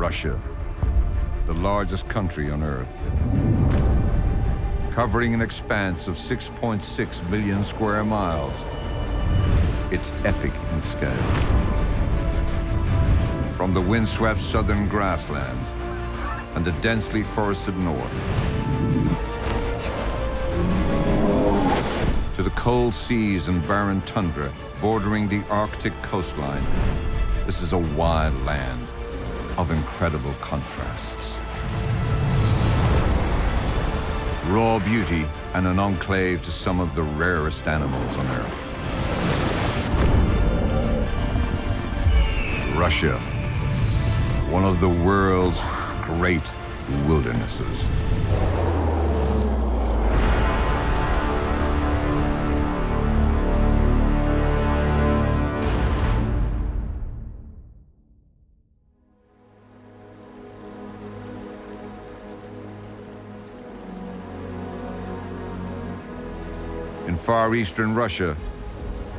Russia, the largest country on Earth, covering an expanse of 6.6 million square miles. It's epic in scale. From the windswept southern grasslands and the densely forested north, to the cold seas and barren tundra bordering the Arctic coastline, this is a wild land of incredible contrasts. Raw beauty and an enclave to some of the rarest animals on Earth. Russia, one of the world's great wildernesses. In far eastern Russia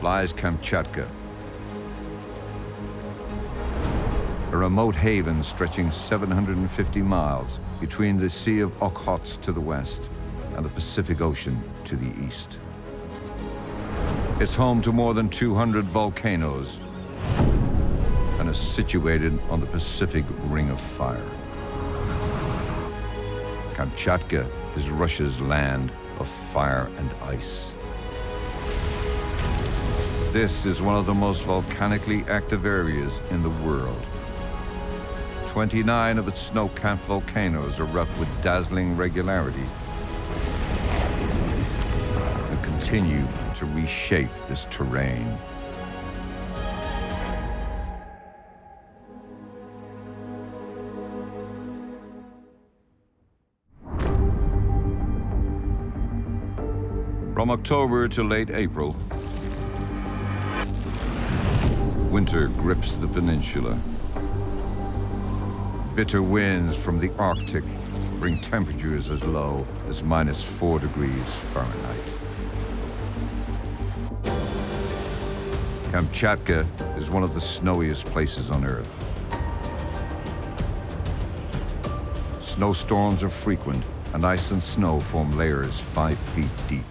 lies Kamchatka, a remote haven stretching 750 miles between the Sea of Okhotsk to the west and the Pacific Ocean to the east. It's home to more than 200 volcanoes and is situated on the Pacific Ring of Fire. Kamchatka is Russia's land of fire and ice. This is one of the most volcanically active areas in the world. 29 of its snow-capped volcanoes erupt with dazzling regularity and continue to reshape this terrain. From October to late April, winter grips the peninsula. Bitter winds from the Arctic bring temperatures as low as -4 degrees Fahrenheit. Kamchatka is one of the snowiest places on Earth. Snowstorms are frequent, and ice and snow form layers 5 feet deep.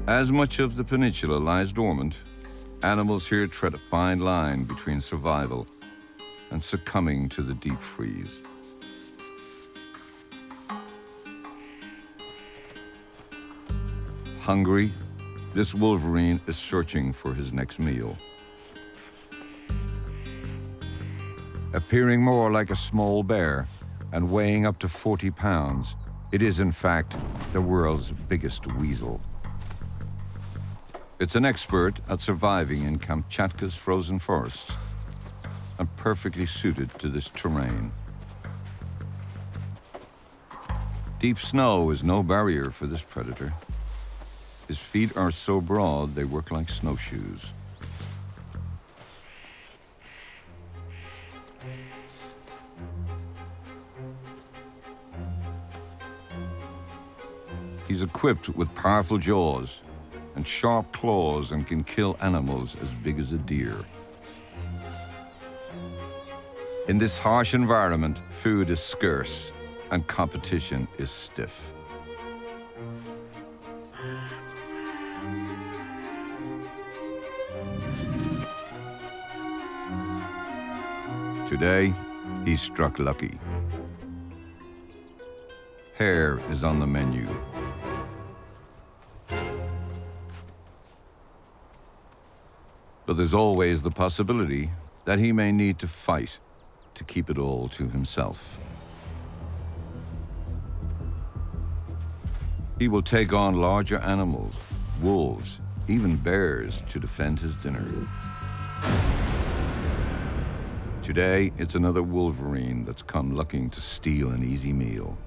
As much of the peninsula lies dormant, animals here tread a fine line between survival and succumbing to the deep freeze. Hungry, this Wolverine is searching for his next meal. Appearing more like a small bear and weighing up to 40 pounds, it is in fact the world's biggest weasel. It's an expert at surviving in Kamchatka's frozen forests and perfectly suited to this terrain. Deep snow is no barrier for this predator. His feet are so broad they work like snowshoes. He's equipped with powerful jaws and sharp claws and can kill animals as big as a deer. In this harsh environment, food is scarce and competition is stiff. Today, he struck lucky. Hare is on the menu. But there's always the possibility that he may need to fight to keep it all to himself. He will take on larger animals, wolves, even bears to defend his dinner. Today, it's another Wolverine that's come looking to steal an easy meal.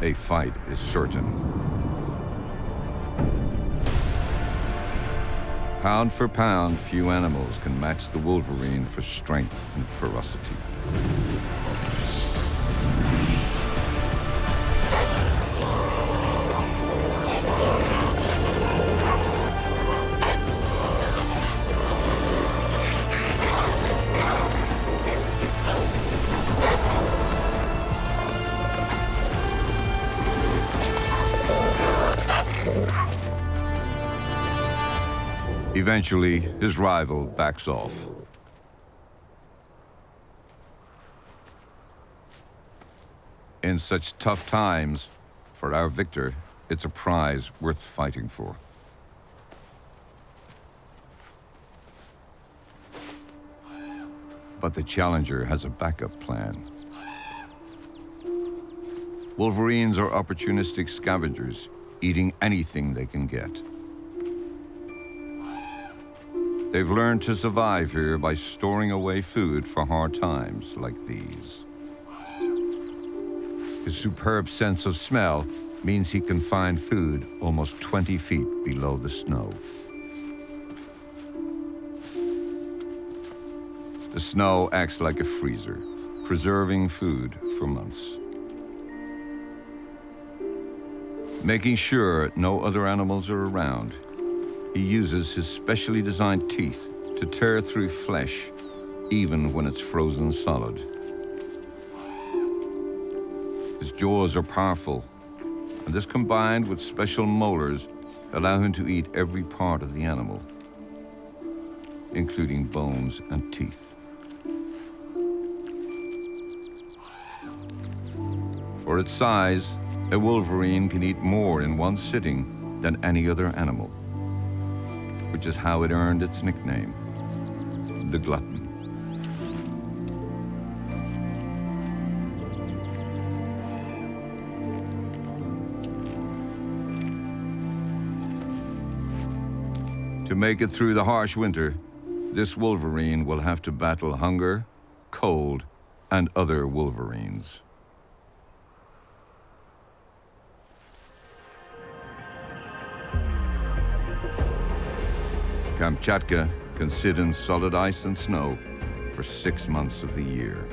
A fight is certain. Pound for pound, few animals can match the Wolverine for strength and ferocity. Eventually, his rival backs off. In such tough times, for our victor, it's a prize worth fighting for. But the challenger has a backup plan. Wolverines are opportunistic scavengers, eating anything they can get. They've learned to survive here by storing away food for hard times like these. His superb sense of smell means he can find food almost 20 feet below the snow. The snow acts like a freezer, preserving food for months. Making sure no other animals are around, he uses his specially designed teeth to tear through flesh, even when it's frozen solid. His jaws are powerful, and this combined with special molars allow him to eat every part of the animal, including bones and teeth. For its size, a wolverine can eat more in one sitting than any other animal, which is how it earned its nickname, the glutton. To make it through the harsh winter, this wolverine will have to battle hunger, cold, and other wolverines. Kamchatka can sit in solid ice and snow for 6 months of the year.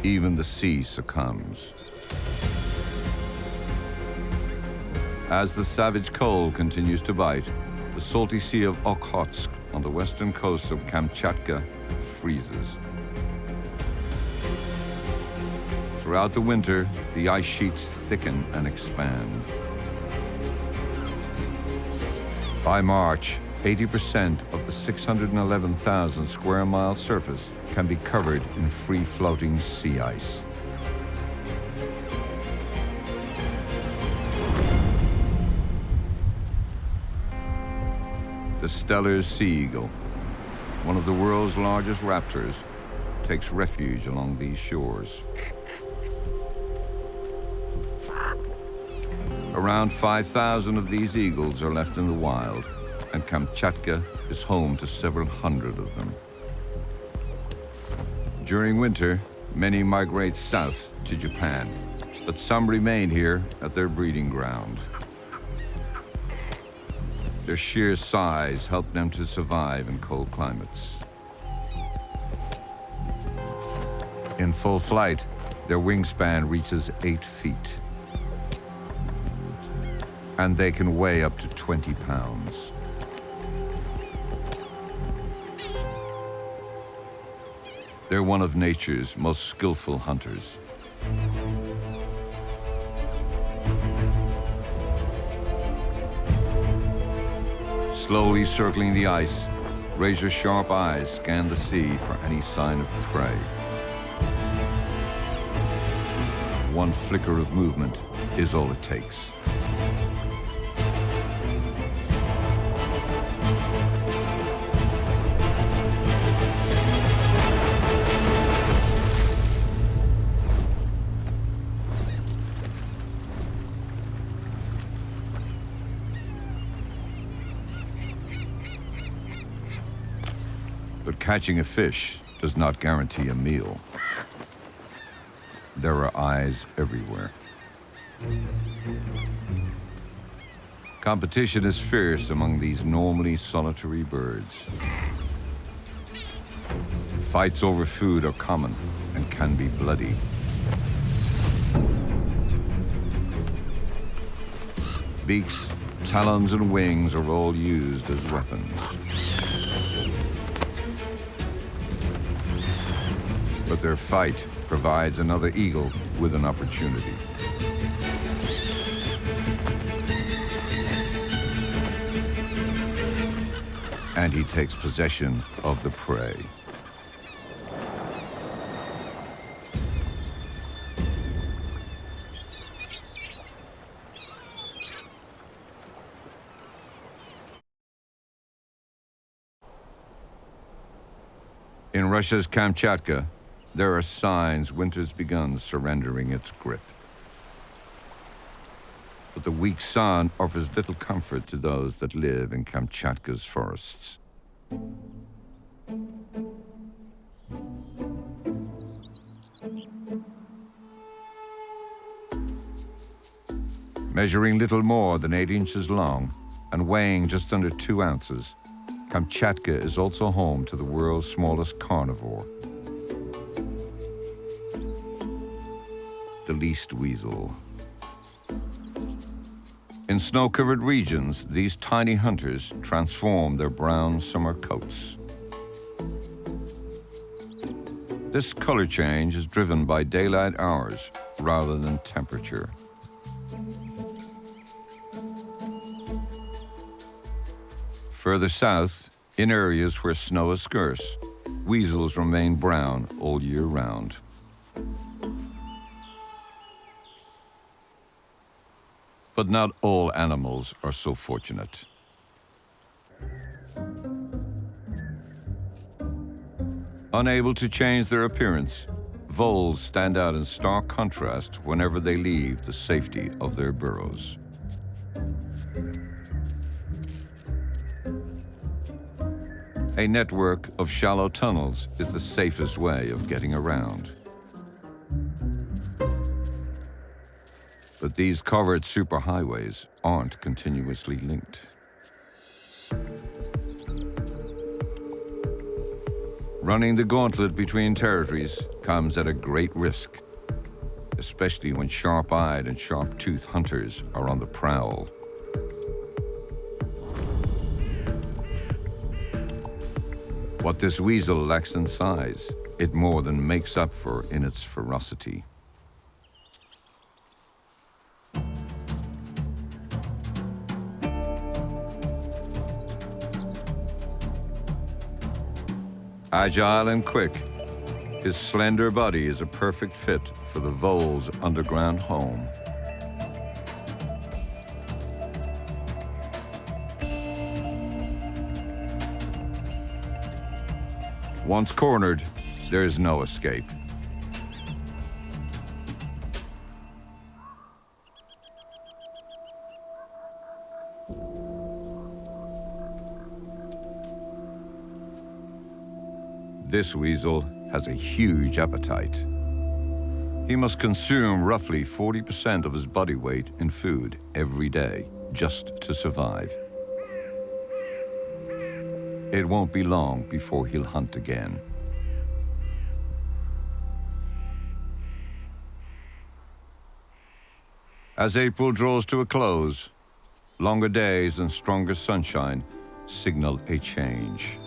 Even the sea succumbs. As the savage cold continues to bite, the salty sea of Okhotsk on the western coast of Kamchatka freezes. Throughout the winter, the ice sheets thicken and expand. By March, 80% of the 611,000 square mile surface can be covered in free-floating sea ice. The Steller sea eagle, one of the world's largest raptors, takes refuge along these shores. Around 5,000 of these eagles are left in the wild, and Kamchatka is home to several hundred of them. During winter, many migrate south to Japan, but some remain here at their breeding ground. Their sheer size helps them to survive in cold climates. In full flight, their wingspan reaches 8 feet. And they can weigh up to 20 pounds. They're one of nature's most skillful hunters. Slowly circling the ice, razor-sharp eyes scan the sea for any sign of prey. One flicker of movement is all it takes. But catching a fish does not guarantee a meal. There are eyes everywhere. Competition is fierce among these normally solitary birds. Fights over food are common and can be bloody. Beaks, talons, and wings are all used as weapons. But their fight provides another eagle with an opportunity. and he takes possession of the prey. In Russia's Kamchatka, there are signs winter's begun surrendering its grip. But the weak sun offers little comfort to those that live in Kamchatka's forests. Measuring little more than 8 inches long and weighing just under 2 ounces, Kamchatka is also home to the world's smallest carnivore, the least weasel. In snow-covered regions, these tiny hunters transform their brown summer coats. This color change is driven by daylight hours rather than temperature. Further south, in areas where snow is scarce, weasels remain brown all year round. But not all animals are so fortunate. Unable to change their appearance, voles stand out in stark contrast whenever they leave the safety of their burrows. A network of shallow tunnels is the safest way of getting around. But these covered superhighways aren't continuously linked. Running the gauntlet between territories comes at a great risk, especially when sharp-eyed and sharp-toothed hunters are on the prowl. What this weasel lacks in size, it more than makes up for in its ferocity. Agile and quick, his slender body is a perfect fit for the vole's underground home. Once cornered, there's no escape. This weasel has a huge appetite. He must consume roughly 40% of his body weight in food every day just to survive. It won't be long before he'll hunt again. As April draws to a close, longer days and stronger sunshine signal a change.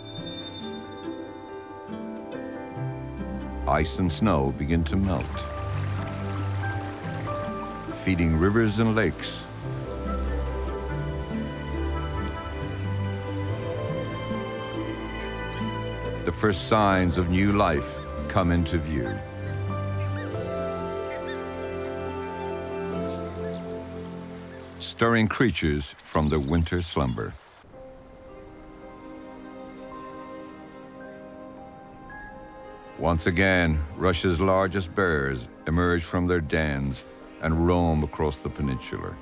Ice and snow begin to melt, feeding rivers and lakes. The first signs of new life come into view. Stirring creatures from their winter slumber. Once again, Russia's largest bears emerge from their dens and roam across the peninsula.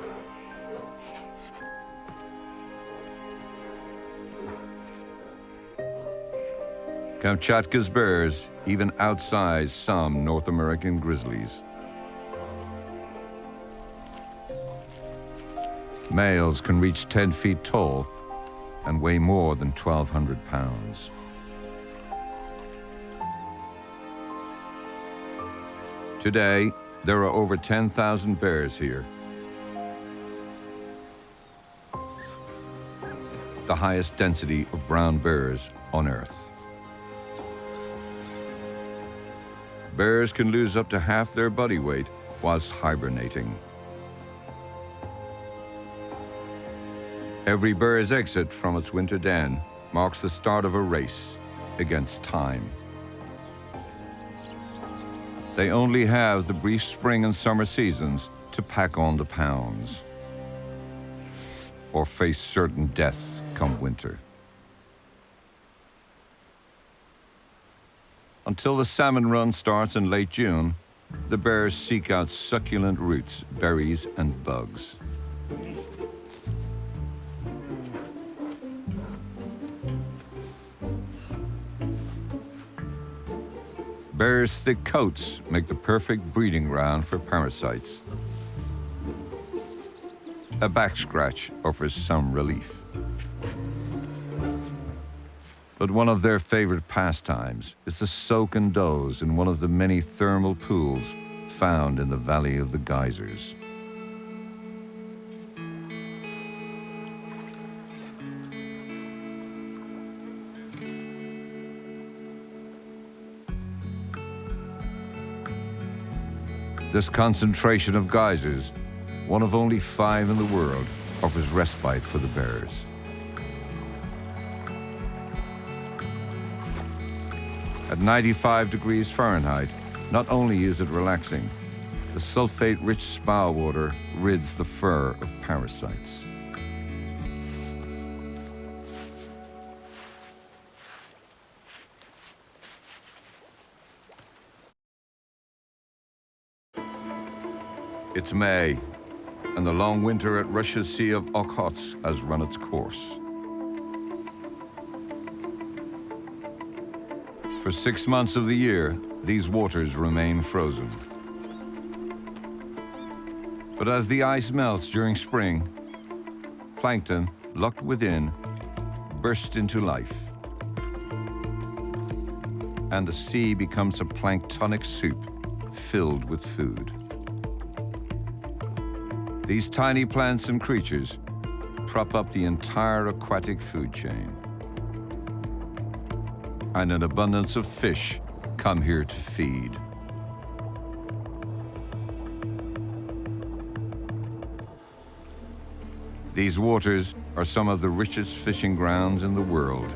Kamchatka's bears even outsize some North American grizzlies. Males can reach 10 feet tall and weigh more than 1,200 pounds. Today, there are over 10,000 bears here. The highest density of brown bears on Earth. Bears can lose up to half their body weight whilst hibernating. Every bear's exit from its winter den marks the start of a race against time. They only have the brief spring and summer seasons to pack on the pounds or face certain death come winter. Until the salmon run starts in late June, the bears seek out succulent roots, berries, and bugs. Bears' thick coats make the perfect breeding ground for parasites. A back scratch offers some relief. But one of their favorite pastimes is to soak and doze in one of the many thermal pools found in the Valley of the Geysers. This concentration of geysers, one of only 5 in the world, offers respite for the bears. At 95 degrees Fahrenheit, not only is it relaxing, the sulfate-rich spa water rids the fur of parasites. It's May, and the long winter at Russia's Sea of Okhotsk has run its course. For 6 months of the year, these waters remain frozen. But as the ice melts during spring, plankton, locked within, bursts into life. And the sea becomes a planktonic soup filled with food. These tiny plants and creatures prop up the entire aquatic food chain. And an abundance of fish come here to feed. These waters are some of the richest fishing grounds in the world.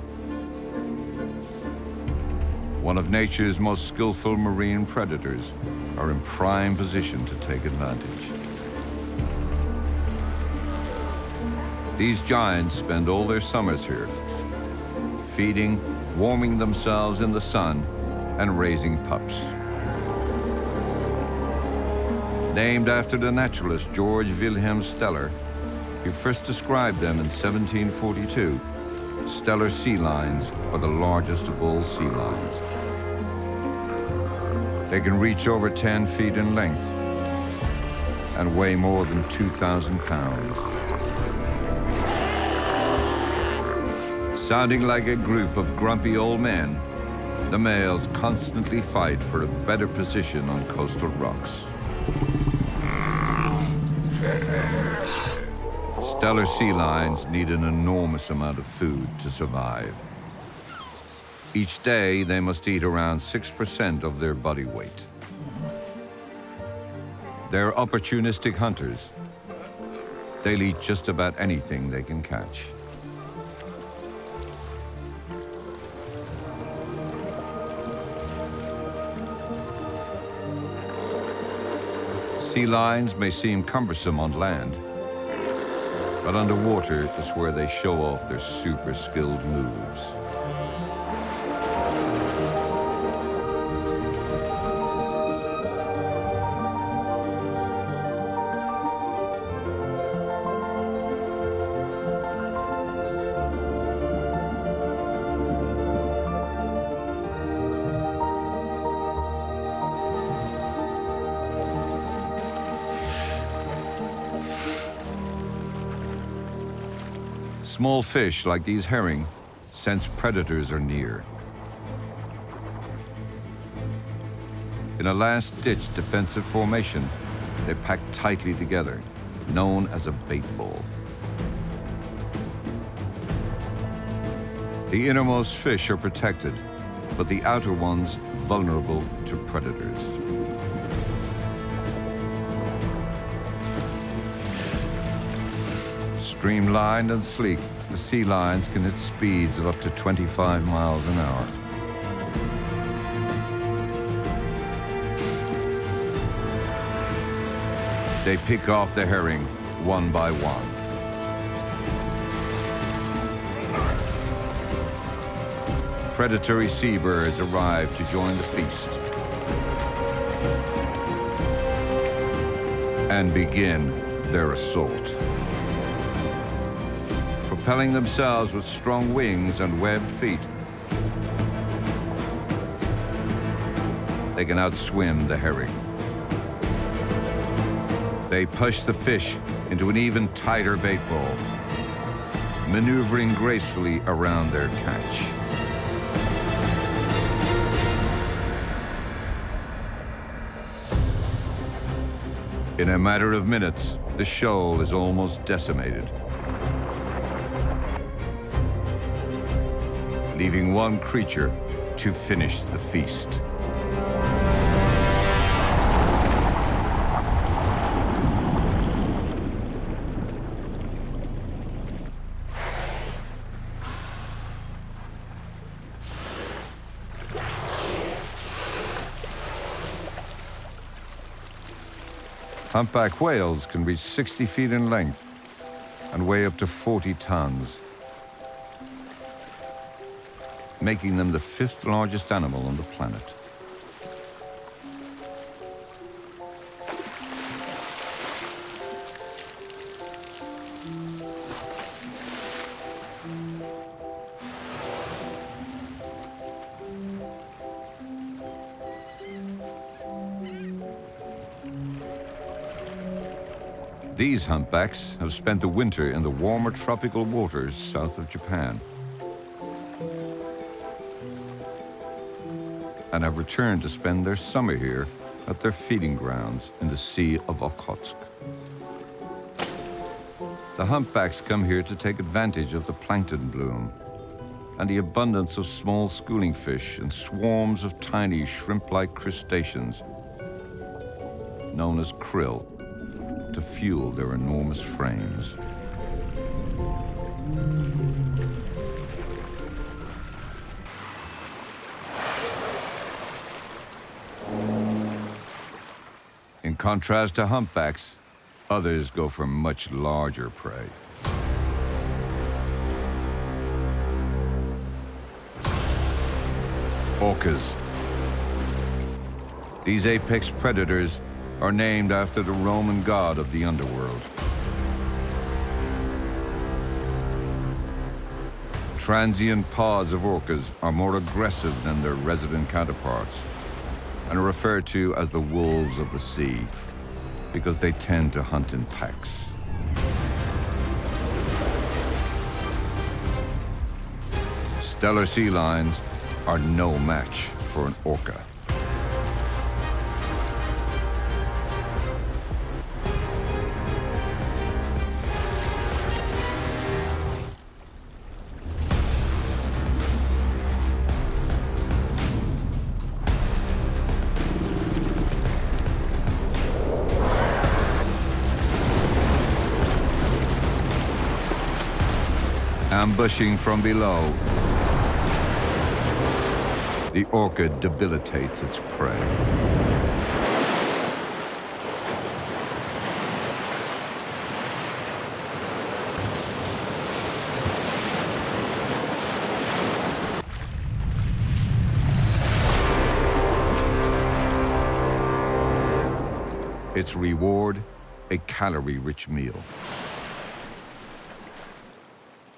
One of nature's most skillful marine predators are in prime position to take advantage. These giants spend all their summers here, feeding, warming themselves in the sun, and raising pups. Named after the naturalist George Wilhelm Steller, he first described them in 1742. Steller sea lions are the largest of all sea lions. They can reach over 10 feet in length and weigh more than 2,000 pounds. Sounding like a group of grumpy old men, the males constantly fight for a better position on coastal rocks. Steller sea lions need an enormous amount of food to survive. Each day, they must eat around 6% of their body weight. They're opportunistic hunters. They'll eat just about anything they can catch. Sea lions may seem cumbersome on land, but underwater is where they show off their super skilled moves. Small fish like these herring sense predators are near. In a last-ditch defensive formation, they pack tightly together, known as a bait ball. The innermost fish are protected, but the outer ones vulnerable to predators. Streamlined and sleek, the sea lions can hit speeds of up to 25 miles an hour. They pick off the herring one by one. Predatory seabirds arrive to join the feast and begin their assault. Propelling themselves with strong wings and webbed feet, they can outswim the herring. They push the fish into an even tighter bait bowl, maneuvering gracefully around their catch. In a matter of minutes, the shoal is almost decimated, leaving one creature to finish the feast. Humpback whales can reach 60 feet in length and weigh up to 40 tons, making them the 5th largest animal on the planet. These humpbacks have spent the winter in the warmer tropical waters south of Japan and have returned to spend their summer here at their feeding grounds in the Sea of Okhotsk. The humpbacks come here to take advantage of the plankton bloom and the abundance of small schooling fish and swarms of tiny shrimp-like crustaceans known as krill, to fuel their enormous frames. In contrast to humpbacks, others go for much larger prey. Orcas. These apex predators are named after the Roman god of the underworld. Transient pods of orcas are more aggressive than their resident counterparts and are referred to as the wolves of the sea because they tend to hunt in packs. Steller sea lions are no match for an orca. Ambushing from below, the orca debilitates its prey. Its reward, a calorie-rich meal.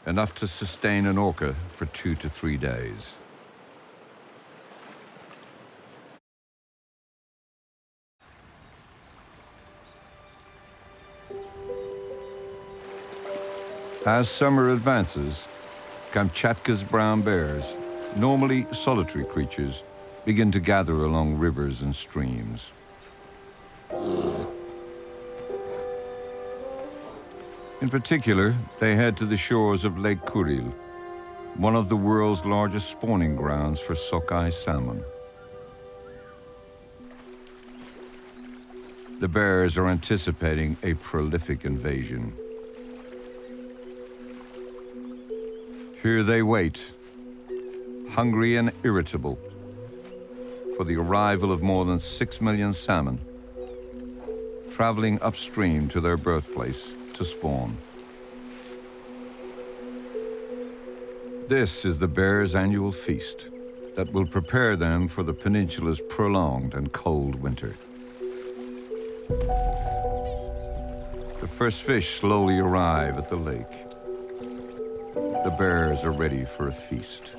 Enough to sustain an orca for 2 to 3 days. As summer advances, Kamchatka's brown bears, normally solitary creatures, begin to gather along rivers and streams. In particular, they head to the shores of Lake Kuril, one of the world's largest spawning grounds for sockeye salmon. The bears are anticipating a prolific invasion. Here they wait, hungry and irritable, for the arrival of more than 6 million salmon, traveling upstream to their birthplace to spawn. This is the bears' annual feast that will prepare them for the peninsula's prolonged and cold winter. The first fish slowly arrive at the lake. The bears are ready for a feast.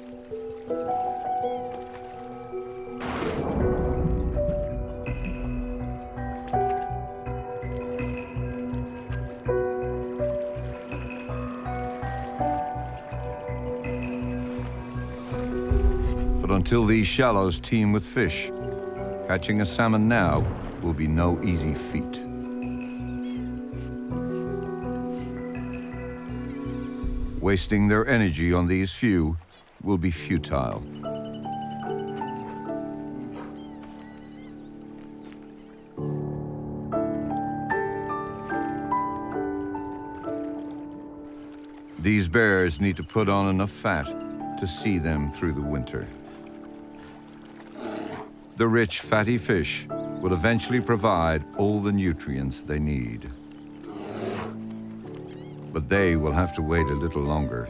But until these shallows teem with fish, catching a salmon now will be no easy feat. Wasting their energy on these few will be futile. These bears need to put on enough fat to see them through the winter. The rich, fatty fish will eventually provide all the nutrients they need. But they will have to wait a little longer.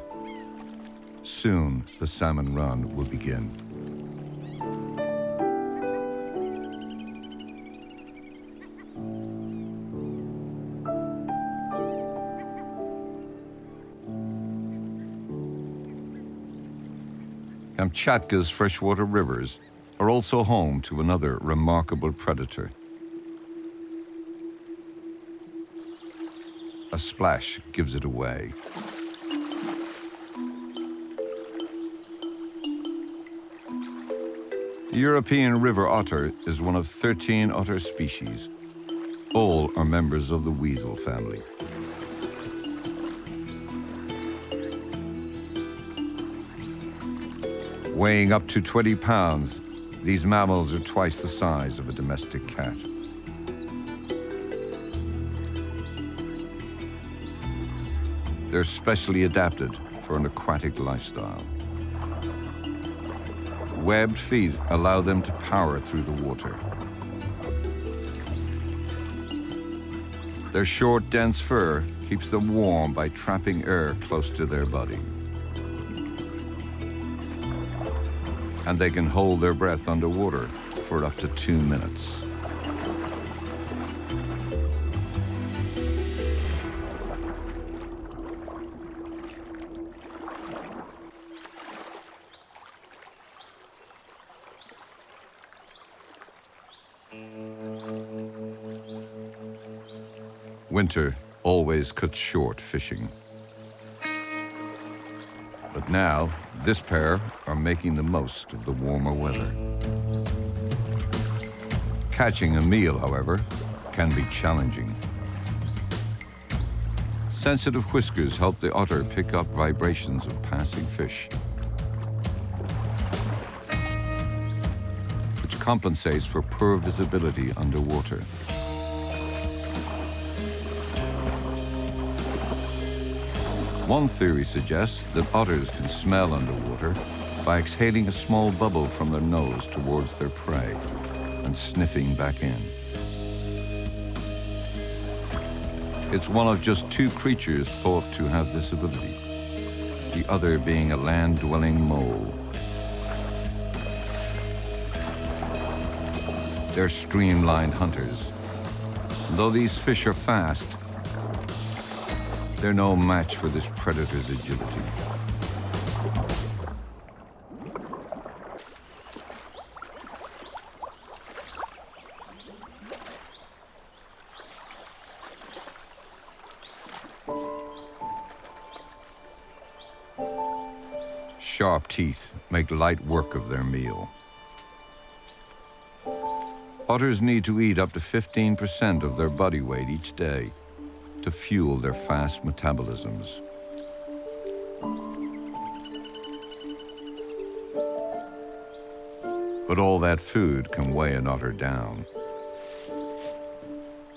Soon, the salmon run will begin. Kamchatka's freshwater rivers are also home to another remarkable predator. A splash gives it away. The European river otter is one of 13 otter species. All are members of the weasel family. Weighing up to 20 pounds, these mammals are twice the size of a domestic cat. They're specially adapted for an aquatic lifestyle. Webbed feet allow them to power through the water. Their short, dense fur keeps them warm by trapping air close to their body. And they can hold their breath underwater for up to 2 minutes. Winter always cuts short fishing. But now, this pair are making the most of the warmer weather. Catching a meal, however, can be challenging. Sensitive whiskers help the otter pick up vibrations of passing fish, which compensates for poor visibility underwater. One theory suggests that otters can smell underwater by exhaling a small bubble from their nose towards their prey and sniffing back in. It's one of just 2 creatures thought to have this ability, the other being a land-dwelling mole. They're streamlined hunters. And though these fish are fast, they're no match for this predator's agility. Sharp teeth make light work of their meal. Otters need to eat up to 15% of their body weight each day to fuel their fast metabolisms. But all that food can weigh an otter down.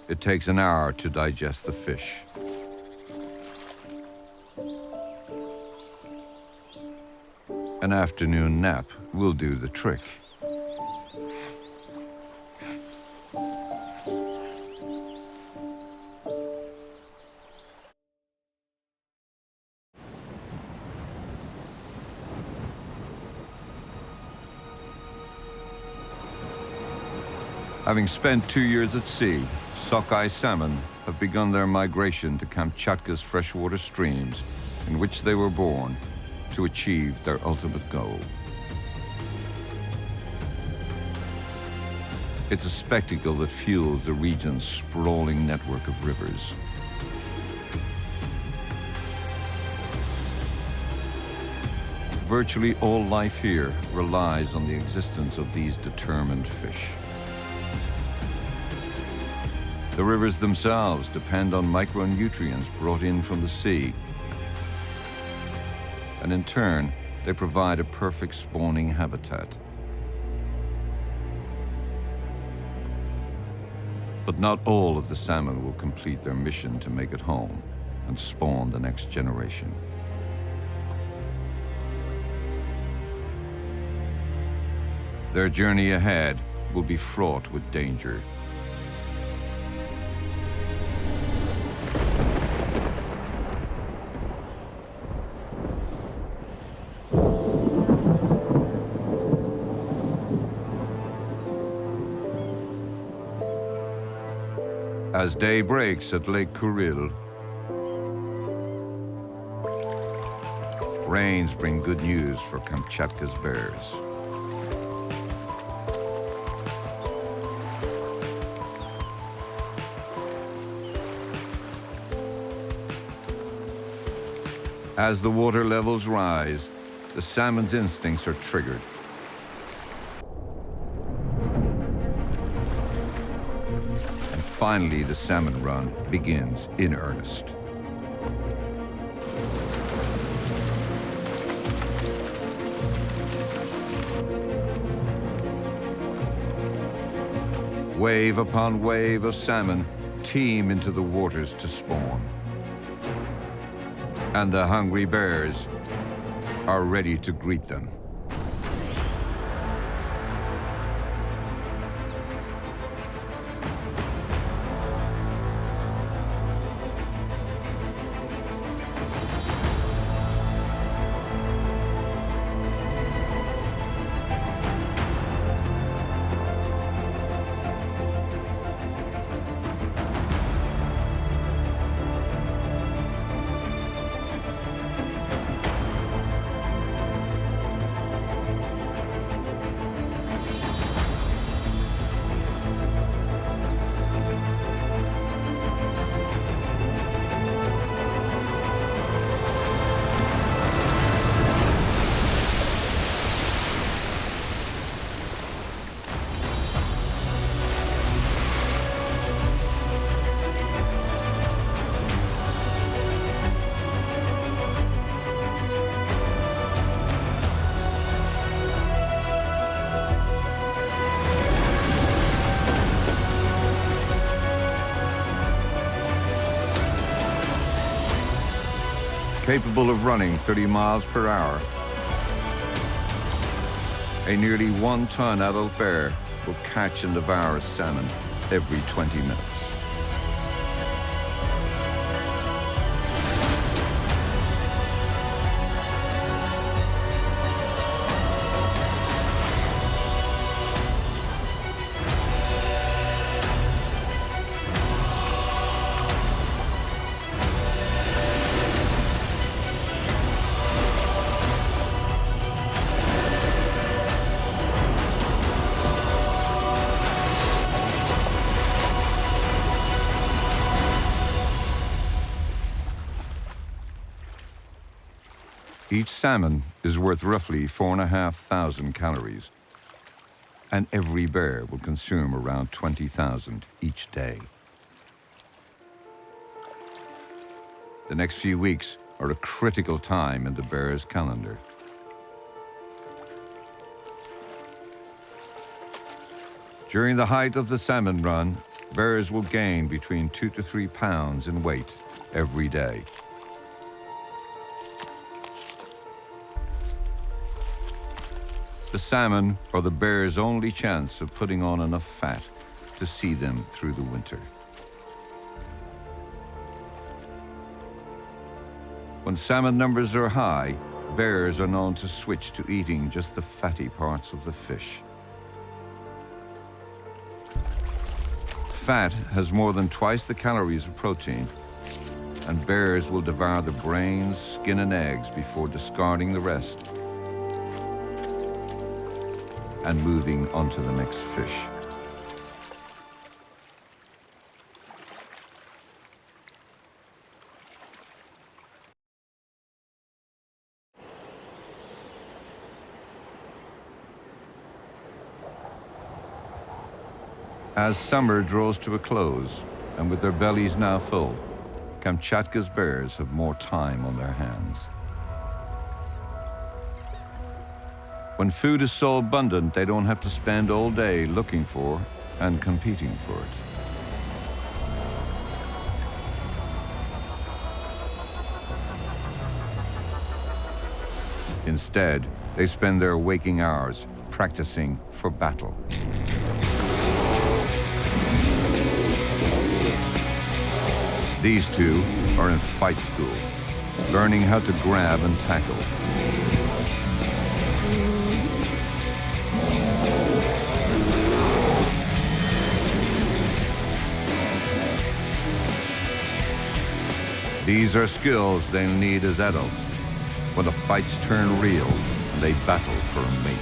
It takes an hour to digest the fish. An afternoon nap will do the trick. Having spent 2 years at sea, sockeye salmon have begun their migration to Kamchatka's freshwater streams in which they were born to achieve their ultimate goal. It's a spectacle that fuels the region's sprawling network of rivers. Virtually all life here relies on the existence of these determined fish. The rivers themselves depend on micronutrients brought in from the sea. And in turn, they provide a perfect spawning habitat. But not all of the salmon will complete their mission to make it home and spawn the next generation. Their journey ahead will be fraught with danger. As day breaks at Lake Kuril, rains bring good news for Kamchatka's bears. As the water levels rise, the salmon's instincts are triggered. Finally, the salmon run begins in earnest. Wave upon wave of salmon teem into the waters to spawn. And the hungry bears are ready to greet them. Capable of running 30 miles per hour, a nearly 1-ton adult bear will catch and devour a salmon every 20 minutes. Each salmon is worth roughly 4,500 calories, and every bear will consume around 20,000 each day. The next few weeks are a critical time in the bear's calendar. During the height of the salmon run, bears will gain between 2 to 3 pounds in weight every day. The salmon are the bears' only chance of putting on enough fat to see them through the winter. When salmon numbers are high, bears are known to switch to eating just the fatty parts of the fish. Fat has more than twice the calories of protein, and bears will devour the brains, skin, and eggs before discarding the rest and moving on to the next fish. As summer draws to a close, and with their bellies now full, Kamchatka's bears have more time on their hands. When food is so abundant, they don't have to spend all day looking for and competing for it. Instead, they spend their waking hours practicing for battle. These two are in fight school, learning how to grab and tackle. These are skills they'll need as adults when the fights turn real and they battle for a mate.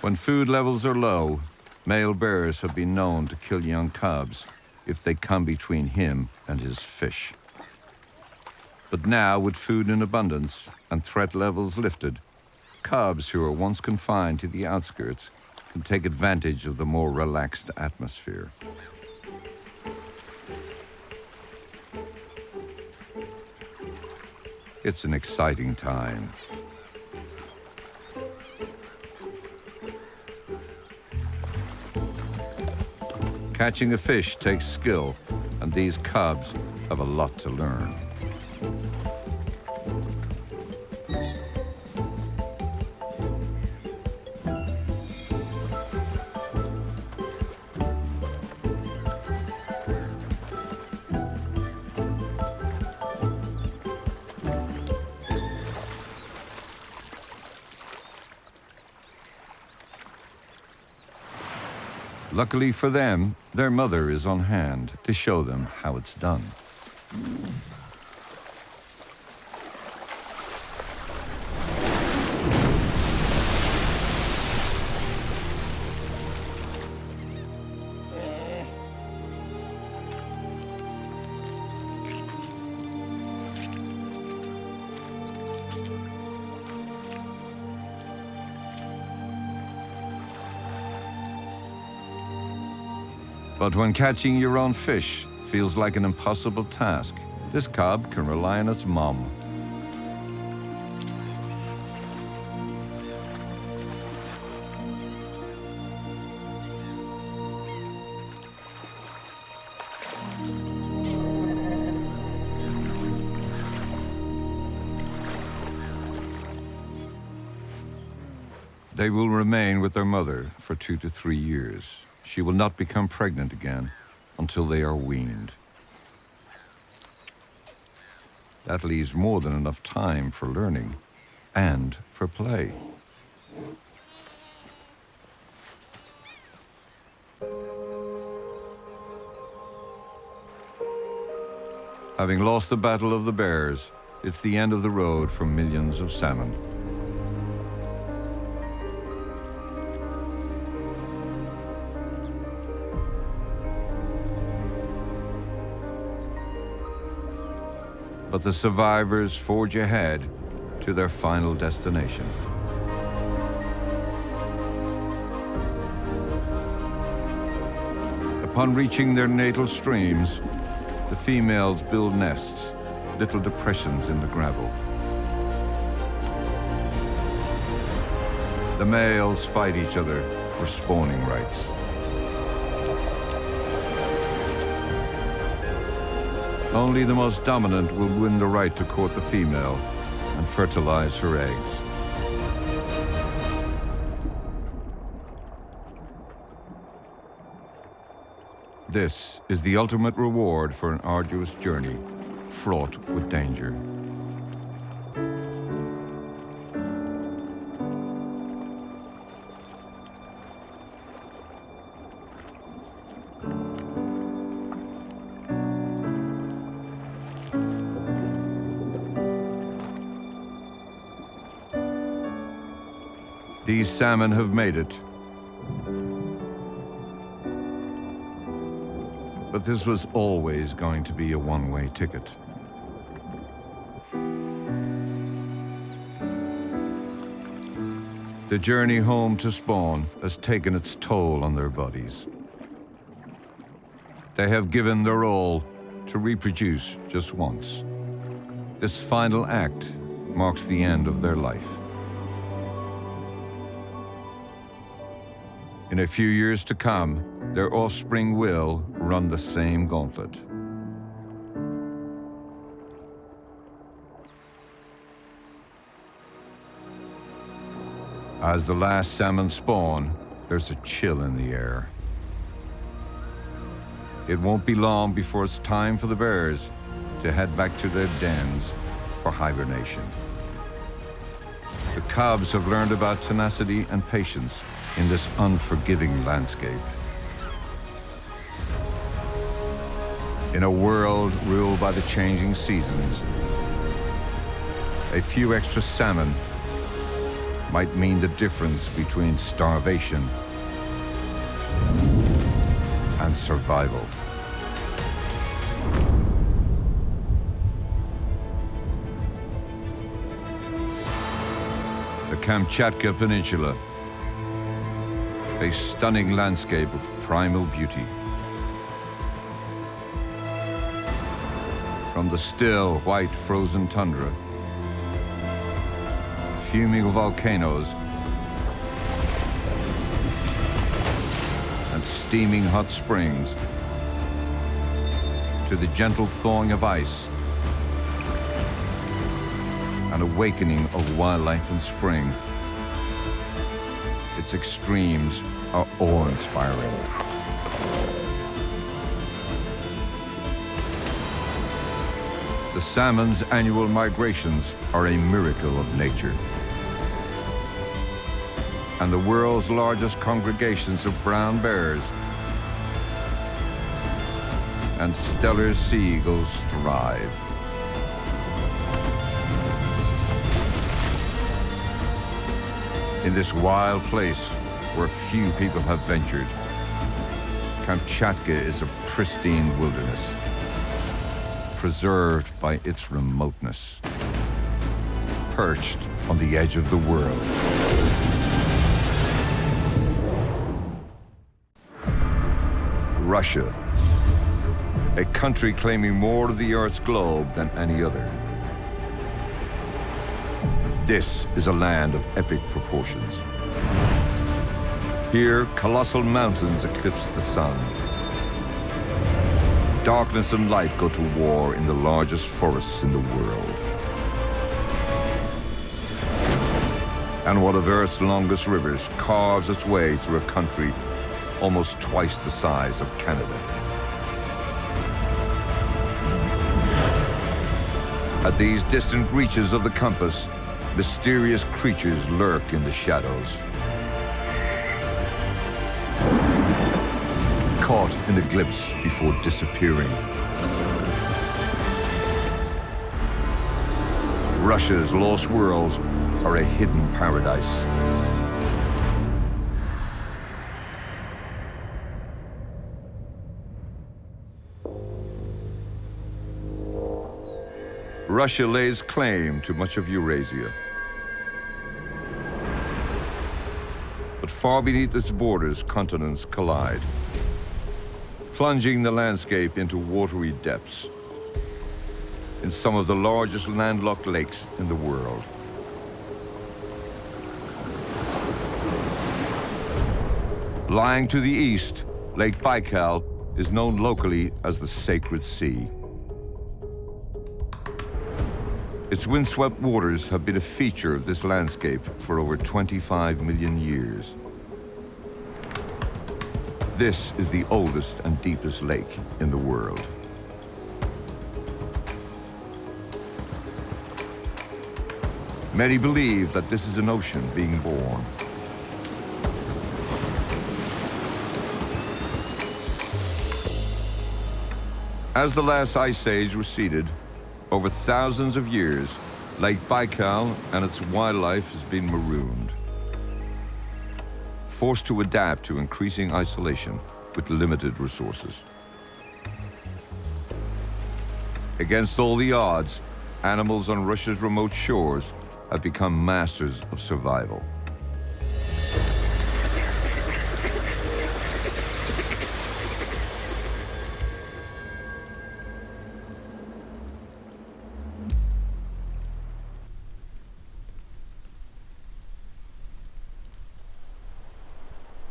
When food levels are low, male bears have been known to kill young cubs if they come between him and his fish. But now, with food in abundance and threat levels lifted, cubs who were once confined to the outskirts can take advantage of the more relaxed atmosphere. It's an exciting time. Catching a fish takes skill, and these cubs have a lot to learn. Luckily for them, their mother is on hand to show them how it's done. But when catching your own fish feels like an impossible task, this cub can rely on its mom. They will remain with their mother for 2 to 3 years. She will not become pregnant again until they are weaned. That leaves more than enough time for learning and for play. Having lost the battle of the bears, it's the end of the road for millions of salmon. But the survivors forge ahead to their final destination. Upon reaching their natal streams, the females build nests, little depressions in the gravel. The males fight each other for spawning rights. Only the most dominant will win the right to court the female and fertilize her eggs. This is the ultimate reward for an arduous journey, fraught with danger. These salmon have made it. But this was always going to be a one-way ticket. The journey home to spawn has taken its toll on their bodies. They have given their all to reproduce just once. This final act marks the end of their life. In a few years to come, their offspring will run the same gauntlet. As the last salmon spawn, there's a chill in the air. It won't be long before it's time for the bears to head back to their dens for hibernation. The cubs have learned about tenacity and patience in this unforgiving landscape. In a world ruled by the changing seasons, a few extra salmon might mean the difference between starvation and survival. The Kamchatka Peninsula, a stunning landscape of primal beauty. From the still, white, frozen tundra, fuming volcanoes, and steaming hot springs, to the gentle thawing of ice, an awakening of wildlife in spring. Its extremes are awe-inspiring. The salmon's annual migrations are a miracle of nature. And the world's largest congregations of brown bears and Steller seagulls thrive. In this wild place where few people have ventured, Kamchatka is a pristine wilderness, preserved by its remoteness, perched on the edge of the world. Russia, a country claiming more of the Earth's globe than any other. This is a land of epic proportions. Here, colossal mountains eclipse the sun. Darkness and light go to war in the largest forests in the world. And one of Earth's longest rivers carves its way through a country almost twice the size of Canada. At these distant reaches of the compass, mysterious creatures lurk in the shadows. Caught in a glimpse before disappearing. Russia's lost worlds are a hidden paradise. Russia lays claim to much of Eurasia. But far beneath its borders, continents collide. plunging the landscape into watery depths in some of the largest landlocked lakes in the world. Lying to the east, Lake Baikal is known locally as the Sacred Sea. Its windswept waters have been a feature of this landscape for over 25 million years. This is the oldest and deepest lake in the world. Many believe that this is an ocean being born. As the last ice age receded, over thousands of years, Lake Baikal and its wildlife has been marooned, forced to adapt to increasing isolation with limited resources. Against all the odds, animals on Russia's remote shores have become masters of survival.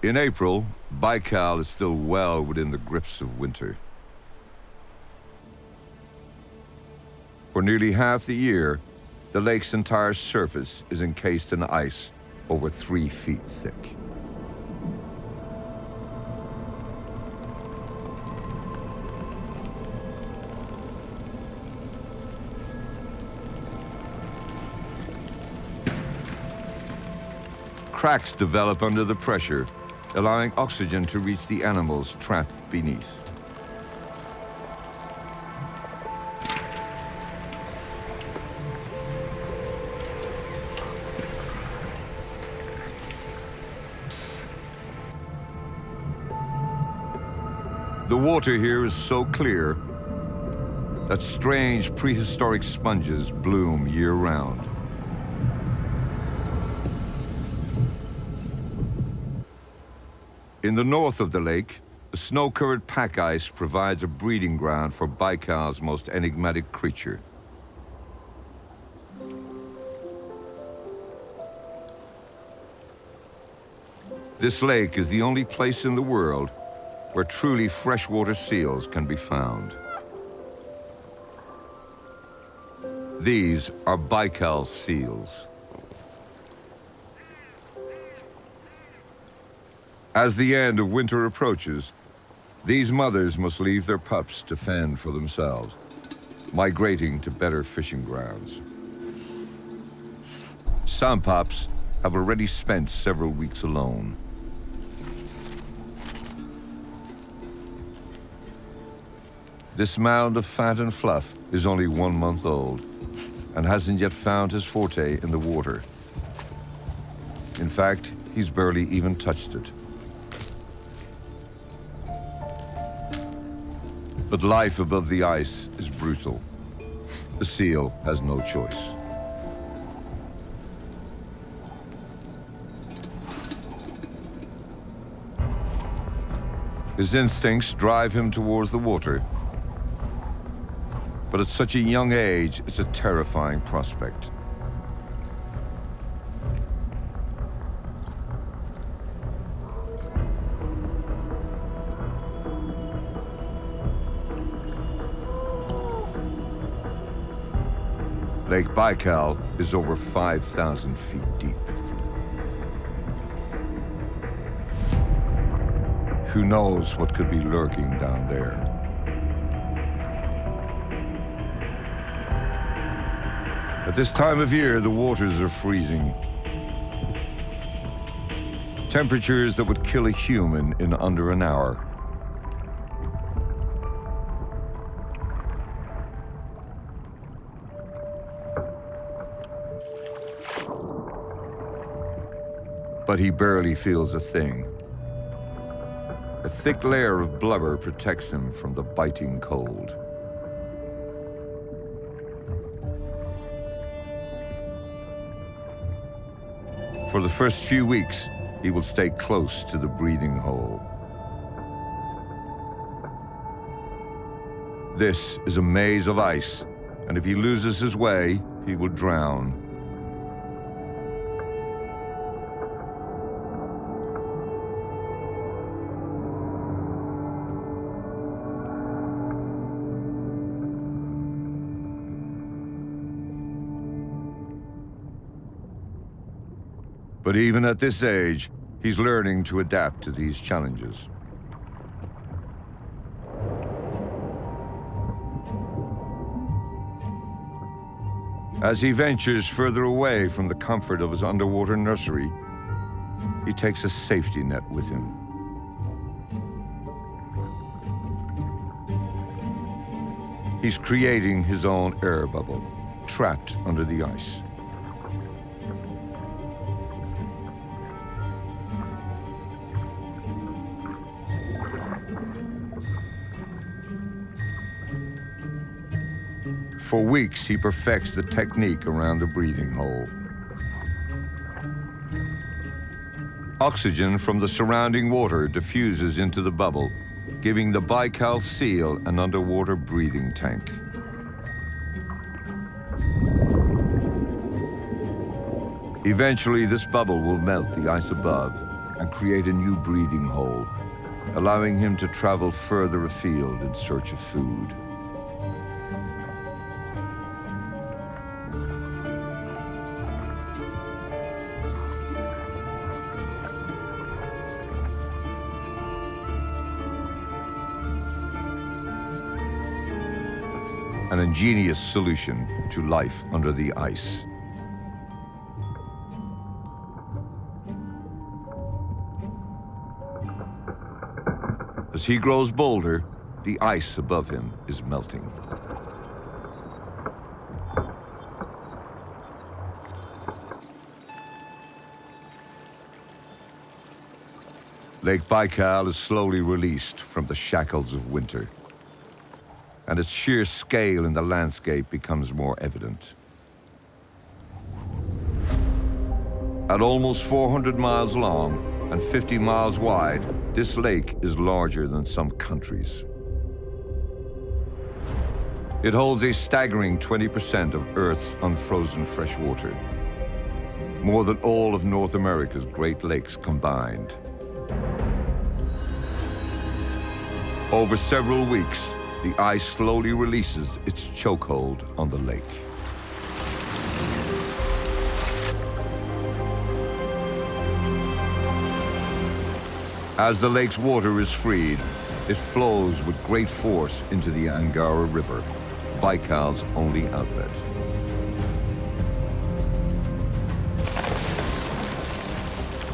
In April, Baikal is still well within the grips of winter. For nearly half the year, the lake's entire surface is encased in ice over 3 feet thick. Cracks develop under the pressure, allowing oxygen to reach the animals trapped beneath. The water here is so clear that strange prehistoric sponges bloom year-round. In the north of the lake, the snow-covered pack ice provides a breeding ground for Baikal's most enigmatic creature. This lake is the only place in the world where truly freshwater seals can be found. These are Baikal seals. As the end of winter approaches, these mothers must leave their pups to fend for themselves, migrating to better fishing grounds. Some pups have already spent several weeks alone. This mound of fat and fluff is only 1 month old and hasn't yet found his forte in the water. In fact, he's barely even touched it. But life above the ice is brutal. The seal has no choice. His instincts drive him towards the water. But at such a young age, it's a terrifying prospect. Lake Baikal is over 5,000 feet deep. Who knows what could be lurking down there? At this time of year, the waters are freezing. Temperatures that would kill a human in under an hour. But he barely feels a thing. A thick layer of blubber protects him from the biting cold. For the first few weeks, he will stay close to the breathing hole. This is a maze of ice, and if he loses his way, he will drown. But even at this age, he's learning to adapt to these challenges. As he ventures further away from the comfort of his underwater nursery, he takes a safety net with him. He's creating his own air bubble, trapped under the ice. For weeks, he perfects the technique around the breathing hole. Oxygen from the surrounding water diffuses into the bubble, giving the Baikal seal an underwater breathing tank. Eventually, this bubble will melt the ice above and create a new breathing hole, allowing him to travel further afield in search of food. An ingenious solution to life under the ice. As he grows bolder, the ice above him is melting. Lake Baikal is slowly released from the shackles of winter, and its sheer scale in the landscape becomes more evident. At almost 400 miles long and 50 miles wide, this lake is larger than some countries. It holds a staggering 20% of Earth's unfrozen fresh water, more than all of North America's Great Lakes combined. Over several weeks, the ice slowly releases its chokehold on the lake. As the lake's water is freed, it flows with great force into the Angara River, Baikal's only outlet.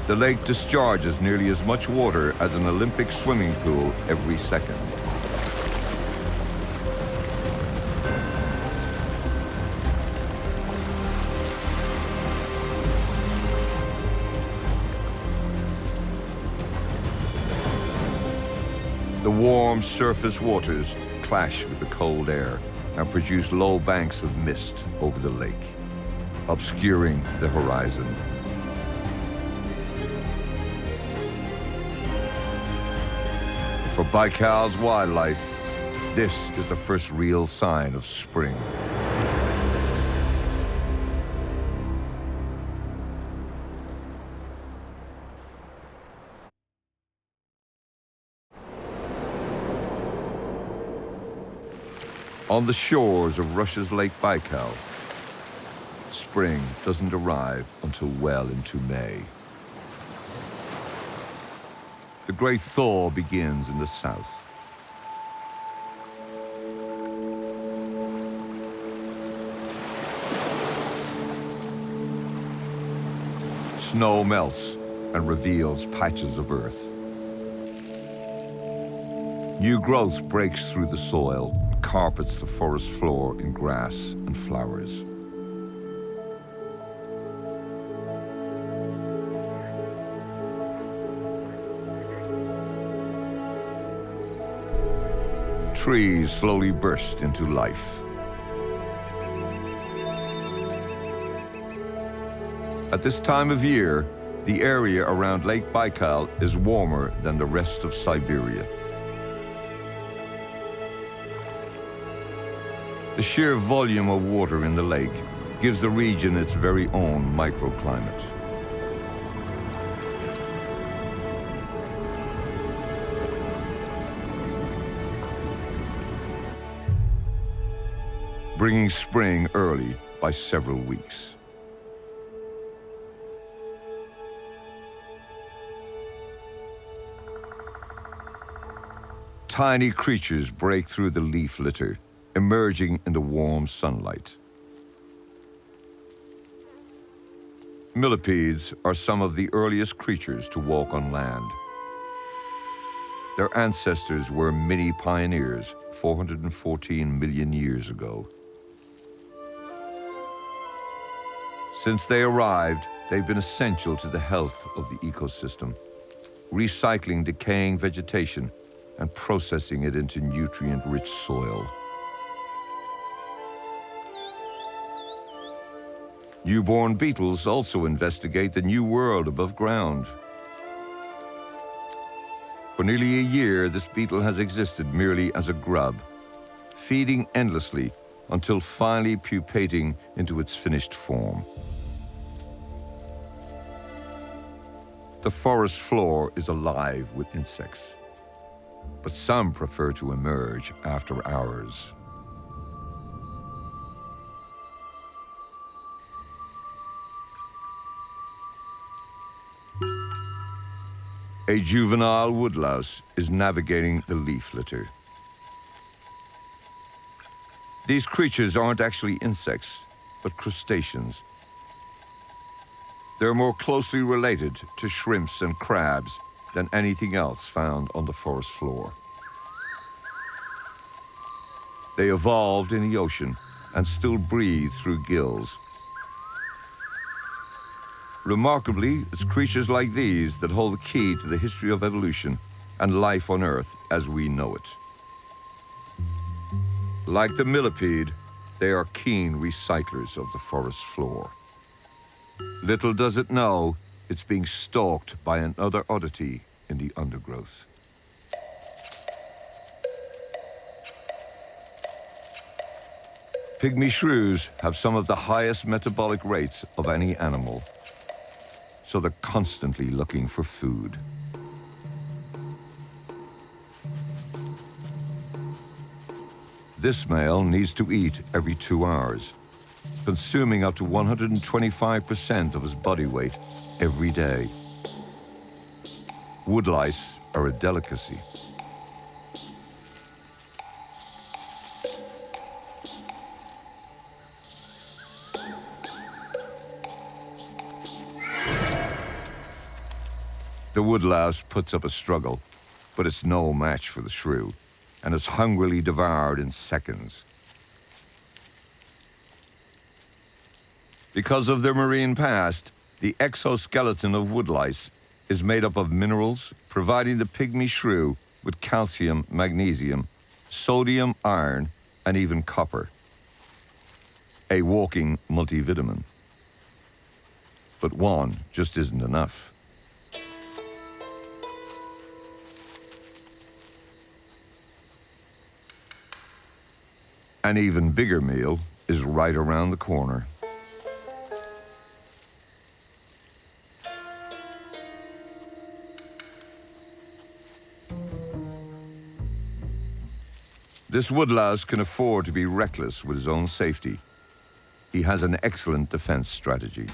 The lake discharges nearly as much water as an Olympic swimming pool every second. The warm surface waters clash with the cold air and produce low banks of mist over the lake, obscuring the horizon. For Baikal's wildlife, this is the first real sign of spring. On the shores of Russia's Lake Baikal, spring doesn't arrive until well into May. The great thaw begins in the south. Snow melts and reveals patches of earth. New growth breaks through the soil, carpets the forest floor in grass and flowers. Trees slowly burst into life. At this time of year, the area around Lake Baikal is warmer than the rest of Siberia. The sheer volume of water in the lake gives the region its very own microclimate. Bringing spring early by several weeks. Tiny creatures break through the leaf litter, emerging in the warm sunlight. Millipedes are some of the earliest creatures to walk on land. Their ancestors were mini pioneers 414 million years ago. Since they arrived, they've been essential to the health of the ecosystem, recycling decaying vegetation and processing it into nutrient-rich soil. Newborn beetles also investigate the new world above ground. For nearly a year, this beetle has existed merely as a grub, feeding endlessly until finally pupating into its finished form. The forest floor is alive with insects, but some prefer to emerge after hours. A juvenile woodlouse is navigating the leaf litter. These creatures aren't actually insects, but crustaceans. They're more closely related to shrimps and crabs than anything else found on the forest floor. They evolved in the ocean and still breathe through gills. Remarkably, it's creatures like these that hold the key to the history of evolution and life on Earth as we know it. Like the millipede, they are keen recyclers of the forest floor. Little does it know, it's being stalked by another oddity in the undergrowth. Pygmy shrews have some of the highest metabolic rates of any animal, so they're constantly looking for food. This male needs to eat every 2 hours, consuming up to 125% of his body weight every day. Woodlice are a delicacy. The woodlouse puts up a struggle, but it's no match for the shrew, and is hungrily devoured in seconds. Because of their marine past, the exoskeleton of woodlice is made up of minerals, providing the pygmy shrew with calcium, magnesium, sodium, iron, and even copper. A walking multivitamin. But one just isn't enough. An even bigger meal is right around the corner. This woodlouse can afford to be reckless with his own safety. He has an excellent defense strategy.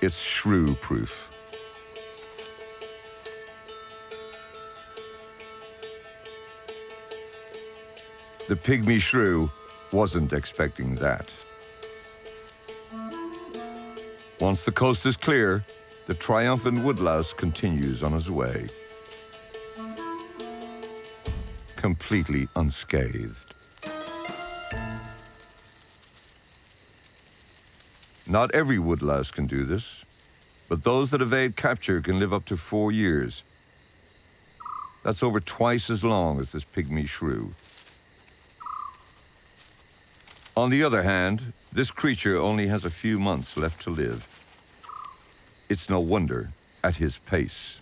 It's shrew-proof. The pygmy shrew wasn't expecting that. Once the coast is clear, the triumphant woodlouse continues on his way, completely unscathed. Not every woodlouse can do this, but those that evade capture can live up to 4 years. That's over twice as long as this pygmy shrew. On the other hand, this creature only has a few months left to live. It's no wonder at his pace.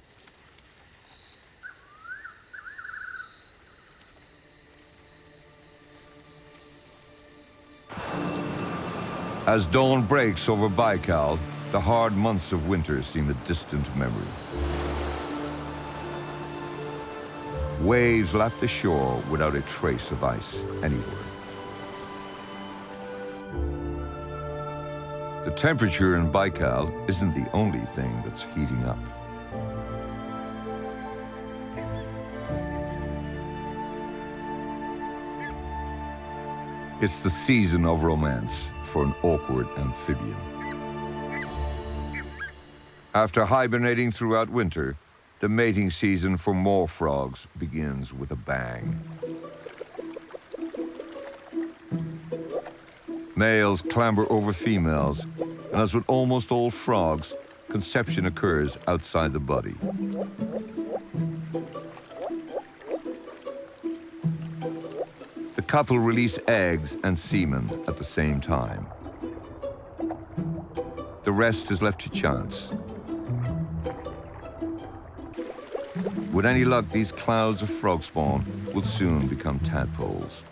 As dawn breaks over Baikal, the hard months of winter seem a distant memory. Waves lap the shore without a trace of ice anywhere. The temperature in Baikal isn't the only thing that's heating up. It's the season of romance for an awkward amphibian. After hibernating throughout winter, the mating season for moor frogs begins with a bang. Males clamber over females, and as with almost all frogs, conception occurs outside the body. The couple release eggs and semen at the same time. The rest is left to chance. With any luck, these clouds of frog spawn will soon become tadpoles.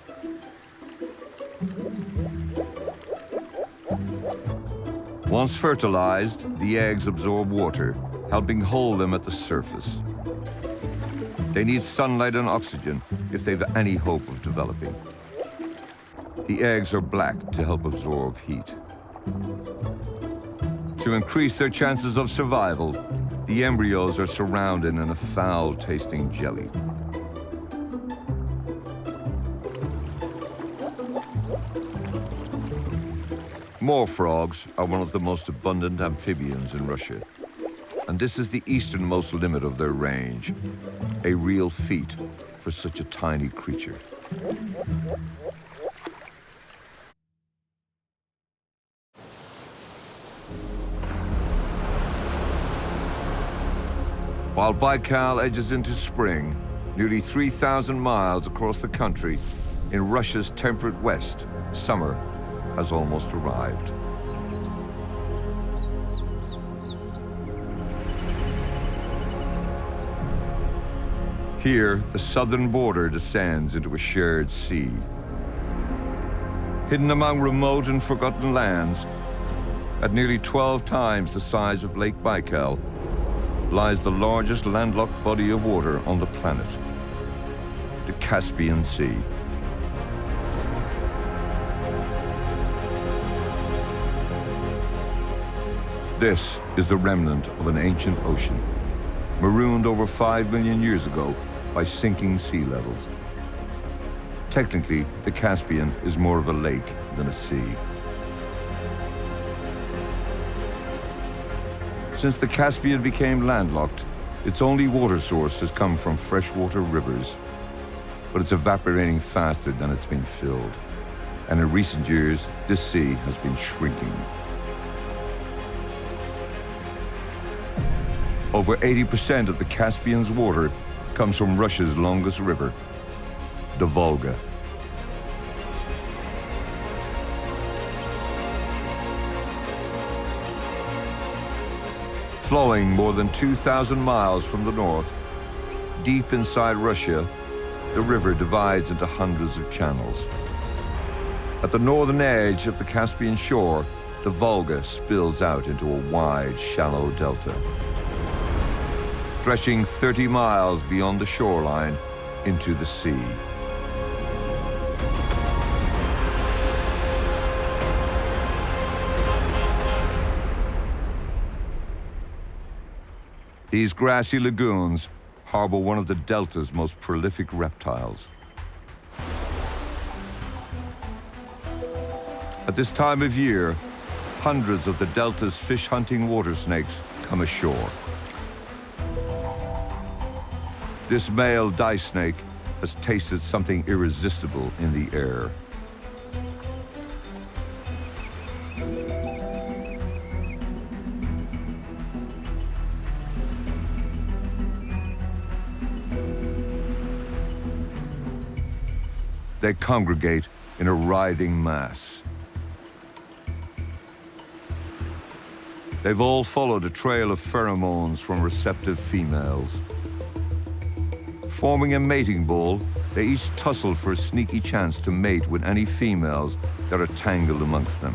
Once fertilized, the eggs absorb water, helping hold them at the surface. They need sunlight and oxygen if they've any hope of developing. The eggs are black to help absorb heat. To increase their chances of survival, the embryos are surrounded in a foul-tasting jelly. Moor frogs are one of the most abundant amphibians in Russia, and this is the easternmost limit of their range, a real feat for such a tiny creature. While Baikal edges into spring, nearly 3,000 miles across the country, in Russia's temperate west, summer has almost arrived. Here, the southern border descends into a shared sea. Hidden among remote and forgotten lands, at nearly 12 times the size of Lake Baikal, lies the largest landlocked body of water on the planet, the Caspian Sea. This is the remnant of an ancient ocean, marooned over 5 million years ago by sinking sea levels. Technically, the Caspian is more of a lake than a sea. Since the Caspian became landlocked, its only water source has come from freshwater rivers, but it's evaporating faster than it's been filled. And in recent years, this sea has been shrinking. Over 80% of the Caspian's water comes from Russia's longest river, the Volga. Flowing more than 2,000 miles from the north, deep inside Russia, the river divides into hundreds of channels. At the northern edge of the Caspian shore, the Volga spills out into a wide, shallow delta, stretching 30 miles beyond the shoreline into the sea. These grassy lagoons harbor one of the delta's most prolific reptiles. At this time of year, hundreds of the delta's fish-hunting water snakes come ashore. This male dice snake has tasted something irresistible in the air. They congregate in a writhing mass. They've all followed a trail of pheromones from receptive females. Forming a mating ball, they each tussle for a sneaky chance to mate with any females that are tangled amongst them.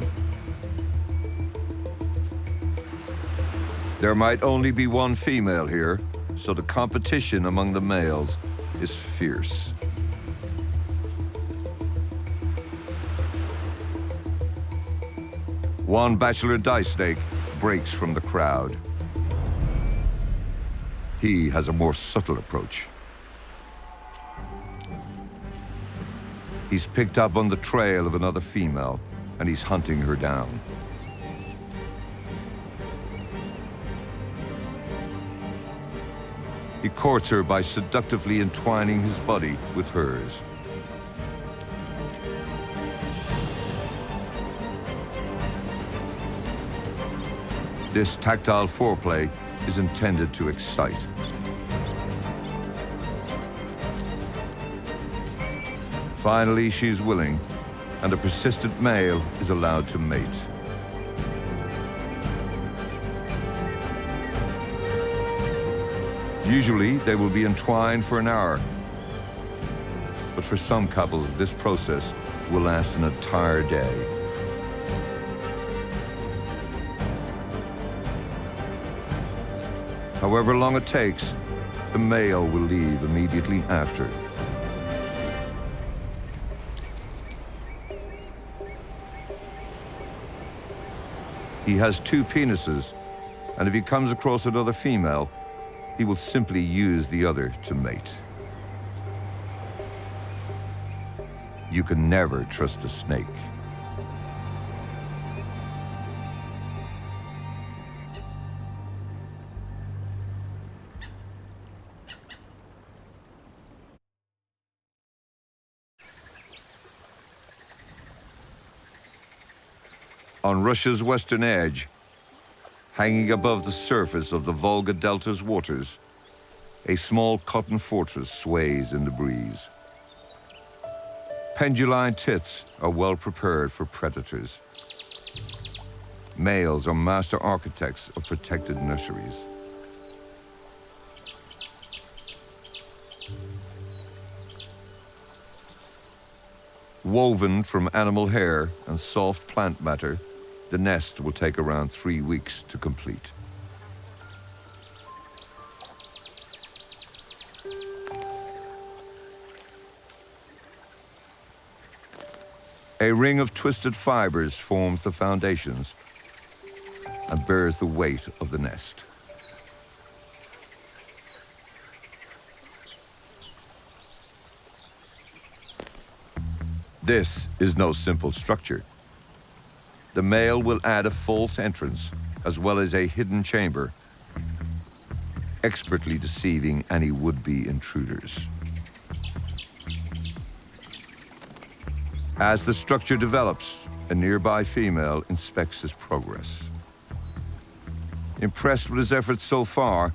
There might only be one female here, so the competition among the males is fierce. One bachelor dice snake breaks from the crowd. He has a more subtle approach. He's picked up on the trail of another female, and he's hunting her down. He courts her by seductively entwining his body with hers. This tactile foreplay is intended to excite. Finally, she's willing, and a persistent male is allowed to mate. Usually, they will be entwined for an hour. But for some couples, this process will last an entire day. However long it takes, the male will leave immediately after. He has two penises, and if he comes across another female, he will simply use the other to mate. You can never trust a snake. On Russia's western edge, hanging above the surface of the Volga Delta's waters, a small cotton fortress sways in the breeze. Penduline tits are well prepared for predators. Males are master architects of protected nurseries. Woven from animal hair and soft plant matter, the nest will take around 3 weeks to complete. A ring of twisted fibers forms the foundations and bears the weight of the nest. This is no simple structure. The male will add a false entrance as well as a hidden chamber, expertly deceiving any would-be intruders. As the structure develops, a nearby female inspects his progress. Impressed with his efforts so far,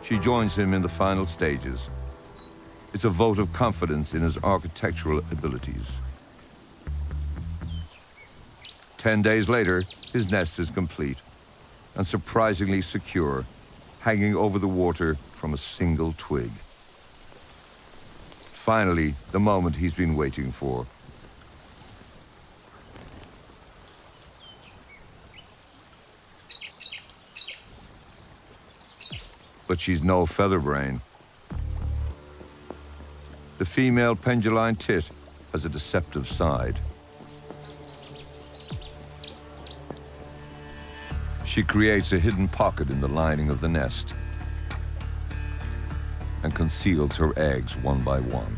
she joins him in the final stages. It's a vote of confidence in his architectural abilities. 10 days later, his nest is complete and surprisingly secure, hanging over the water from a single twig. Finally, the moment he's been waiting for. But she's no featherbrain. The female penduline tit has a deceptive side. She creates a hidden pocket in the lining of the nest and conceals her eggs one by one.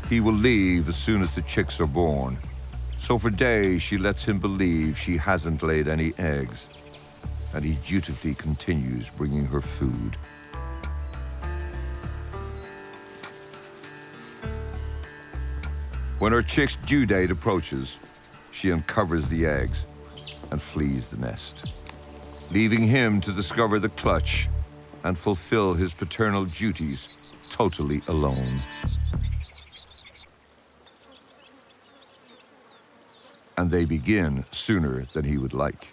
He will leave as soon as the chicks are born. So for days, she lets him believe she hasn't laid any eggs, and he dutifully continues bringing her food. When her chick's due date approaches, she uncovers the eggs and flees the nest, leaving him to discover the clutch and fulfill his paternal duties totally alone. And they begin sooner than he would like.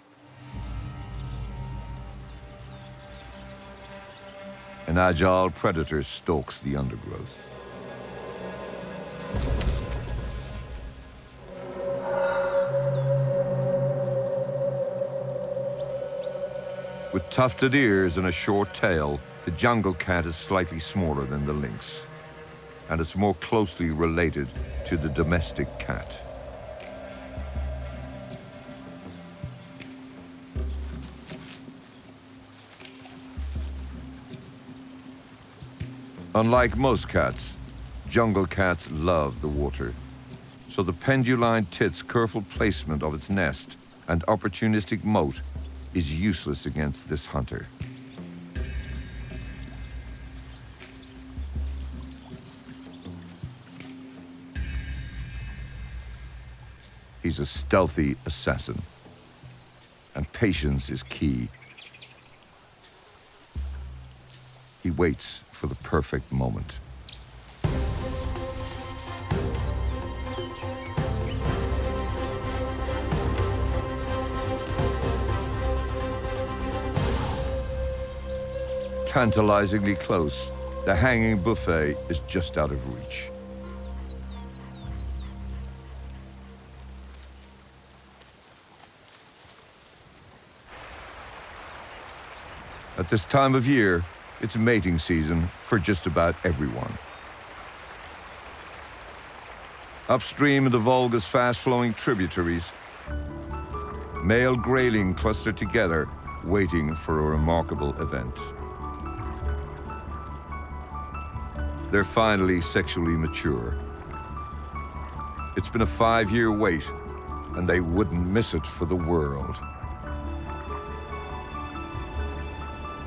An agile predator stalks the undergrowth. With tufted ears and a short tail, the jungle cat is slightly smaller than the lynx, and it's more closely related to the domestic cat. Unlike most cats, jungle cats love the water, so the Penduline tit's careful placement of its nest and opportunistic moat is useless against this hunter. He's a stealthy assassin, and patience is key. He waits for the perfect moment. Tantalizingly close, the hanging buffet is just out of reach. At this time of year, it's mating season for just about everyone. Upstream of the Volga's fast-flowing tributaries, male grayling cluster together, waiting for a remarkable event. They're finally sexually mature. It's been a 5-year wait, and they wouldn't miss it for the world.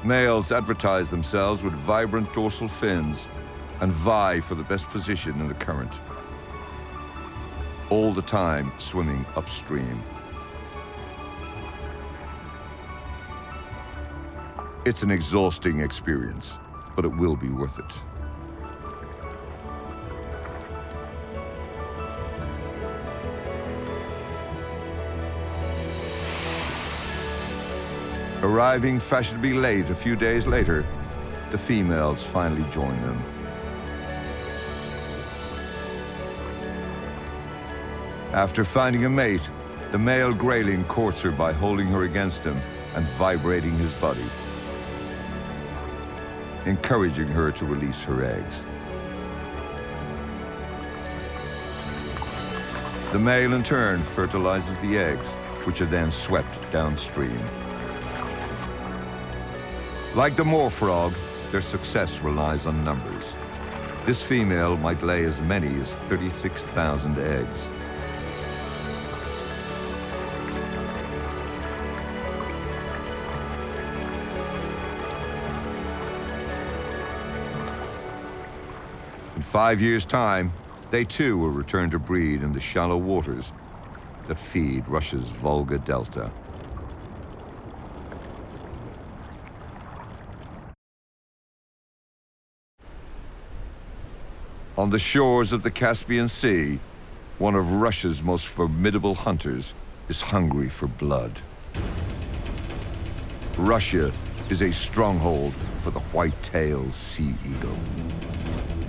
Males advertise themselves with vibrant dorsal fins and vie for the best position in the current, all the time swimming upstream. It's an exhausting experience, but it will be worth it. Arriving fashionably late a few days later, the females finally join them. After finding a mate, the male grayling courts her by holding her against him and vibrating his body, encouraging her to release her eggs. The male in turn fertilizes the eggs, which are then swept downstream. Like the moor frog, their success relies on numbers. This female might lay as many as 36,000 eggs. In 5 years' time, they too will return to breed in the shallow waters that feed Russia's Volga Delta. On the shores of the Caspian Sea, one of Russia's most formidable hunters is hungry for blood. Russia is a stronghold for the white-tailed sea eagle.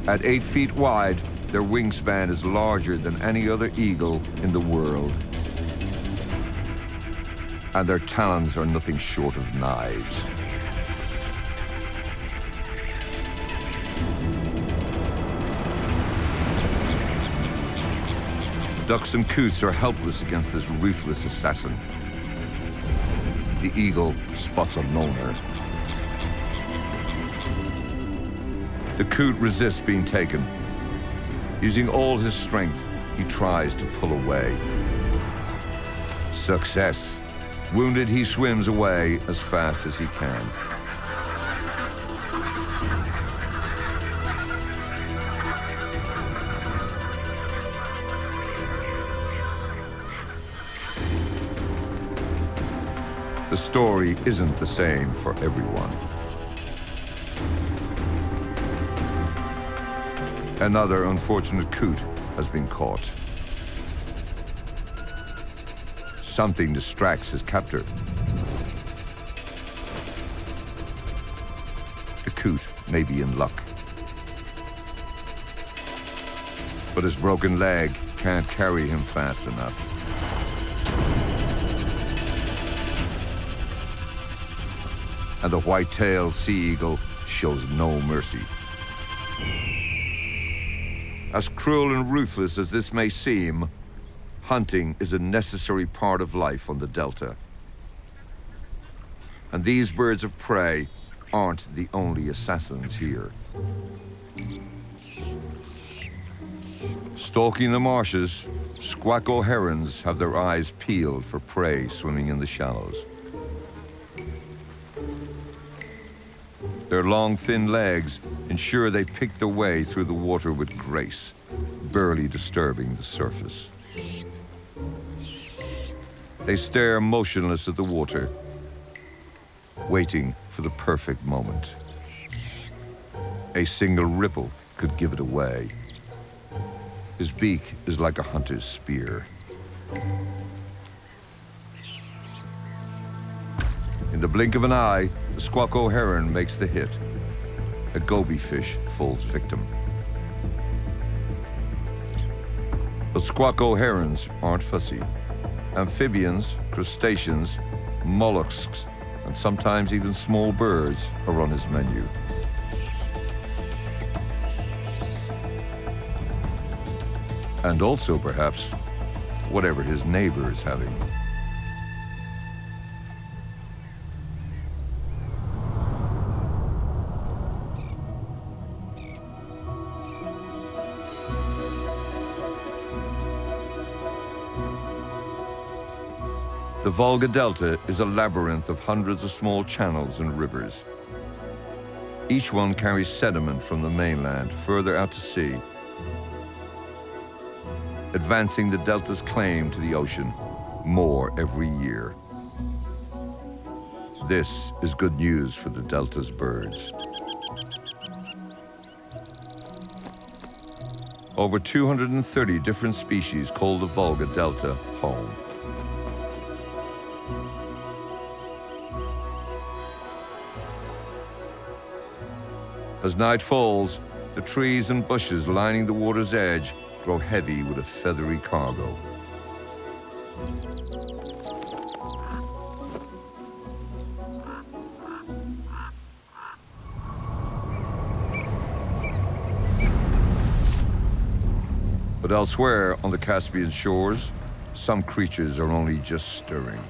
At 8 feet wide, their wingspan is larger than any other eagle in the world. And their talons are nothing short of knives. Ducks and coots are helpless against this ruthless assassin. The eagle spots a loner. The coot resists being taken. Using all his strength, he tries to pull away. Success. Wounded, he swims away as fast as he can. The story isn't the same for everyone. Another unfortunate coot has been caught. Something distracts his captor. The coot may be in luck, but his broken leg can't carry him fast enough. And the white-tailed sea eagle shows no mercy. As cruel and ruthless as this may seem, hunting is a necessary part of life on the Delta. And these birds of prey aren't the only assassins here. Stalking the marshes, squacko herons have their eyes peeled for prey swimming in the shallows. Their long, thin legs ensure they pick their way through the water with grace, barely disturbing the surface. They stare motionless at the water, waiting for the perfect moment. A single ripple could give it away. His beak is like a hunter's spear. In the blink of an eye, the squacko heron makes the hit. A goby fish falls victim. But squacko herons aren't fussy. Amphibians, crustaceans, mollusks, and sometimes even small birds are on his menu. And also, perhaps, whatever his neighbor is having. The Volga Delta is a labyrinth of hundreds of small channels and rivers. Each one carries sediment from the mainland further out to sea, advancing the Delta's claim to the ocean more every year. This is good news for the Delta's birds. Over 230 different species call the Volga Delta home. As night falls, the trees and bushes lining the water's edge grow heavy with a feathery cargo. But elsewhere on the Caspian shores, some creatures are only just stirring.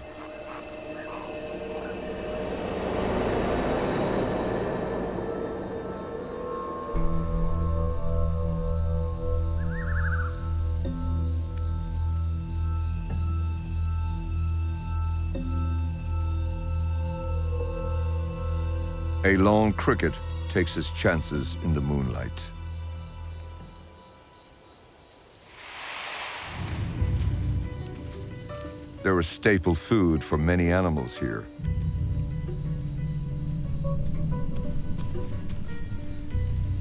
A lone cricket takes his chances in the moonlight. They're a staple food for many animals here.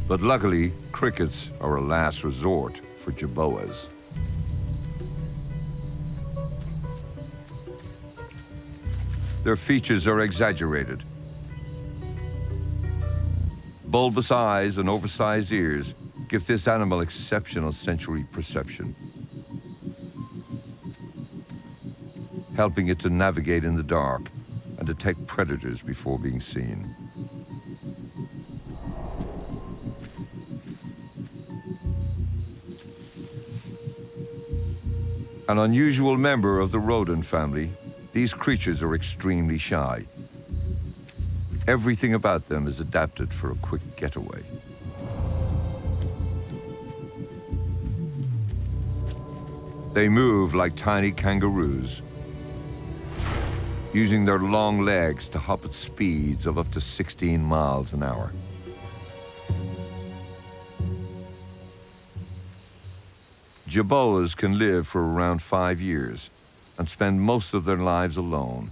But luckily, crickets are a last resort for Jerboas. Their features are exaggerated. Bulbous eyes and oversized ears give this animal exceptional sensory perception, helping it to navigate in the dark and detect predators before being seen. An unusual member of the rodent family, these creatures are extremely shy. Everything about them is adapted for a quick getaway. They move like tiny kangaroos, using their long legs to hop at speeds of up to 16 miles an hour. Jerboas can live for around 5 years and spend most of their lives alone.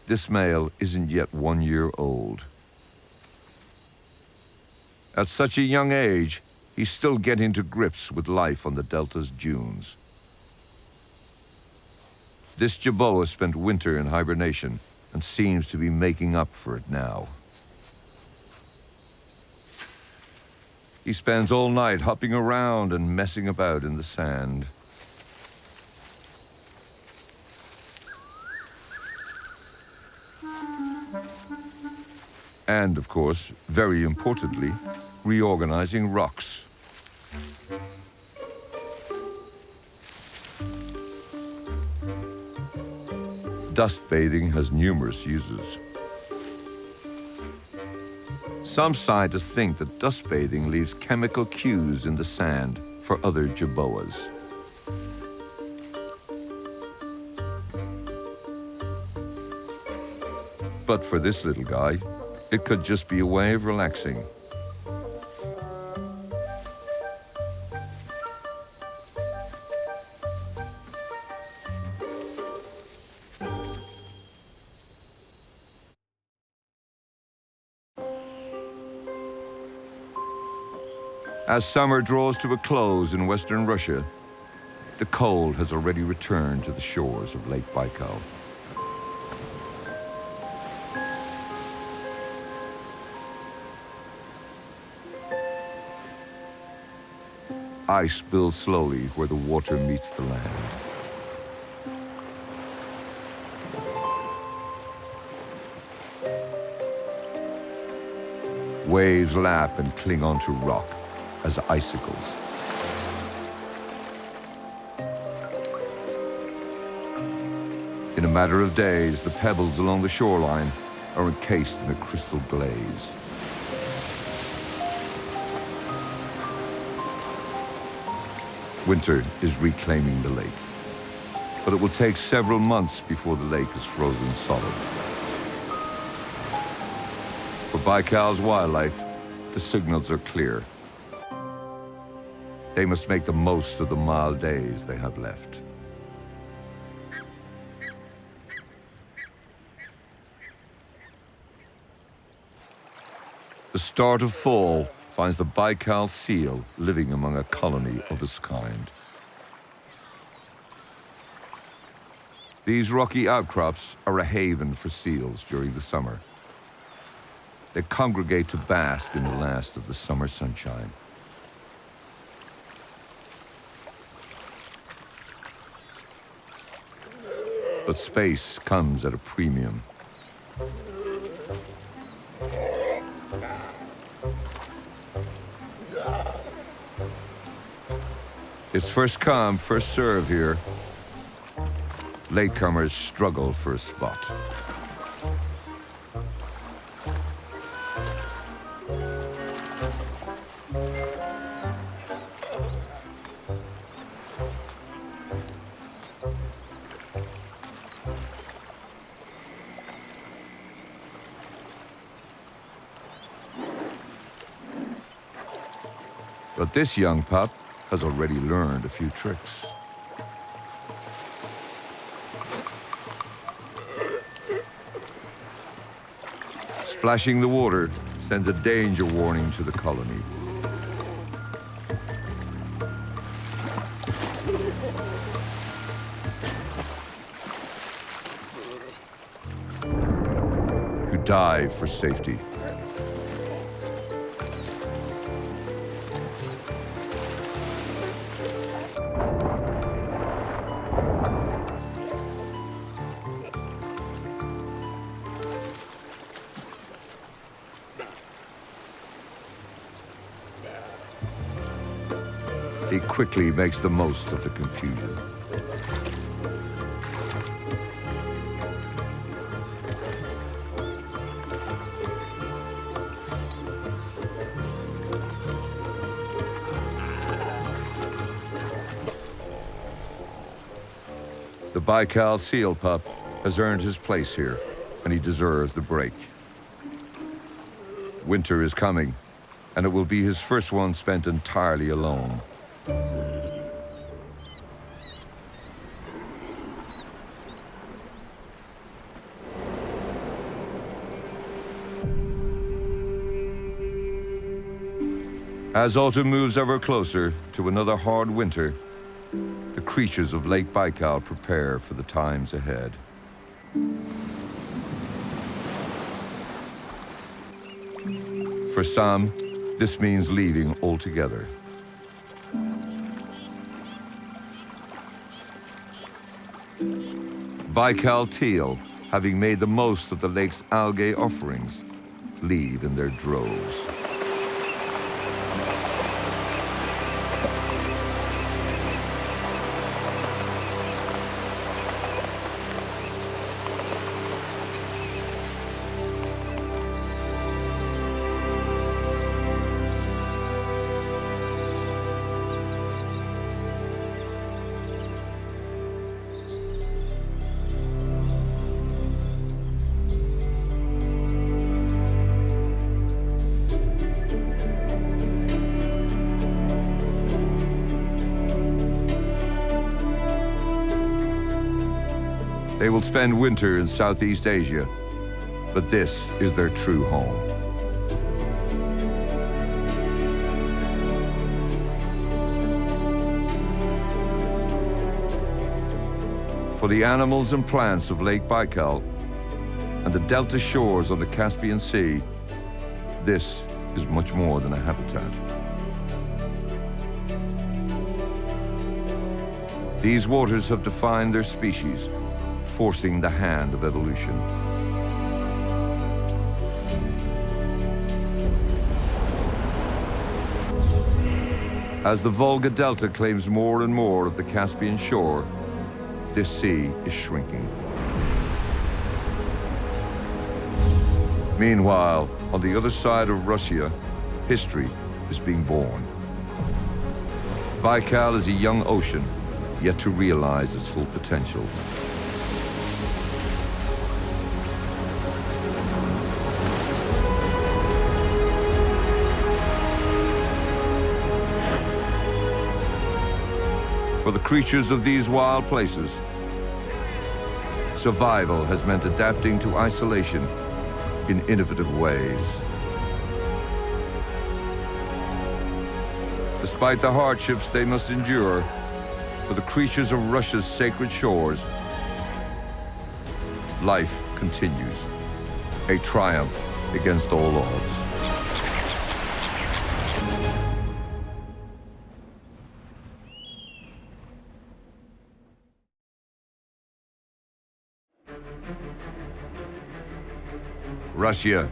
This male isn't yet 1 year old. At such a young age, he's still getting to grips with life on the delta's dunes. This Jerboa spent winter in hibernation and seems to be making up for it now. He spends all night hopping around and messing about in the sand. And, of course, very importantly, reorganizing rocks. Dust bathing has numerous uses. Some scientists think that dust bathing leaves chemical cues in the sand for other Jerboas. But for this little guy, it could just be a way of relaxing. As summer draws to a close in western Russia, the cold has already returned to the shores of Lake Baikal. Ice builds slowly where the water meets the land. Waves lap and cling onto rock as icicles. In a matter of days, the pebbles along the shoreline are encased in a crystal glaze. Winter is reclaiming the lake, but it will take several months before the lake is frozen solid. For Baikal's wildlife, the signals are clear. They must make the most of the mild days they have left. The start of fall finds the Baikal seal living among a colony of its kind. These rocky outcrops are a haven for seals during the summer. They congregate to bask in the last of the summer sunshine. But space comes at a premium. It's first come, first serve here. Latecomers struggle for a spot. But this young pup has already learned a few tricks. Splashing the water sends a danger warning to the colony. Who dive for safety. He quickly makes the most of the confusion. The Baikal seal pup has earned his place here, and he deserves the break. Winter is coming, and it will be his first one spent entirely alone. As autumn moves ever closer to another hard winter, the creatures of Lake Baikal prepare for the times ahead. For some, this means leaving altogether. Baikal teal, having made the most of the lake's algae offerings, leave in their droves. They will spend winter in Southeast Asia, but this is their true home. For the animals and plants of Lake Baikal and the delta shores on the Caspian Sea, this is much more than a habitat. These waters have defined their species, forcing the hand of evolution. As the Volga Delta claims more and more of the Caspian shore, this sea is shrinking. Meanwhile, on the other side of Russia, history is being born. Baikal is a young ocean, yet to realize its full potential. For the creatures of these wild places, survival has meant adapting to isolation in innovative ways. Despite the hardships they must endure, for the creatures of Russia's sacred shores, life continues, a triumph against all odds. Russia,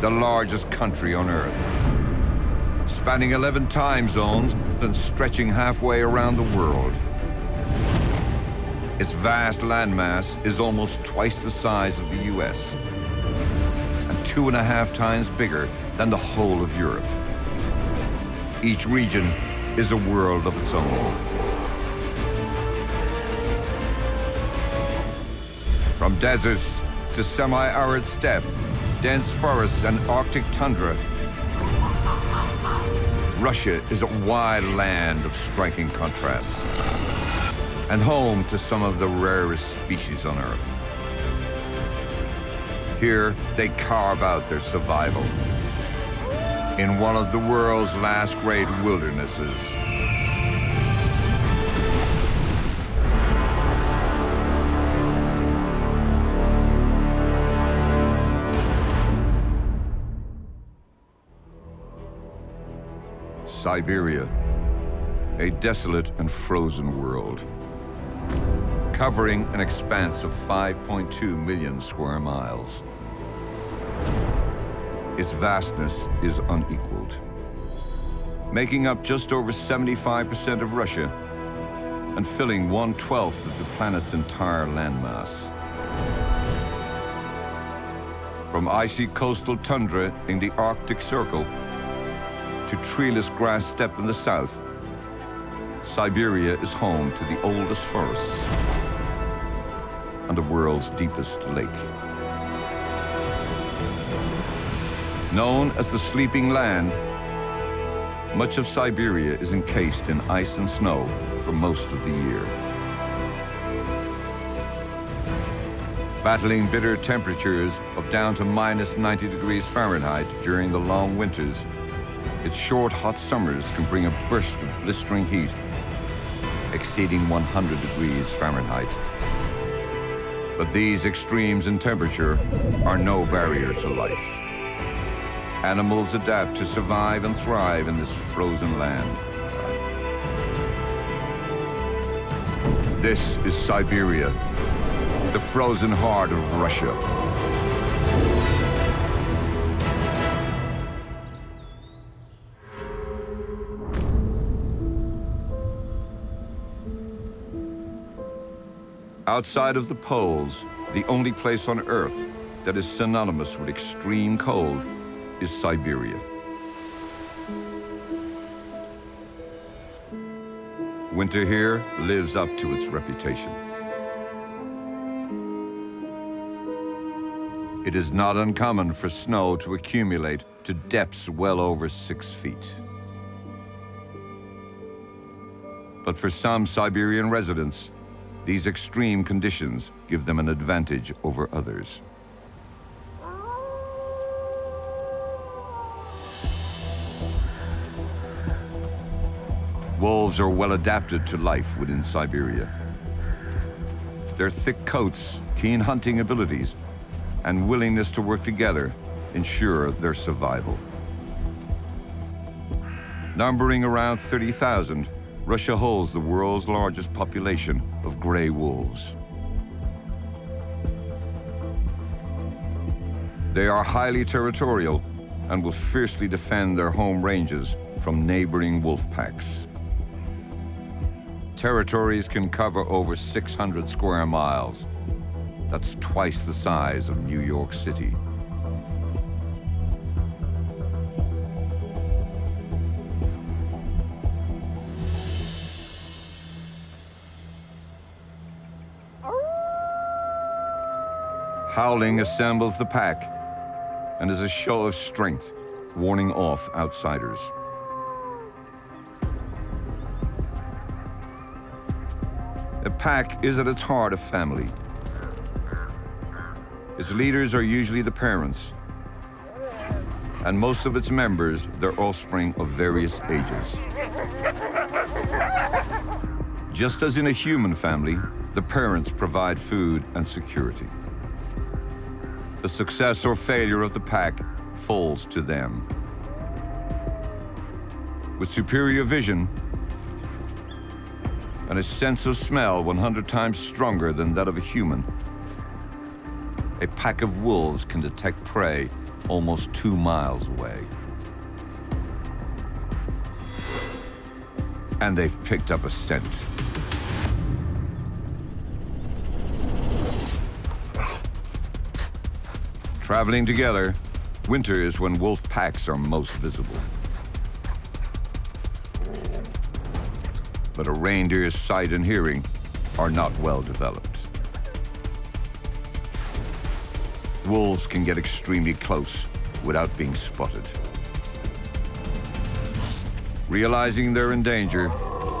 the largest country on Earth, spanning 11 time zones and stretching halfway around the world. Its vast landmass is almost twice the size of the US and 2.5 times bigger than the whole of Europe. Each region is a world of its own. From deserts to semi-arid steppe, dense forests and Arctic tundra, Russia is a wide land of striking contrasts and home to some of the rarest species on Earth. Here, they carve out their survival in one of the world's last great wildernesses. Siberia, a desolate and frozen world, covering an expanse of 5.2 million square miles. Its vastness is unequaled, making up just over 75% of Russia and filling 1/12 of the planet's entire landmass. From icy coastal tundra in the Arctic Circle to treeless grass steppe in the south, Siberia is home to the oldest forests and the world's deepest lake. Known as the Sleeping Land, much of Siberia is encased in ice and snow for most of the year. Battling bitter temperatures of down to -90 degrees Fahrenheit during the long winters, its short, hot summers can bring a burst of blistering heat exceeding 100 degrees Fahrenheit. But these extremes in temperature are no barrier to life. Animals adapt to survive and thrive in this frozen land. This is Siberia, the frozen heart of Russia. Outside of the poles, the only place on Earth that is synonymous with extreme cold is Siberia. Winter here lives up to its reputation. It is not uncommon for snow to accumulate to depths well over 6 feet. But for some Siberian residents, these extreme conditions give them an advantage over others. Wolves are well adapted to life within Siberia. Their thick coats, keen hunting abilities, and willingness to work together ensure their survival. Numbering around 30,000, Russia holds the world's largest population of gray wolves. They are highly territorial and will fiercely defend their home ranges from neighboring wolf packs. Territories can cover over 600 square miles. That's twice the size of New York City. Howling assembles the pack and is a show of strength, warning off outsiders. A pack is at its heart a family. Its leaders are usually the parents, and most of its members, their offspring of various ages. Just as in a human family, the parents provide food and security. The success or failure of the pack falls to them. With superior vision and a sense of smell 100 times stronger than that of a human, a pack of wolves can detect prey almost 2 miles away. And they've picked up a scent. Traveling together, winter is when wolf packs are most visible. But a reindeer's sight and hearing are not well developed. Wolves can get extremely close without being spotted. Realizing they're in danger,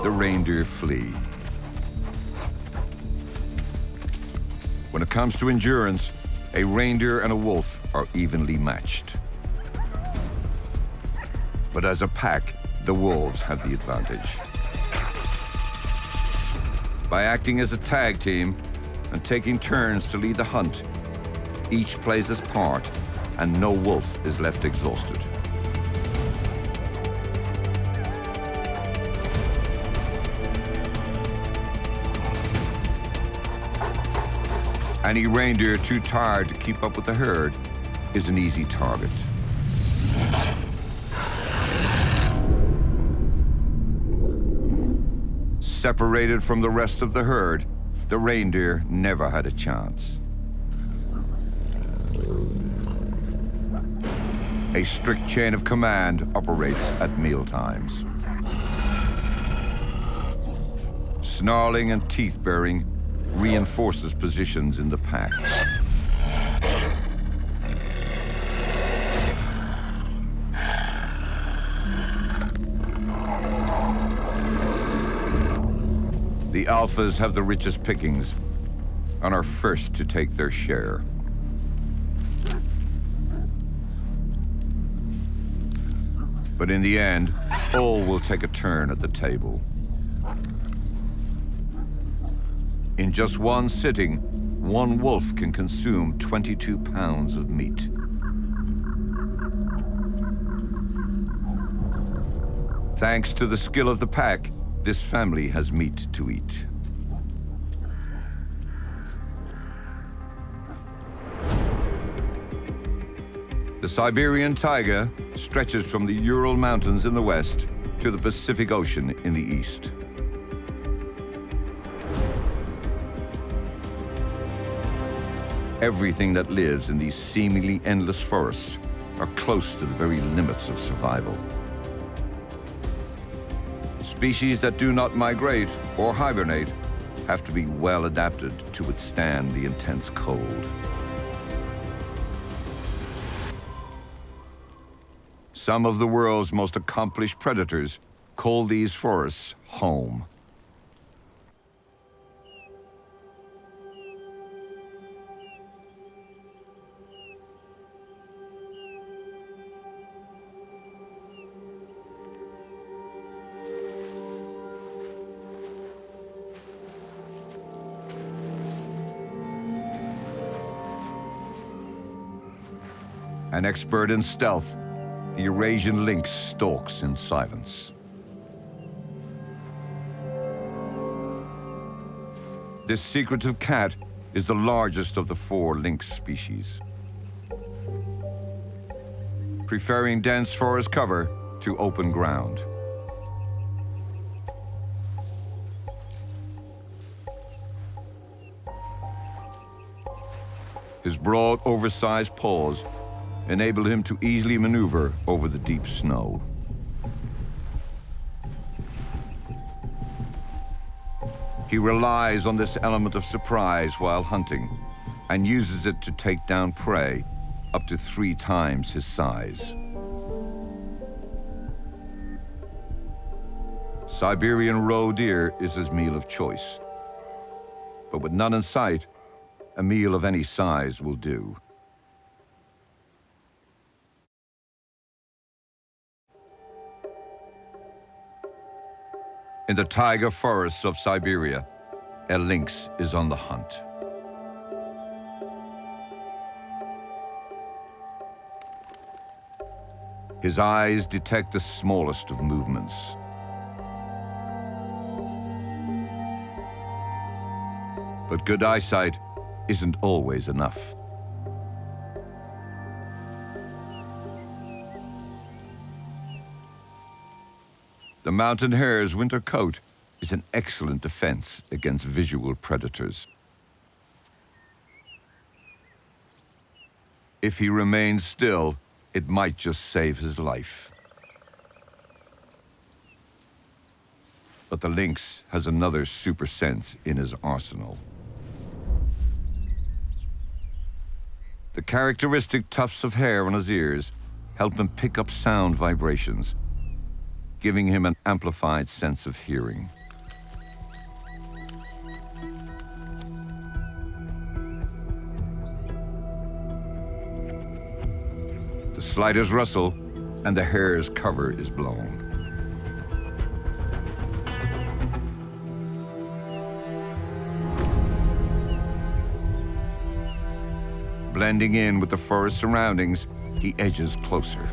the reindeer flee. When it comes to endurance, a reindeer and a wolf are evenly matched. But as a pack, the wolves have the advantage. By acting as a tag team and taking turns to lead the hunt, each plays his part and no wolf is left exhausted. Any reindeer too tired to keep up with the herd is an easy target. Separated from the rest of the herd, the reindeer never had a chance. A strict chain of command operates at mealtimes. Snarling and teeth-baring reinforces positions in the pack. The alphas have the richest pickings and are first to take their share. But in the end, all will take a turn at the table. In just one sitting, one wolf can consume 22 pounds of meat. Thanks to the skill of the pack, this family has meat to eat. The Siberian taiga stretches from the Ural Mountains in the west to the Pacific Ocean in the east. Everything that lives in these seemingly endless forests are close to the very limits of survival. Species that do not migrate or hibernate have to be well adapted to withstand the intense cold. Some of the world's most accomplished predators call these forests home. An expert in stealth, the Eurasian lynx stalks in silence. This secretive cat is the largest of the 4 lynx species, preferring dense forest cover to open ground. His broad, oversized paws enable him to easily maneuver over the deep snow. He relies on this element of surprise while hunting and uses it to take down prey up to 3 times his size. Siberian roe deer is his meal of choice, but with none in sight, a meal of any size will do. In the taiga forests of Siberia, a lynx is on the hunt. His eyes detect the smallest of movements. But good eyesight isn't always enough. The mountain hare's winter coat is an excellent defense against visual predators. If he remains still, it might just save his life. But the lynx has another super sense in his arsenal. The characteristic tufts of hair on his ears help him pick up sound vibrations, giving him an amplified sense of hearing. The slightest rustle, and the hare's cover is blown. Blending in with the forest surroundings, he edges closer.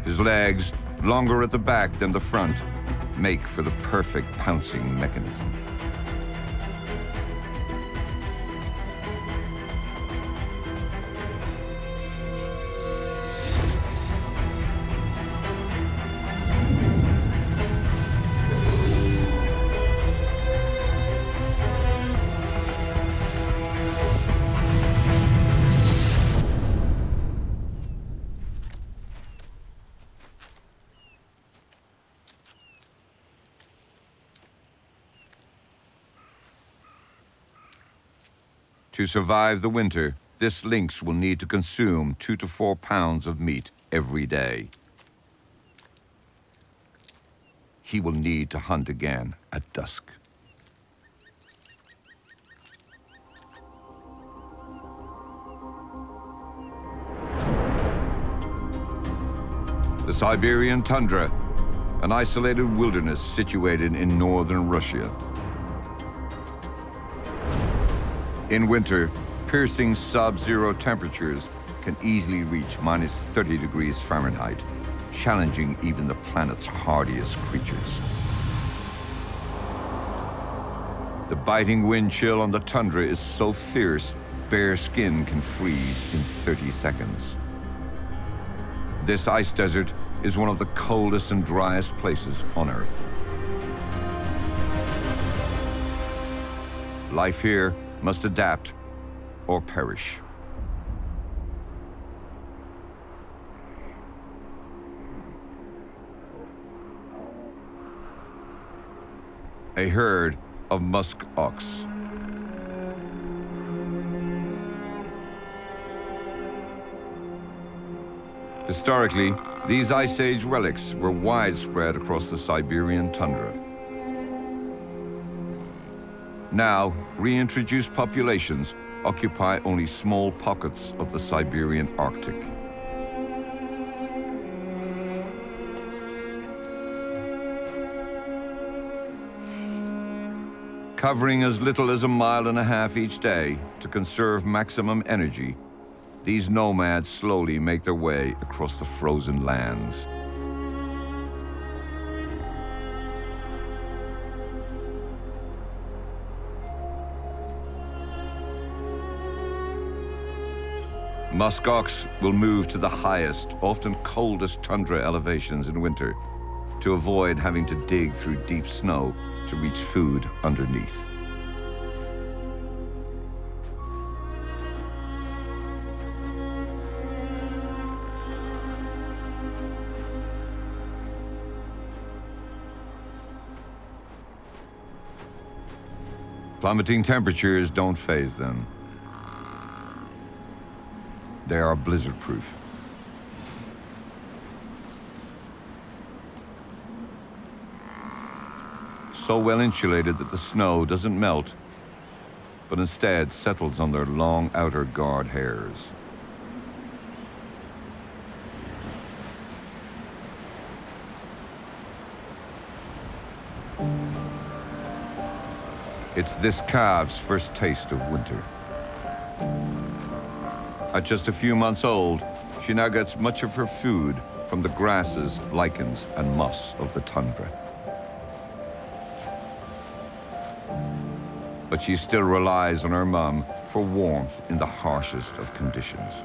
His legs, longer at the back than the front, make for the perfect pouncing mechanism. To survive the winter, this lynx will need to consume 2 to 4 pounds of meat every day. He will need to hunt again at dusk. The Siberian tundra, an isolated wilderness situated in northern Russia. In winter, piercing sub-zero temperatures can easily reach minus 30 degrees Fahrenheit, challenging even the planet's hardiest creatures. The biting wind chill on the tundra is so fierce, bare skin can freeze in 30 seconds. This ice desert is one of the coldest and driest places on Earth. Life here must adapt or perish. A herd of musk ox. Historically, these Ice Age relics were widespread across the Siberian tundra. Now, reintroduced populations occupy only small pockets of the Siberian Arctic. Covering as little as 1.5 miles each day to conserve maximum energy, these nomads slowly make their way across the frozen lands. Musk ox will move to the highest, often coldest tundra elevations in winter to avoid having to dig through deep snow to reach food underneath. Plummeting temperatures don't faze them. They are blizzard-proof. So well insulated that the snow doesn't melt, but instead settles on their long outer guard hairs. It's this calf's first taste of winter. At just a few months old, she now gets much of her food from the grasses, lichens, and moss of the tundra. But she still relies on her mum for warmth in the harshest of conditions.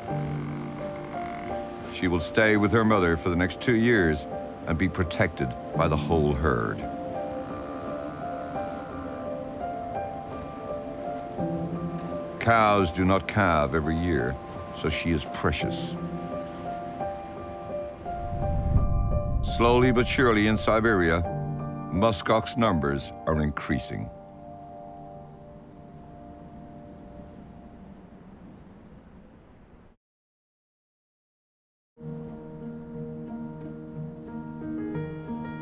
She will stay with her mother for the next 2 years and be protected by the whole herd. Cows do not calve every year, so she is precious. Slowly but surely in Siberia, musk ox numbers are increasing.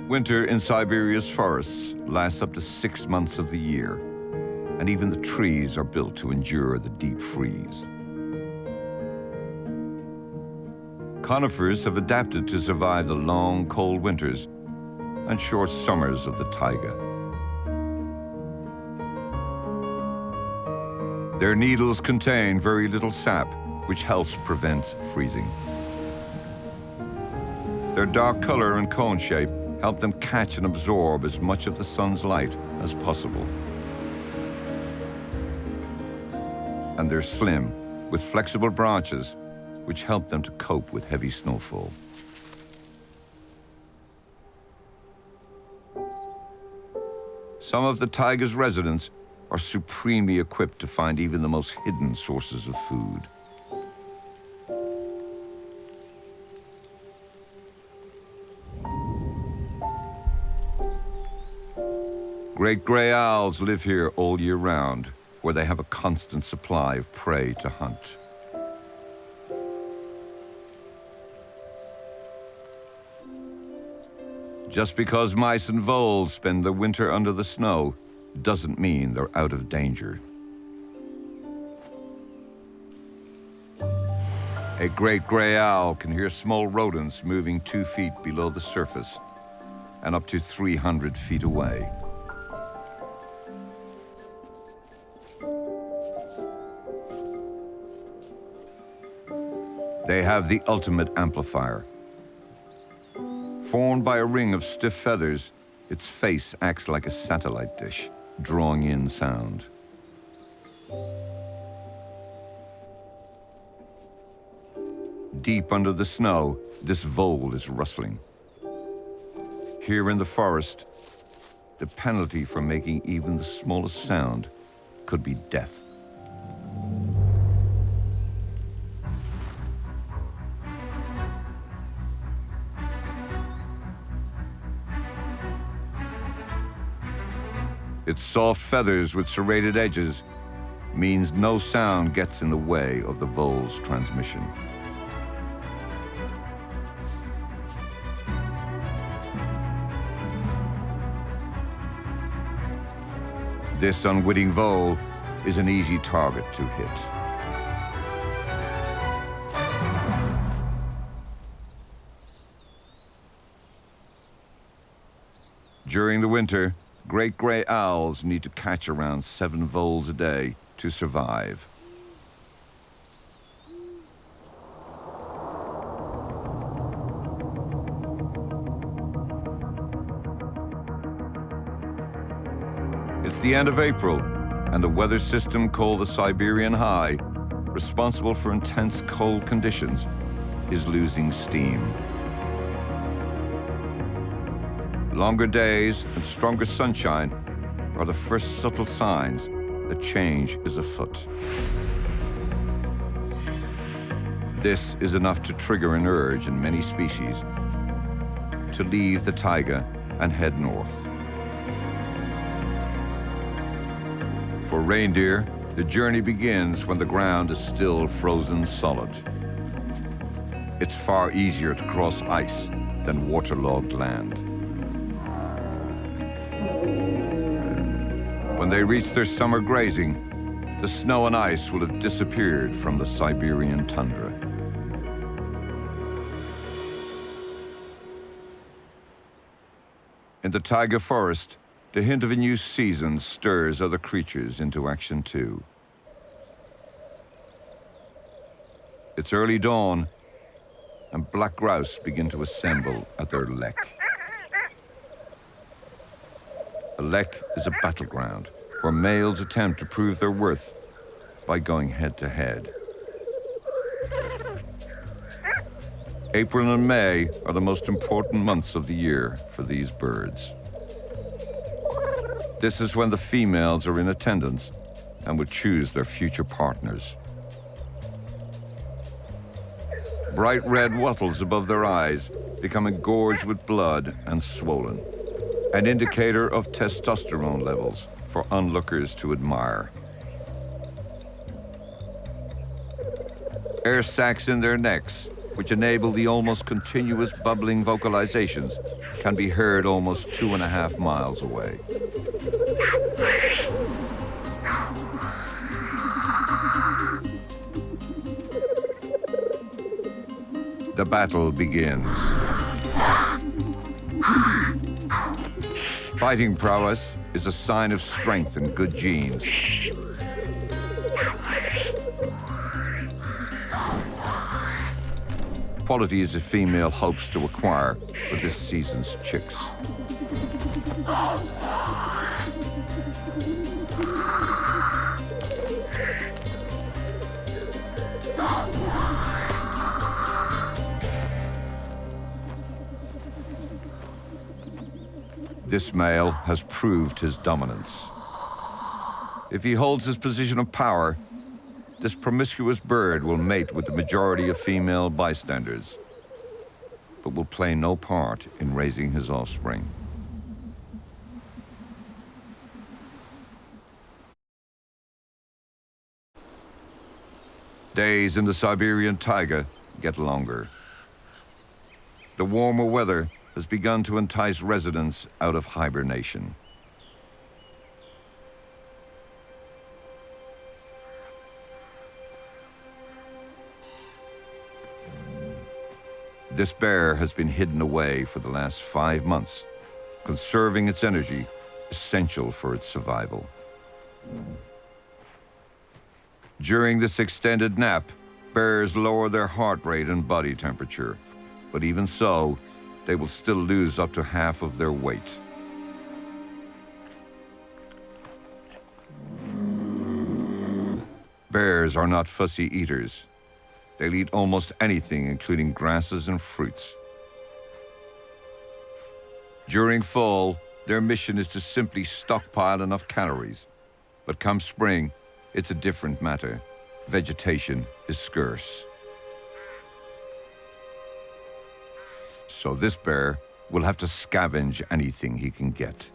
Winter in Siberia's forests lasts up to 6 months of the year, and even the trees are built to endure the deep freeze. Conifers have adapted to survive the long, cold winters and short summers of the taiga. Their needles contain very little sap, which helps prevent freezing. Their dark color and cone shape help them catch and absorb as much of the sun's light as possible. And they're slim, with flexible branches, which help them to cope with heavy snowfall. Some of the taiga's residents are supremely equipped to find even the most hidden sources of food. Great gray owls live here all year round, where they have a constant supply of prey to hunt. Just because mice and voles spend the winter under the snow doesn't mean they're out of danger. A great gray owl can hear small rodents moving 2 feet below the surface and up to 300 feet away. They have the ultimate amplifier. Formed by a ring of stiff feathers, its face acts like a satellite dish, drawing in sound. Deep under the snow, this vole is rustling. Here in the forest, the penalty for making even the smallest sound could be death. Its soft feathers with serrated edges means no sound gets in the way of the vole's transmission. This unwitting vole is an easy target to hit. During the winter, great gray owls need to catch around 7 voles a day to survive. It's the end of April, and the weather system called the Siberian High, responsible for intense cold conditions, is losing steam. Longer days and stronger sunshine are the first subtle signs that change is afoot. This is enough to trigger an urge in many species to leave the taiga and head north. For reindeer, the journey begins when the ground is still frozen solid. It's far easier to cross ice than waterlogged land. When they reach their summer grazing, the snow and ice will have disappeared from the Siberian tundra. In the taiga forest, the hint of a new season stirs other creatures into action too. It's early dawn, and black grouse begin to assemble at their lek. A lek is a battleground where males attempt to prove their worth by going head-to-head. April and May are the most important months of the year for these birds. This is when the females are in attendance and would choose their future partners. Bright red wattles above their eyes become engorged with blood and swollen, an indicator of testosterone levels for onlookers to admire. Air sacs in their necks, which enable the almost continuous bubbling vocalizations, can be heard almost 2.5 miles away. The battle begins. Fighting prowess is a sign of strength and good genes. Qualities a female hopes to acquire for this season's chicks. This male has proved his dominance. If he holds his position of power, this promiscuous bird will mate with the majority of female bystanders, but will play no part in raising his offspring. Days in the Siberian taiga get longer. The warmer weather has begun to entice residents out of hibernation. This bear has been hidden away for the last 5 months, conserving its energy, essential for its survival. During this extended nap, bears lower their heart rate and body temperature, but even so, they will still lose up to half of their weight. Bears are not fussy eaters. They'll eat almost anything, including grasses and fruits. During fall, their mission is to simply stockpile enough calories. But come spring, it's a different matter. Vegetation is scarce. So this bear will have to scavenge anything he can get.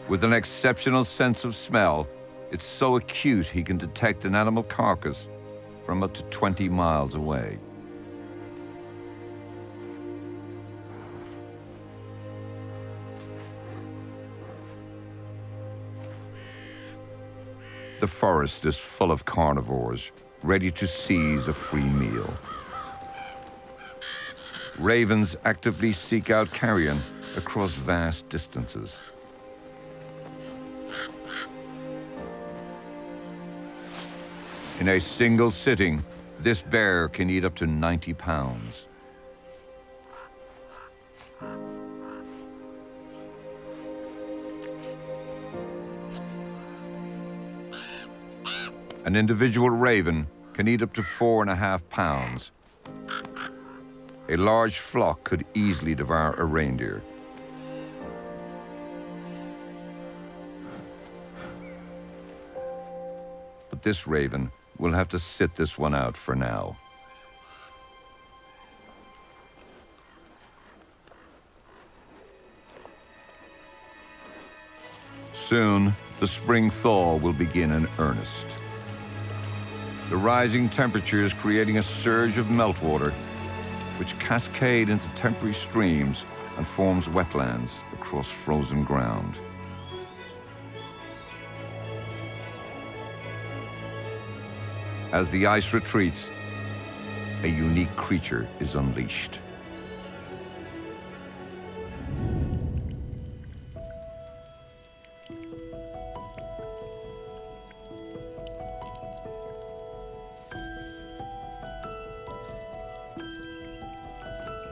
With an exceptional sense of smell, it's so acute he can detect an animal carcass from up to 20 miles away. The forest is full of carnivores, ready to seize a free meal. Ravens actively seek out carrion across vast distances. In a single sitting, this bear can eat up to 90 pounds. An individual raven can eat up to 4.5 pounds. A large flock could easily devour a reindeer. But this raven will have to sit this one out for now. Soon, the spring thaw will begin in earnest. The rising temperature is creating a surge of meltwater, which cascade into temporary streams and forms wetlands across frozen ground. As the ice retreats, a unique creature is unleashed.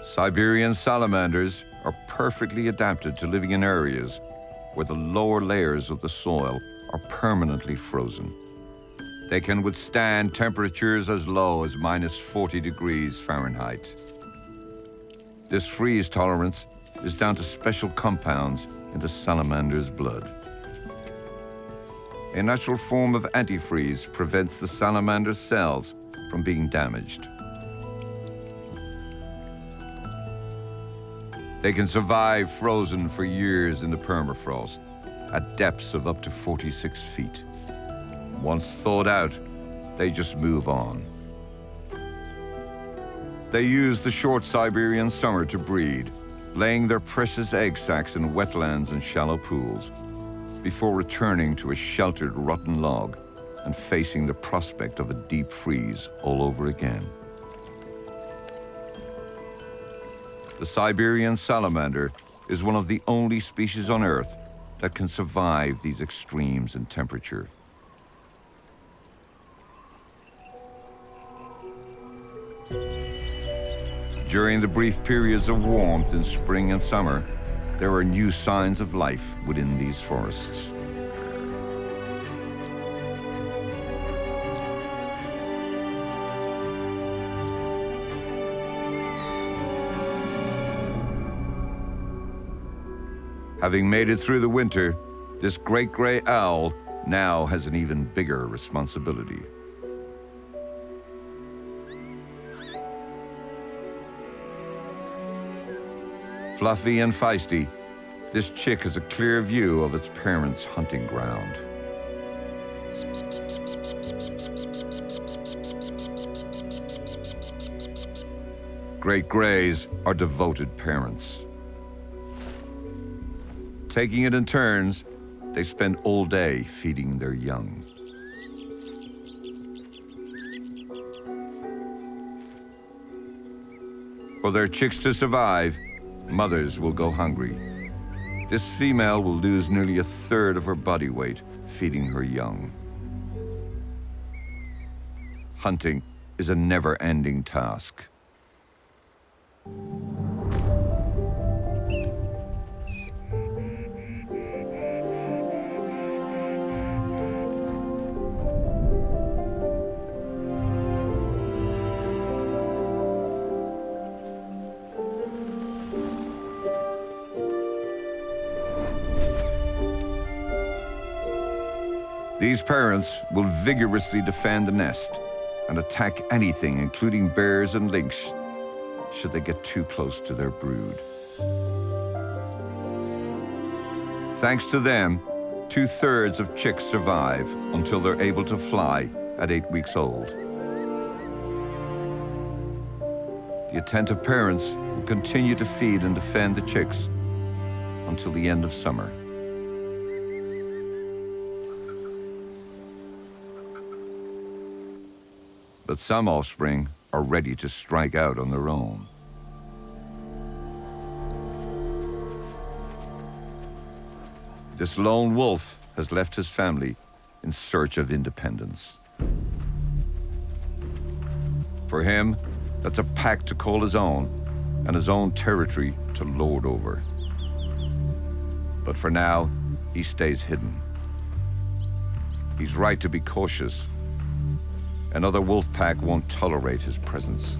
Siberian salamanders are perfectly adapted to living in areas where the lower layers of the soil are permanently frozen. They can withstand temperatures as low as -40 degrees Fahrenheit. This freeze tolerance is down to special compounds in the salamander's blood. A natural form of antifreeze prevents the salamander's cells from being damaged. They can survive frozen for years in the permafrost, at depths of up to 46 feet. Once thawed out, they just move on. They use the short Siberian summer to breed, laying their precious egg sacs in wetlands and shallow pools, before returning to a sheltered rotten log and facing the prospect of a deep freeze all over again. The Siberian salamander is one of the only species on Earth that can survive these extremes in temperature. During the brief periods of warmth in spring and summer, there are new signs of life within these forests. Having made it through the winter, this great gray owl now has an even bigger responsibility. Fluffy and feisty, this chick has a clear view of its parents' hunting ground. Great Greys are devoted parents. Taking it in turns, they spend all day feeding their young. For their chicks to survive, mothers will go hungry. This female will lose nearly a third of her body weight feeding her young. Hunting is a never-ending task. These parents will vigorously defend the nest and attack anything, including bears and lynx, should they get too close to their brood. Thanks to them, 2/3 of chicks survive until they're able to fly at 8 weeks old. The attentive parents will continue to feed and defend the chicks until the end of summer. But some offspring are ready to strike out on their own. This lone wolf has left his family in search of independence. For him, that's a pack to call his own and his own territory to lord over. But for now, he stays hidden. He's right to be cautious. Another wolf pack won't tolerate his presence.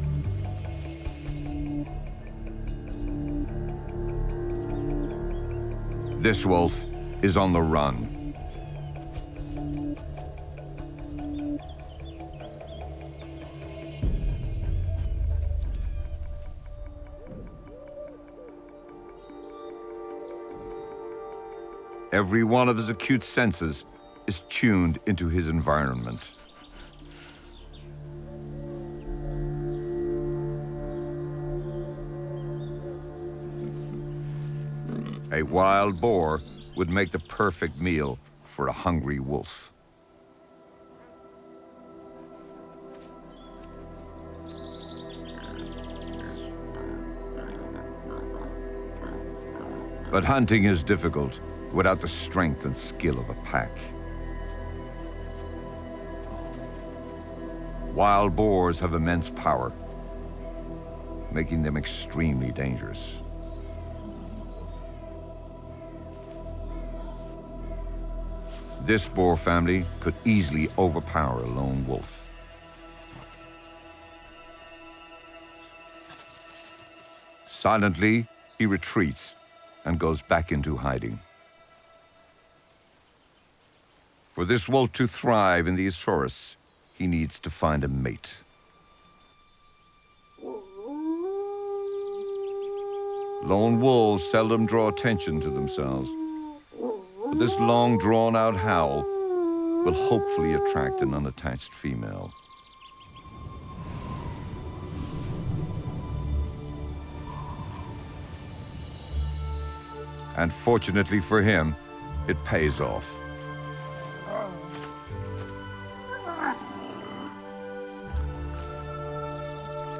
This wolf is on the run. Every one of his acute senses is tuned into his environment. A wild boar would make the perfect meal for a hungry wolf. But hunting is difficult without the strength and skill of a pack. Wild boars have immense power, making them extremely dangerous. This boar family could easily overpower a lone wolf. Silently, he retreats and goes back into hiding. For this wolf to thrive in these forests, he needs to find a mate. Lone wolves seldom draw attention to themselves. But this long, drawn-out howl will hopefully attract an unattached female. And fortunately for him, it pays off.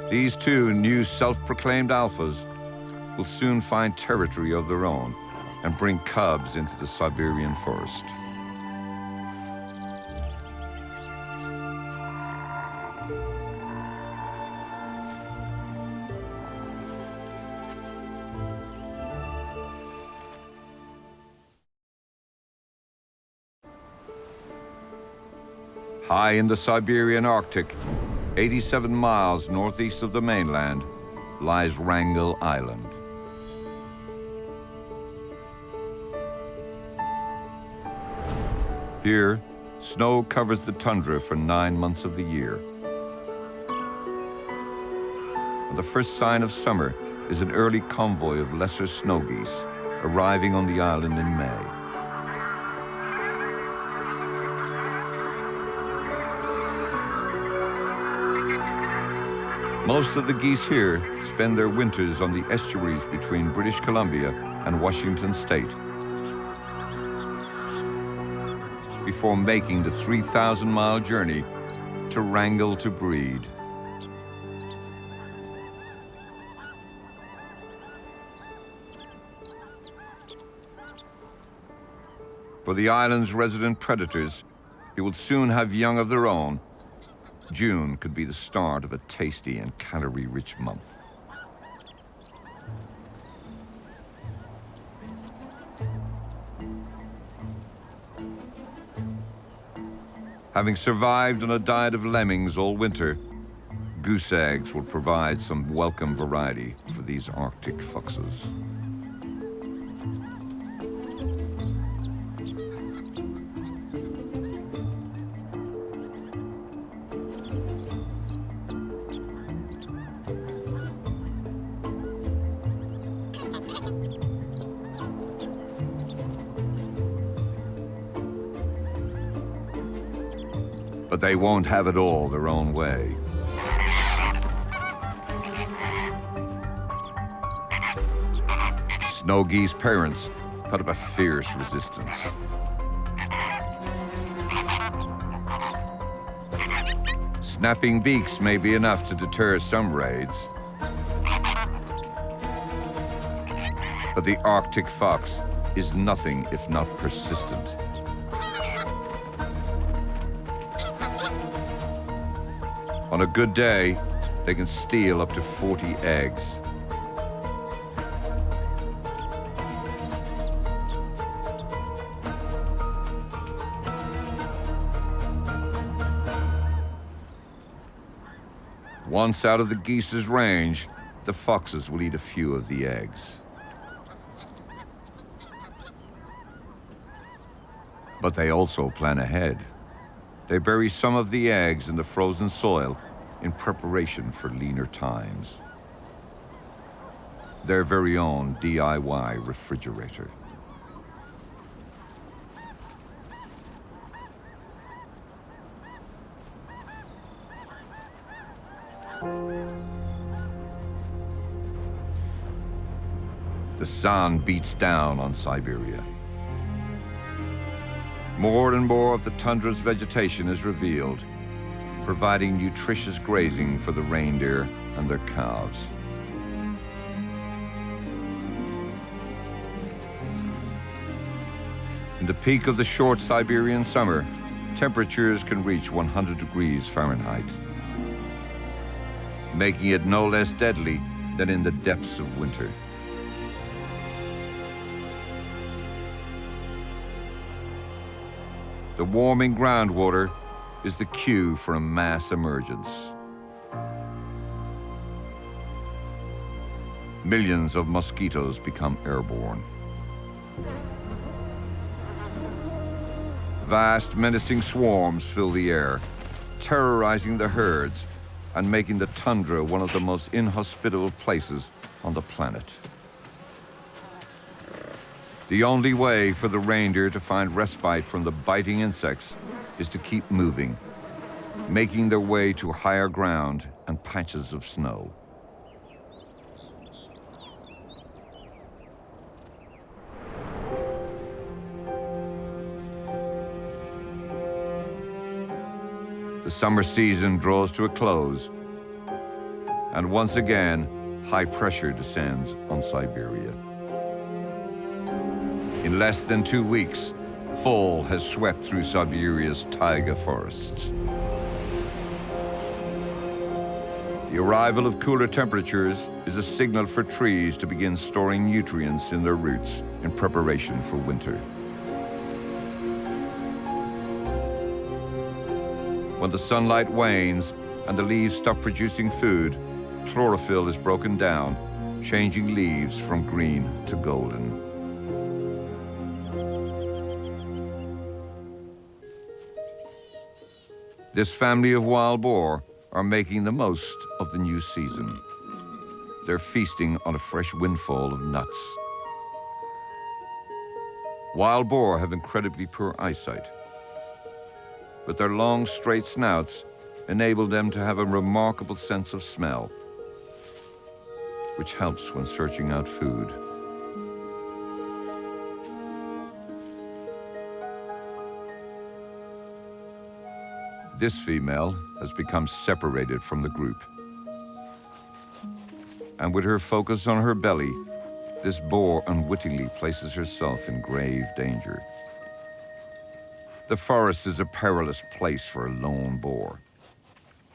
These two new self-proclaimed alphas will soon find territory of their own and bring cubs into the Siberian forest. High in the Siberian Arctic, 87 miles northeast of the mainland, lies Wrangel Island. Here, snow covers the tundra for 9 months of the year. And the first sign of summer is an early convoy of lesser snow geese arriving on the island in May. Most of the geese here spend their winters on the estuaries between British Columbia and Washington State before making the 3,000-mile journey to wrangle to breed. For the island's resident predators, who will soon have young of their own, June could be the start of a tasty and calorie-rich month. Having survived on a diet of lemmings all winter, goose eggs will provide some welcome variety for these Arctic foxes. But they won't have it all their own way. Snow geese parents put up a fierce resistance. Snapping beaks may be enough to deter some raids, but the Arctic fox is nothing if not persistent. On a good day, they can steal up to 40 eggs. Once out of the geese's range, the foxes will eat a few of the eggs. But they also plan ahead. They bury some of the eggs in the frozen soil in preparation for leaner times. Their very own DIY refrigerator. The sun beats down on Siberia. More and more of the tundra's vegetation is revealed, providing nutritious grazing for the reindeer and their calves. In the peak of the short Siberian summer, temperatures can reach 100 degrees Fahrenheit, making it no less deadly than in the depths of winter. The warming groundwater is the cue for a mass emergence. Millions of mosquitoes become airborne. Vast, menacing swarms fill the air, terrorizing the herds and making the tundra one of the most inhospitable places on the planet. The only way for the reindeer to find respite from the biting insects is to keep moving, making their way to higher ground and patches of snow. The summer season draws to a close, and once again, high pressure descends on Siberia. In less than 2 weeks, fall has swept through Siberia's taiga forests. The arrival of cooler temperatures is a signal for trees to begin storing nutrients in their roots in preparation for winter. When the sunlight wanes and the leaves stop producing food, chlorophyll is broken down, changing leaves from green to golden. This family of wild boar are making the most of the new season. They're feasting on a fresh windfall of nuts. Wild boar have incredibly poor eyesight, but their long, straight snouts enable them to have a remarkable sense of smell, which helps when searching out food. This female has become separated from the group. And with her focus on her belly, this boar unwittingly places herself in grave danger. The forest is a perilous place for a lone boar,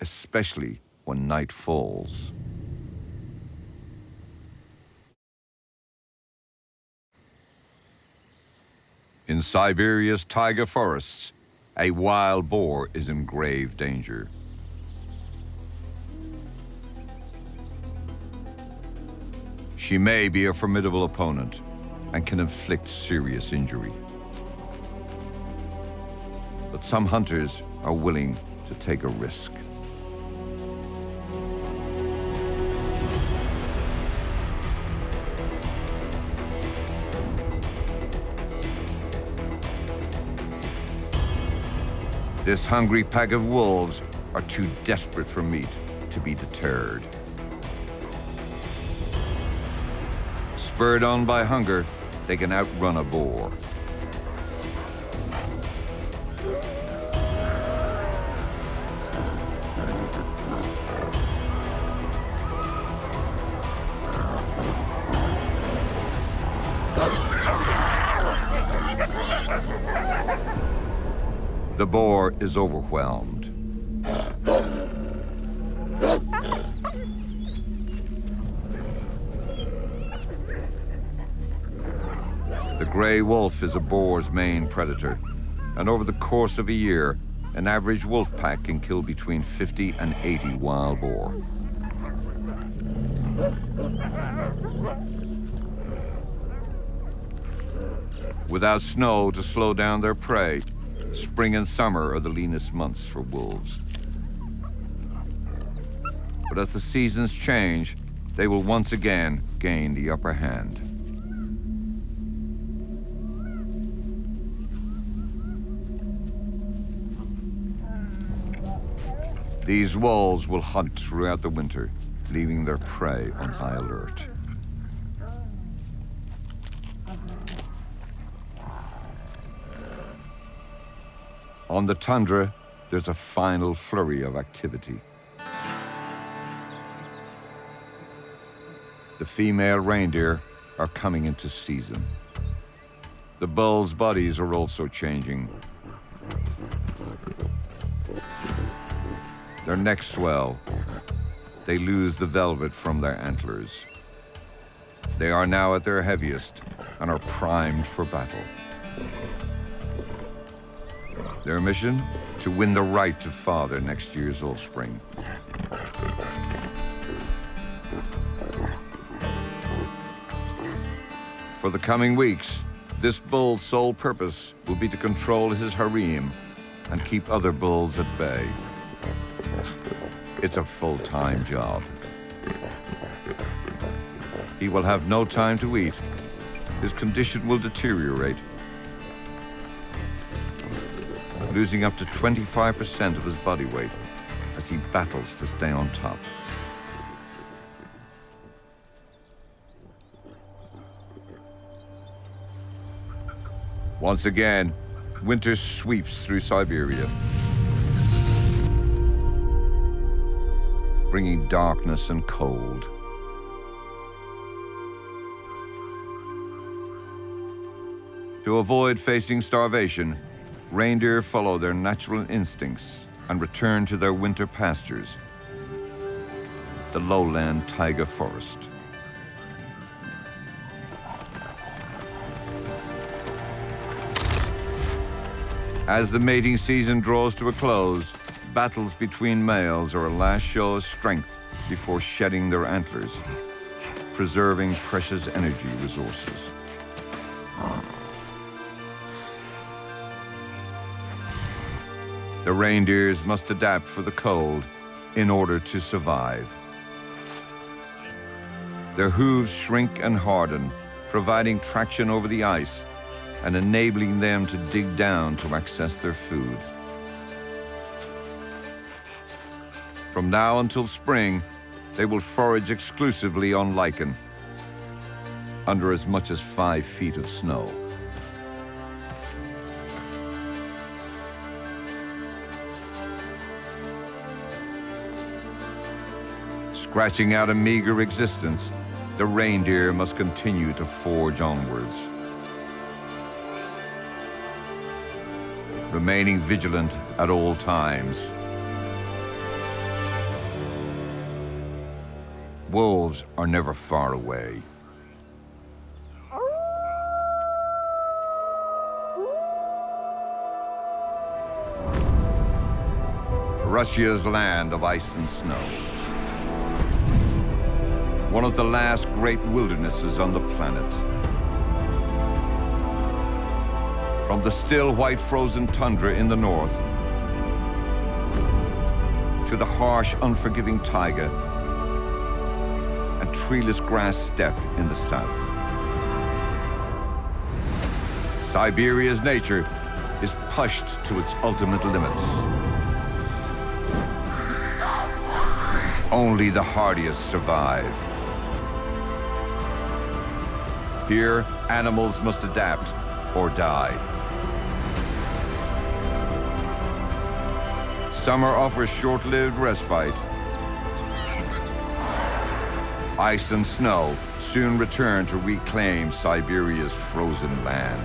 especially when night falls. In Siberia's taiga forests, a wild boar is in grave danger. She may be a formidable opponent and can inflict serious injury. But some hunters are willing to take a risk. This hungry pack of wolves are too desperate for meat to be deterred. Spurred on by hunger, they can outrun a boar. The boar is overwhelmed. The gray wolf is a boar's main predator, and over the course of a year, an average wolf pack can kill between 50 and 80 wild boar. Without snow to slow down their prey, spring and summer are the leanest months for wolves. But as the seasons change, they will once again gain the upper hand. These wolves will hunt throughout the winter, leaving their prey on high alert. On the tundra, there's a final flurry of activity. The female reindeer are coming into season. The bulls' bodies are also changing. Their necks swell. They lose the velvet from their antlers. They are now at their heaviest and are primed for battle. Their mission? To win the right to father next year's offspring. For the coming weeks, this bull's sole purpose will be to control his harem and keep other bulls at bay. It's a full-time job. He will have no time to eat. His condition will deteriorate, losing up to 25% of his body weight as he battles to stay on top. Once again, winter sweeps through Siberia, bringing darkness and cold. To avoid facing starvation, reindeer follow their natural instincts and return to their winter pastures, the lowland taiga forest. As the mating season draws to a close, battles between males are a last show of strength before shedding their antlers, preserving precious energy resources. The reindeers must adapt for the cold in order to survive. Their hooves shrink and harden, providing traction over the ice and enabling them to dig down to access their food. From now until spring, they will forage exclusively on lichen, under as much as 5 feet of snow. Scratching out a meager existence, the reindeer must continue to forge onwards, remaining vigilant at all times. Wolves are never far away. Russia's land of ice and snow. One of the last great wildernesses on the planet. From the still white frozen tundra in the north to the harsh, unforgiving taiga and treeless grass steppe in the south. Siberia's nature is pushed to its ultimate limits. Only the hardiest survive. Here, animals must adapt or die. Summer offers short-lived respite. Ice and snow soon return to reclaim Siberia's frozen land,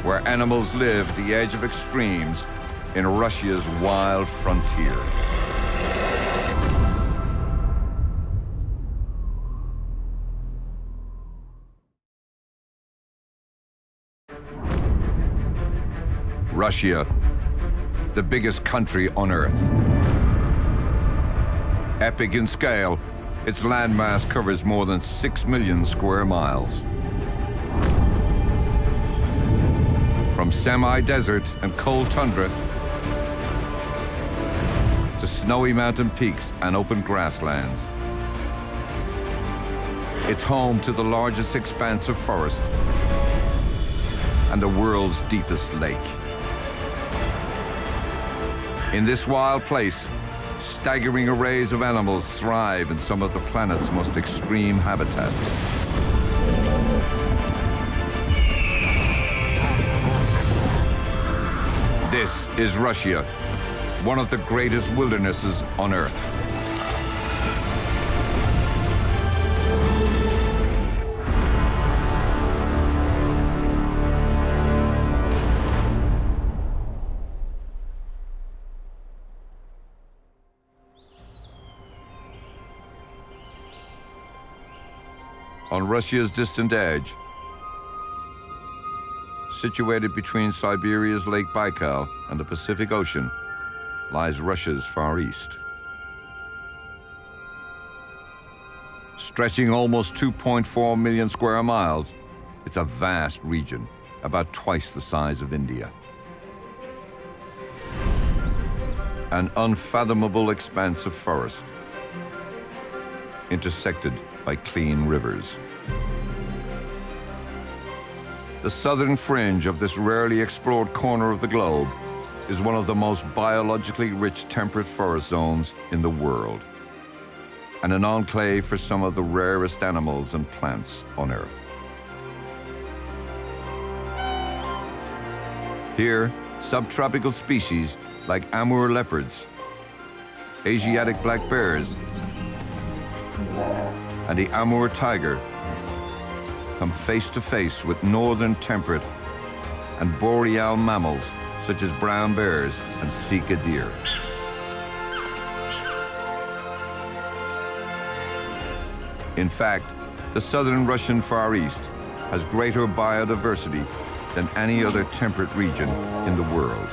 where animals live at the edge of extremes in Russia's wild frontier. Russia, the biggest country on Earth. Epic in scale, its landmass covers more than 6 million square miles. From semi-desert and cold tundra to snowy mountain peaks and open grasslands. It's home to the largest expanse of forest and the world's deepest lake. In this wild place, staggering arrays of animals thrive in some of the planet's most extreme habitats. This is Russia, one of the greatest wildernesses on Earth. On Russia's distant edge, situated between Siberia's Lake Baikal and the Pacific Ocean, lies Russia's Far East. Stretching almost 2.4 million square miles, it's a vast region, about twice the size of India. An unfathomable expanse of forest, intersected by clean rivers. The southern fringe of this rarely explored corner of the globe is one of the most biologically rich temperate forest zones in the world, and an enclave for some of the rarest animals and plants on Earth. Here, subtropical species like Amur leopards, Asiatic black bears, and the Amur tiger come face to face with northern temperate and boreal mammals such as brown bears and sika deer. In fact, the southern Russian Far East has greater biodiversity than any other temperate region in the world.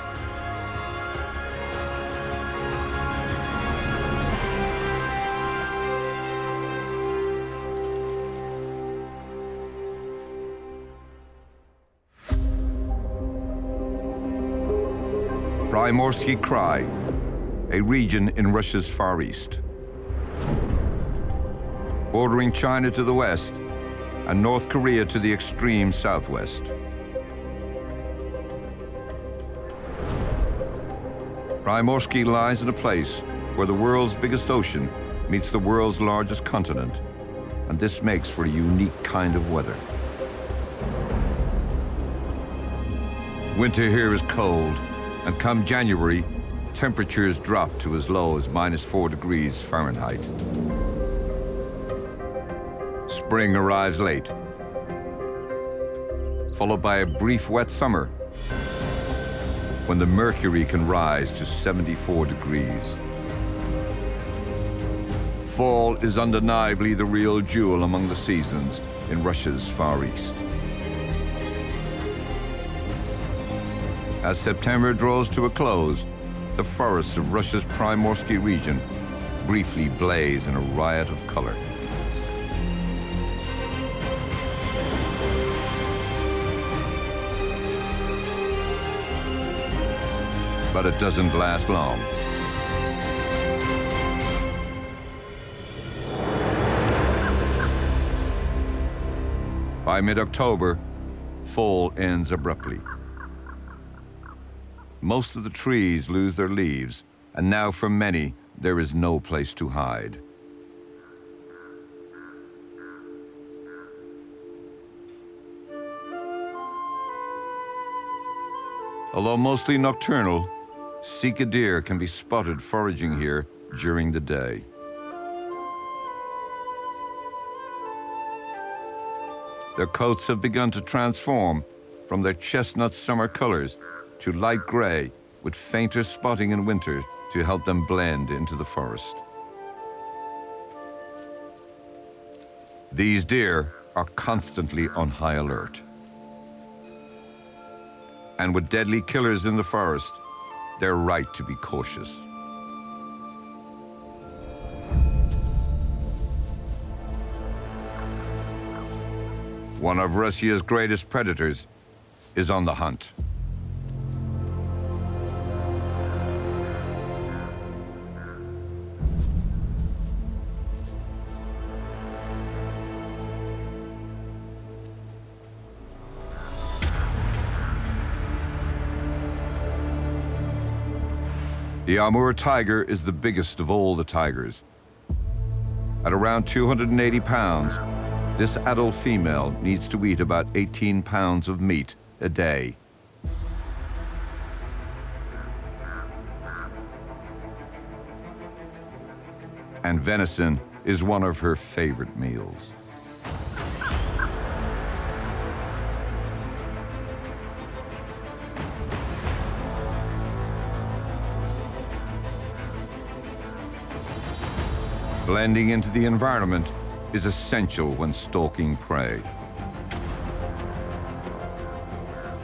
Primorsky Krai, a region in Russia's Far East, bordering China to the west and North Korea to the extreme southwest. Primorsky lies in a place where the world's biggest ocean meets the world's largest continent, and this makes for a unique kind of weather. Winter here is cold, and come January, temperatures drop to as low as -4 degrees Fahrenheit. Spring arrives late, followed by a brief wet summer, when the mercury can rise to 74 degrees. Fall is undeniably the real jewel among the seasons in Russia's Far East. As September draws to a close, the forests of Russia's Primorsky region briefly blaze in a riot of color. But it doesn't last long. By mid-October, fall ends abruptly. Most of the trees lose their leaves, and now for many, there is no place to hide. Although mostly nocturnal, Sika deer can be spotted foraging here during the day. Their coats have begun to transform from their chestnut summer colors to light gray with fainter spotting in winter to help them blend into the forest. These deer are constantly on high alert. And with deadly killers in the forest, they're right to be cautious. One of Russia's greatest predators is on the hunt. The Amur tiger is the biggest of all the tigers. At around 280 pounds, this adult female needs to eat about 18 pounds of meat a day. And venison is one of her favorite meals. Blending into the environment is essential when stalking prey.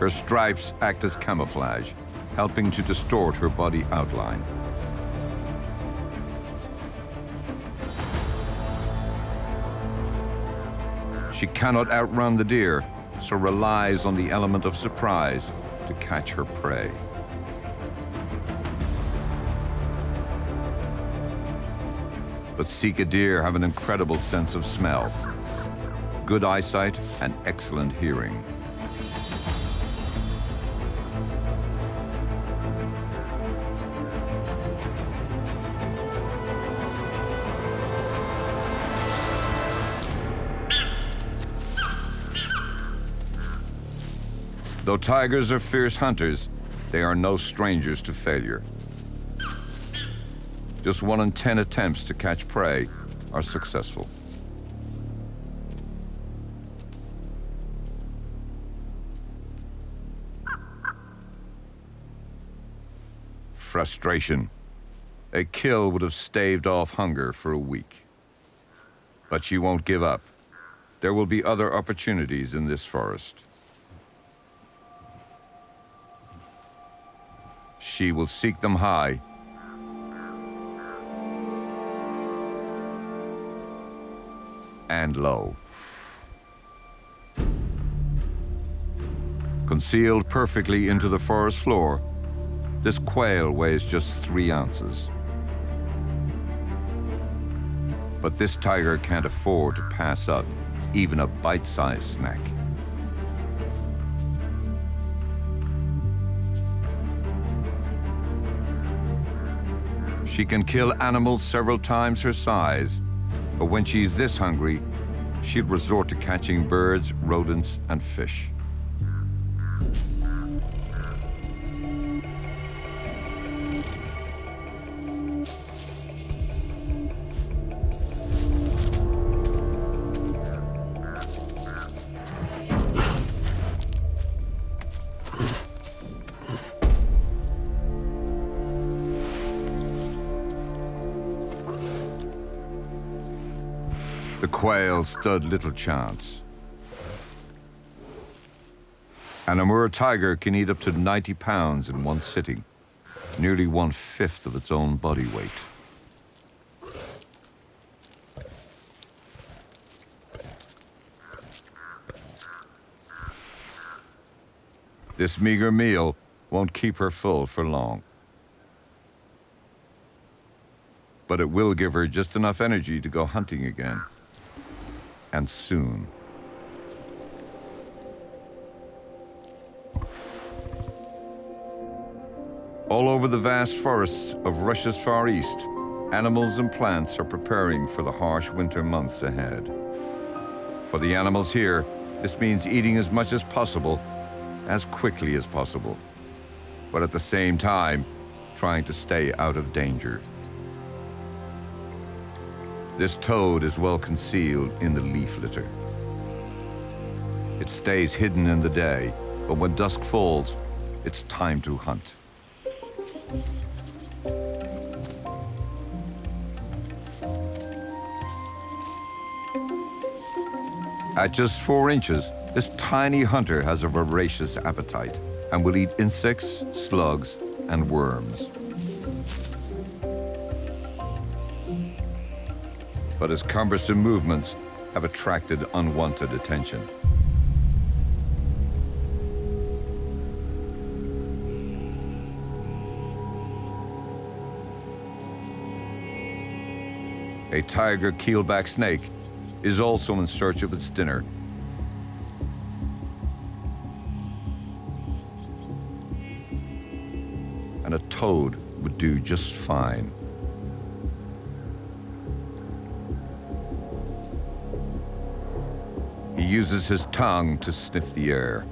Her stripes act as camouflage, helping to distort her body outline. She cannot outrun the deer, so relies on the element of surprise to catch her prey. But Sika deer have an incredible sense of smell, good eyesight, and excellent hearing. Though tigers are fierce hunters, they are no strangers to failure. Just 1 in 10 attempts to catch prey are successful. Frustration. A kill would have staved off hunger for a week. But she won't give up. There will be other opportunities in this forest. She will seek them high and low. Concealed perfectly into the forest floor, this quail weighs just 3 ounces. But this tiger can't afford to pass up even a bite-sized snack. She can kill animals several times her size, but when she's this hungry, she'd resort to catching birds, rodents, and fish. The quail stood little chance. An Amur tiger can eat up to 90 pounds in one sitting, nearly 1/5 of its own body weight. This meager meal won't keep her full for long, but it will give her just enough energy to go hunting again. And soon. All over the vast forests of Russia's Far East, animals and plants are preparing for the harsh winter months ahead. For the animals here, this means eating as much as possible, as quickly as possible, but at the same time, trying to stay out of danger. This toad is well concealed in the leaf litter. It stays hidden in the day, but when dusk falls, it's time to hunt. At just 4 inches, this tiny hunter has a voracious appetite and will eat insects, slugs, and worms. But his cumbersome movements have attracted unwanted attention. A tiger keelback snake is also in search of its dinner. And a toad would do just fine. He uses his tongue to sniff the air.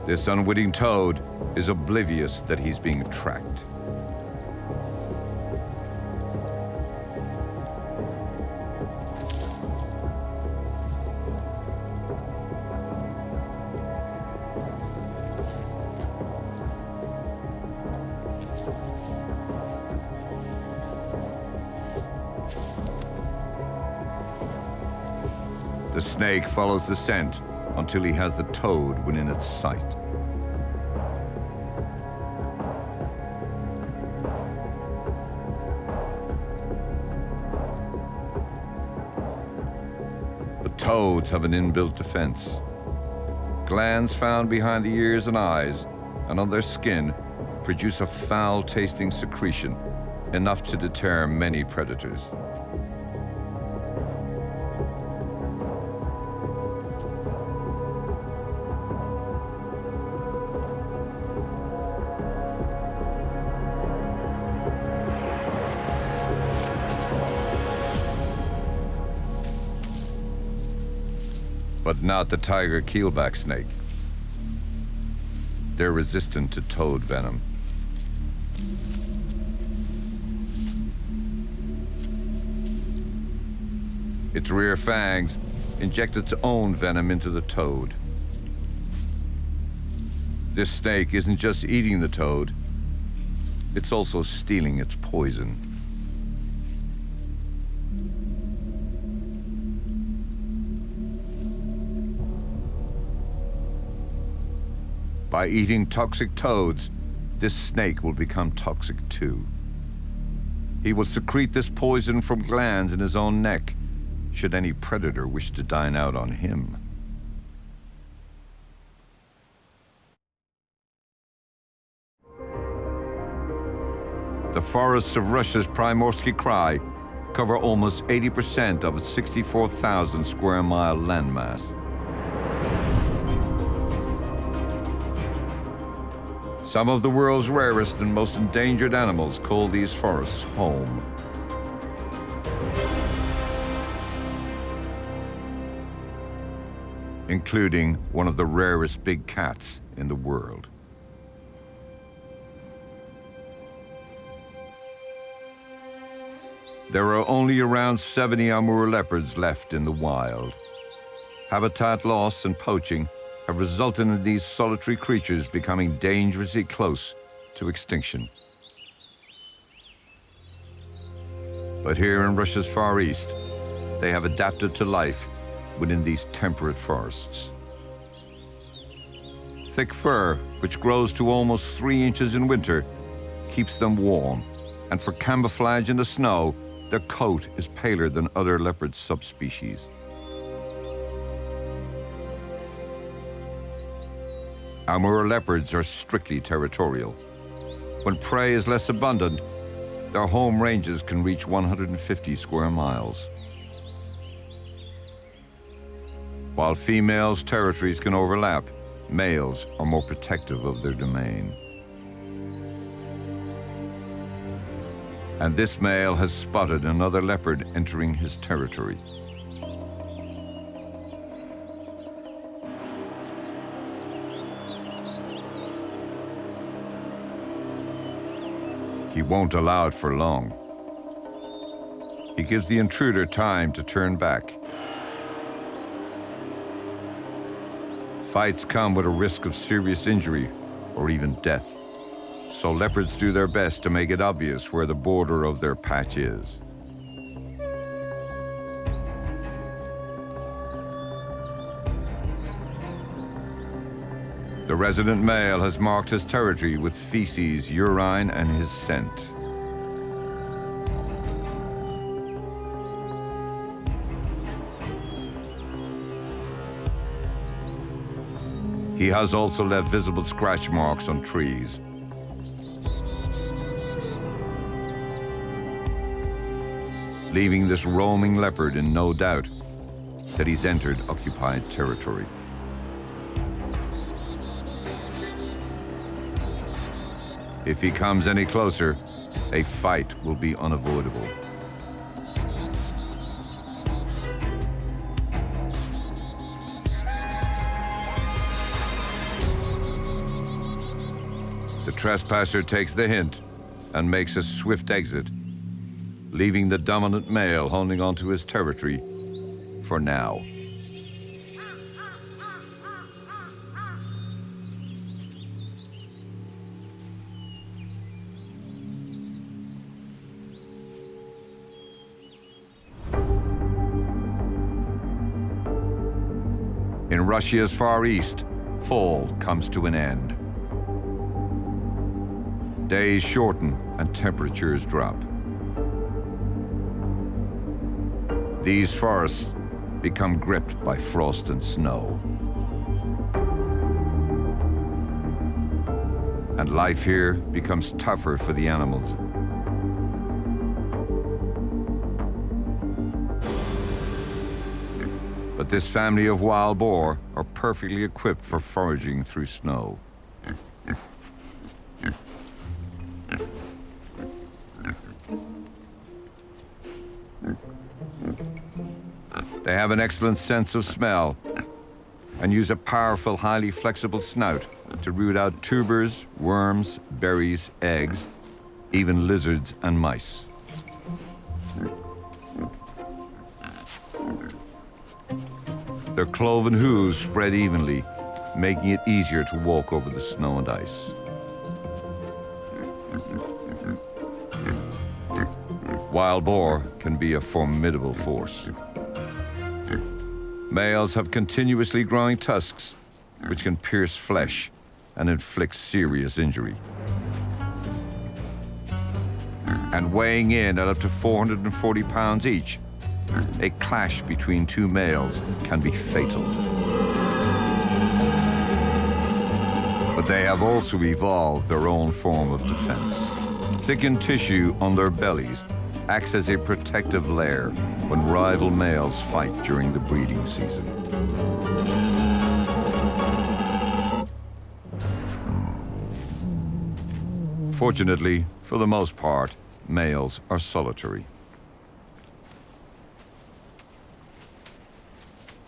This unwitting toad is oblivious that he's being tracked. The snake follows the scent until he has the toad within its sight. But toads have an inbuilt defense. Glands found behind the ears and eyes and on their skin produce a foul-tasting secretion, enough to deter many predators. But not the tiger keelback snake. They're resistant to toad venom. Its rear fangs inject its own venom into the toad. This snake isn't just eating the toad, it's also stealing its poison. By eating toxic toads, this snake will become toxic too. He will secrete this poison from glands in his own neck, should any predator wish to dine out on him. The forests of Russia's Primorsky Krai cover almost 80% of its 64,000 square mile landmass. Some of the world's rarest and most endangered animals call these forests home. Including one of the rarest big cats in the world. There are only around 70 Amur leopards left in the wild. Habitat loss and poaching have resulted in these solitary creatures becoming dangerously close to extinction. But here in Russia's Far East, they have adapted to life within these temperate forests. Thick fur, which grows to almost 3 inches in winter, keeps them warm, and for camouflage in the snow, their coat is paler than other leopard subspecies. Amur leopards are strictly territorial. When prey is less abundant, their home ranges can reach 150 square miles. While females' territories can overlap, males are more protective of their domain. And this male has spotted another leopard entering his territory. He won't allow it for long. He gives the intruder time to turn back. Fights come with a risk of serious injury or even death. So leopards do their best to make it obvious where the border of their patch is. The resident male has marked his territory with feces, urine, and his scent. He has also left visible scratch marks on trees. Leaving this roaming leopard in no doubt that he's entered occupied territory. If he comes any closer, a fight will be unavoidable. The trespasser takes the hint and makes a swift exit, leaving the dominant male holding onto his territory for now. In Russia's Far East, fall comes to an end. Days shorten and temperatures drop. These forests become gripped by frost and snow. And life here becomes tougher for the animals. But this family of wild boar are perfectly equipped for foraging through snow. They have an excellent sense of smell and use a powerful, highly flexible snout to root out tubers, worms, berries, eggs, even lizards and mice. Their cloven hooves spread evenly, making it easier to walk over the snow and ice. Wild boar can be a formidable force. Males have continuously growing tusks, which can pierce flesh and inflict serious injury. And weighing in at up to 440 pounds each, a clash between two males can be fatal. But they have also evolved their own form of defense. Thickened tissue on their bellies acts as a protective layer when rival males fight during the breeding season. Fortunately, for the most part, males are solitary.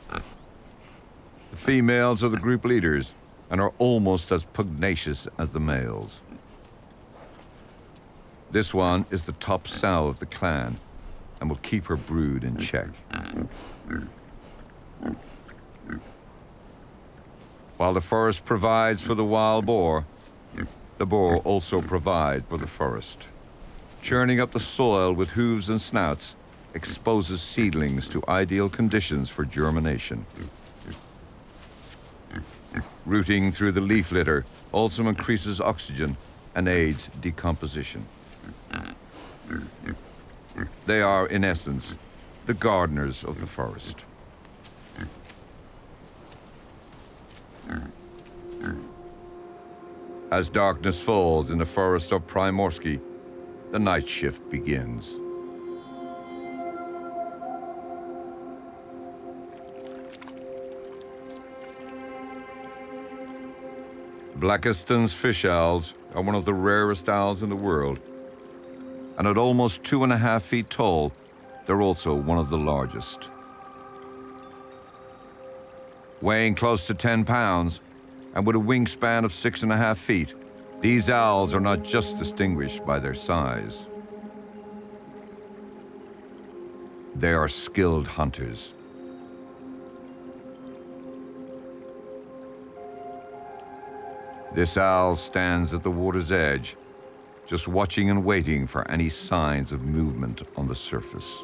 The females are the group leaders and are almost as pugnacious as the males. This one is the top sow of the clan and will keep her brood in check. While the forest provides for the wild boar, the boar also provides for the forest. Churning up the soil with hooves and snouts exposes seedlings to ideal conditions for germination. Rooting through the leaf litter also increases oxygen and aids decomposition. They are, in essence, the gardeners of the forest. As darkness falls in the forest of Primorsky, the night shift begins. Blakiston's fish owls are one of the rarest owls in the world, and at almost 2.5 feet tall, they're also one of the largest. Weighing close to 10 pounds, and with a wingspan of 6.5 feet, these owls are not just distinguished by their size. They are skilled hunters. This owl stands at the water's edge, just watching and waiting for any signs of movement on the surface.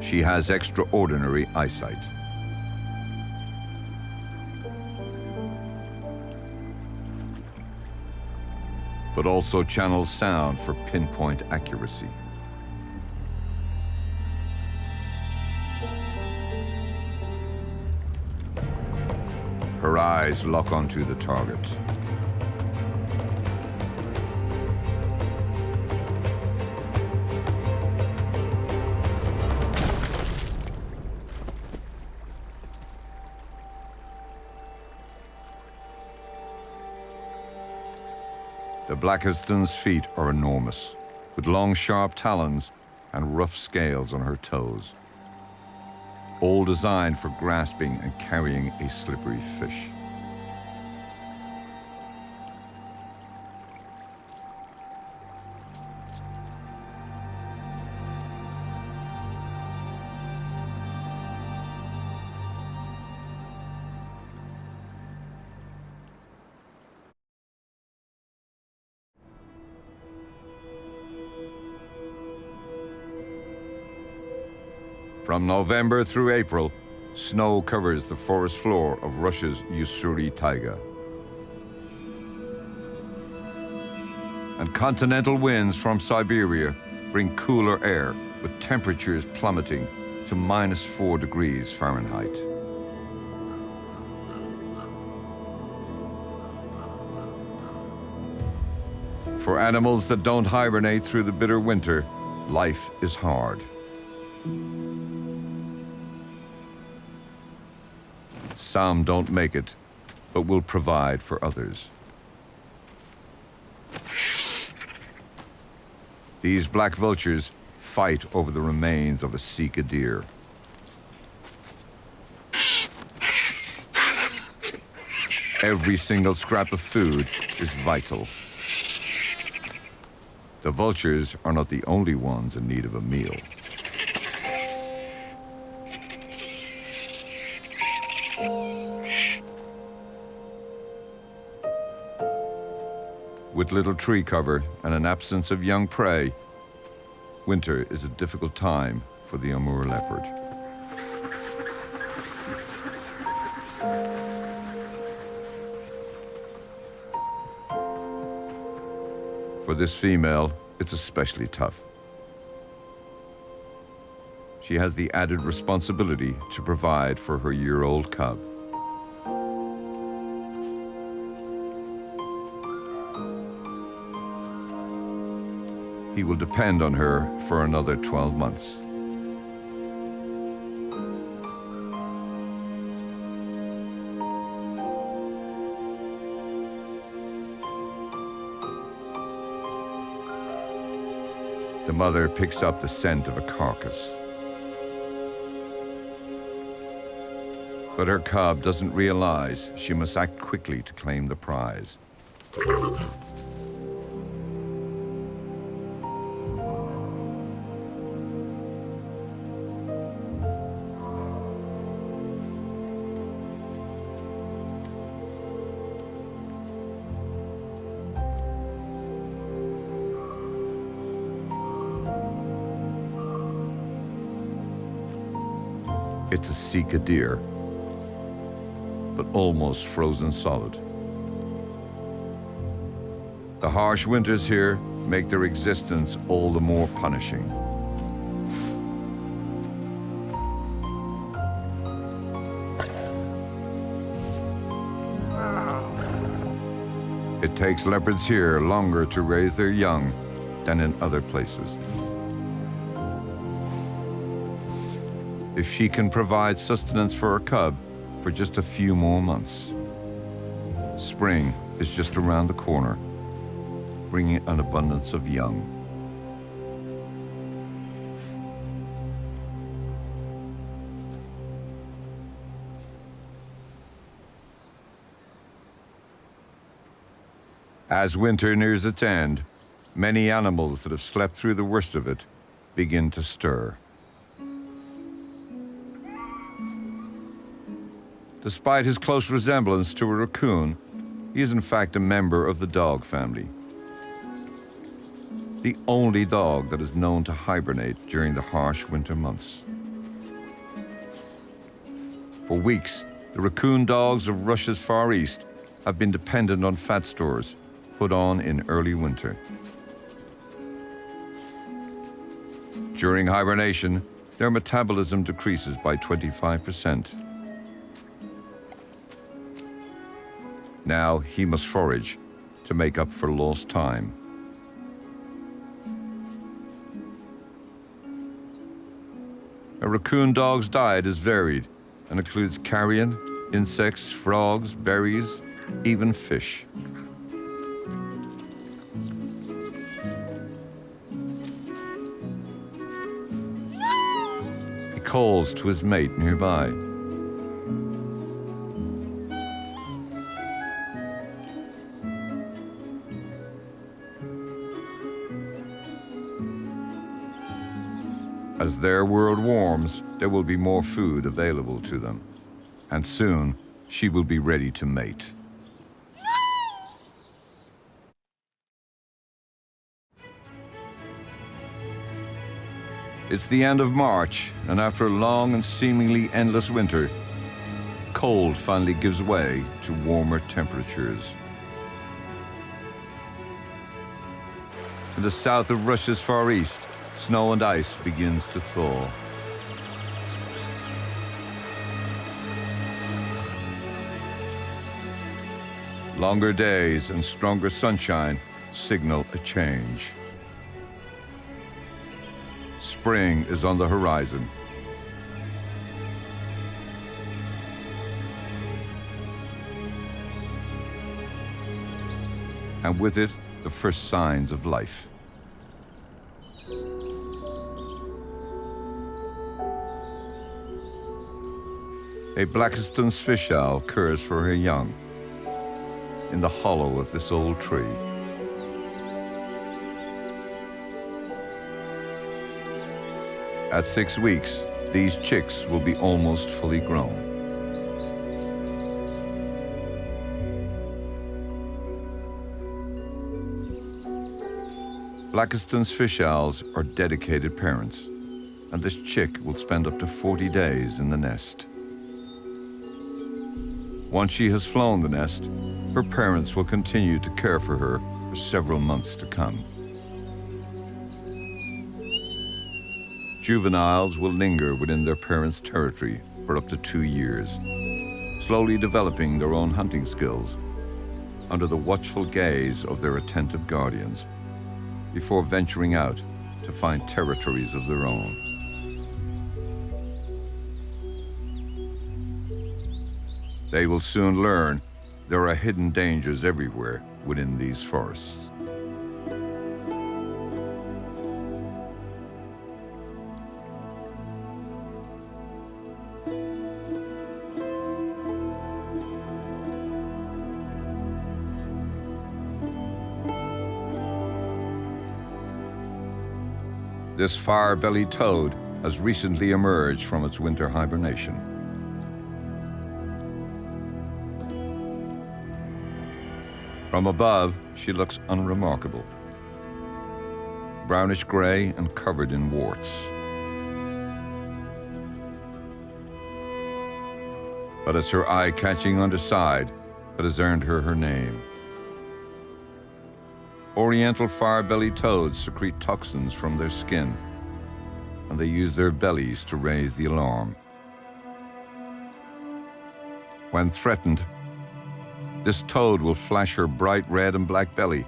She has extraordinary eyesight. But also channels sound for pinpoint accuracy. Her eyes lock onto the target. The Blakiston's feet are enormous, with long, sharp talons and rough scales on her toes, all designed for grasping and carrying a slippery fish. From November through April, snow covers the forest floor of Russia's Ussuri taiga. And continental winds from Siberia bring cooler air, with temperatures plummeting to -4 degrees Fahrenheit. For animals that don't hibernate through the bitter winter, life is hard. Some don't make it, but will provide for others. These black vultures fight over the remains of a sika deer. Every single scrap of food is vital. The vultures are not the only ones in need of a meal. With little tree cover and an absence of young prey, winter is a difficult time for the Amur leopard. For this female, it's especially tough. She has the added responsibility to provide for her year-old cub. He will depend on her for another 12 months. The mother picks up the scent of a carcass. But her cub doesn't realize she must act quickly to claim the prize. It's a Sika deer, but almost frozen solid. The harsh winters here make their existence all the more punishing. It takes leopards here longer to raise their young than in other places. If she can provide sustenance for her cub for just a few more months. Spring is just around the corner, bringing an abundance of young. As winter nears its end, many animals that have slept through the worst of it begin to stir. Despite his close resemblance to a raccoon, he is in fact a member of the dog family. The only dog that is known to hibernate during the harsh winter months. For weeks, the raccoon dogs of Russia's Far East have been dependent on fat stores put on in early winter. During hibernation, their metabolism decreases by 25%. Now he must forage to make up for lost time. A raccoon dog's diet is varied and includes carrion, insects, frogs, berries, even fish. He calls to his mate nearby. As their world warms, there will be more food available to them, and soon she will be ready to mate. It's the end of March, and after a long and seemingly endless winter, cold finally gives way to warmer temperatures. In the south of Russia's Far East, snow and ice begins to thaw. Longer days and stronger sunshine signal a change. Spring is on the horizon. And with it, the first signs of life. A Blakiston's fish owl curs for her young in the hollow of this old tree. At 6 weeks, these chicks will be almost fully grown. Blakiston's fish owls are dedicated parents, and this chick will spend up to 40 days in the nest. Once she has flown the nest, her parents will continue to care for her for several months to come. Juveniles will linger within their parents' territory for up to 2 years, slowly developing their own hunting skills under the watchful gaze of their attentive guardians, before venturing out to find territories of their own. They will soon learn there are hidden dangers everywhere within these forests. This fire-bellied toad has recently emerged from its winter hibernation. From above, she looks unremarkable. Brownish gray and covered in warts. But it's her eye-catching underside that has earned her her name. Oriental fire-bellied toads secrete toxins from their skin, and they use their bellies to raise the alarm. When threatened, this toad will flash her bright red and black belly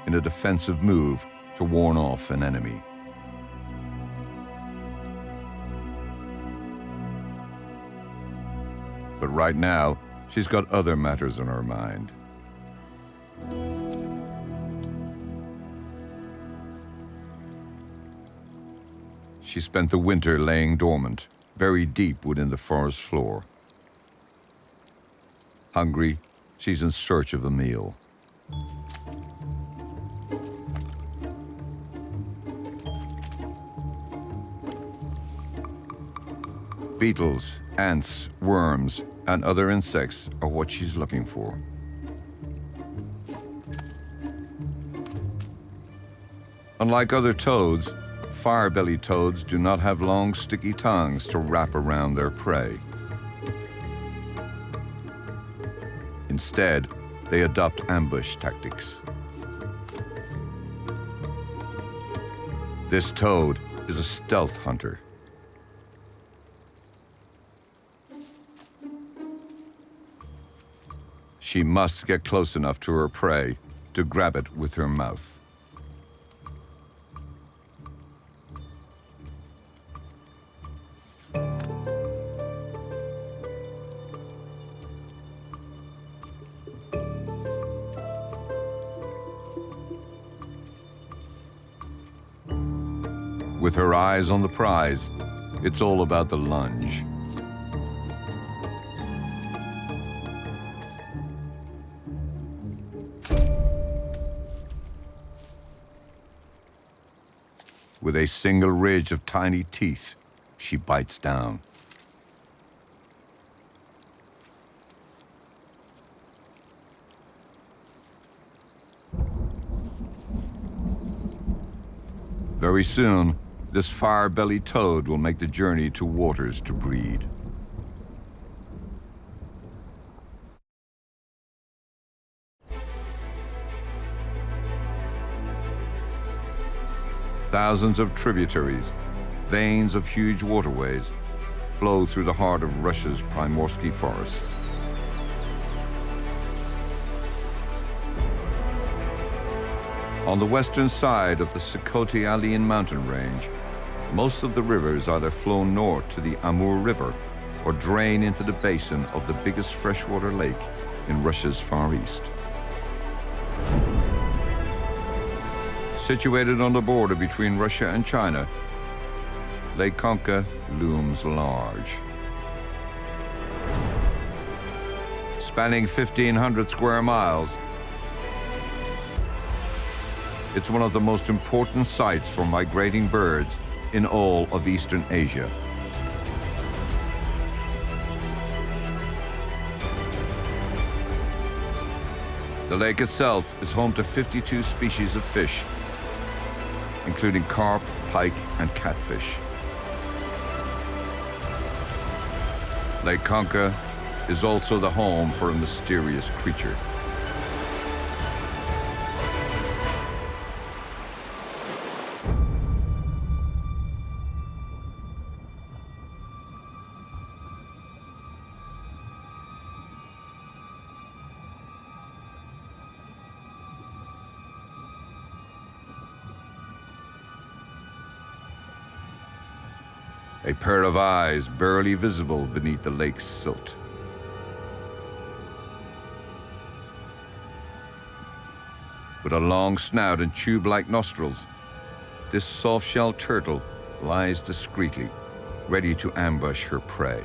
in a defensive move to warn off an enemy. But right now, she's got other matters on her mind. She spent the winter laying dormant, buried deep within the forest floor. Hungry, she's in search of a meal. Beetles, ants, worms, and other insects are what she's looking for. Unlike other toads, fire-bellied toads do not have long, sticky tongues to wrap around their prey. Instead, they adopt ambush tactics. This toad is a stealth hunter. She must get close enough to her prey to grab it with her mouth. With her eyes on the prize, it's all about the lunge. With a single ridge of tiny teeth, she bites down. Very soon, this fire-bellied toad will make the journey to waters to breed. Thousands of tributaries, veins of huge waterways, flow through the heart of Russia's Primorsky forests. On the western side of the Sikhote-Alin mountain range, most of the rivers either flow north to the Amur River or drain into the basin of the biggest freshwater lake in Russia's Far East. Situated on the border between Russia and China, Lake Kamchatka looms large. Spanning 1,500 square miles, it's one of the most important sites for migrating birds in all of Eastern Asia. The lake itself is home to 52 species of fish, including carp, pike, and catfish. Lake Kamchatka is also the home for a mysterious creature. A pair of eyes barely visible beneath the lake's silt. With a long snout and tube-like nostrils, this soft-shelled turtle lies discreetly, ready to ambush her prey.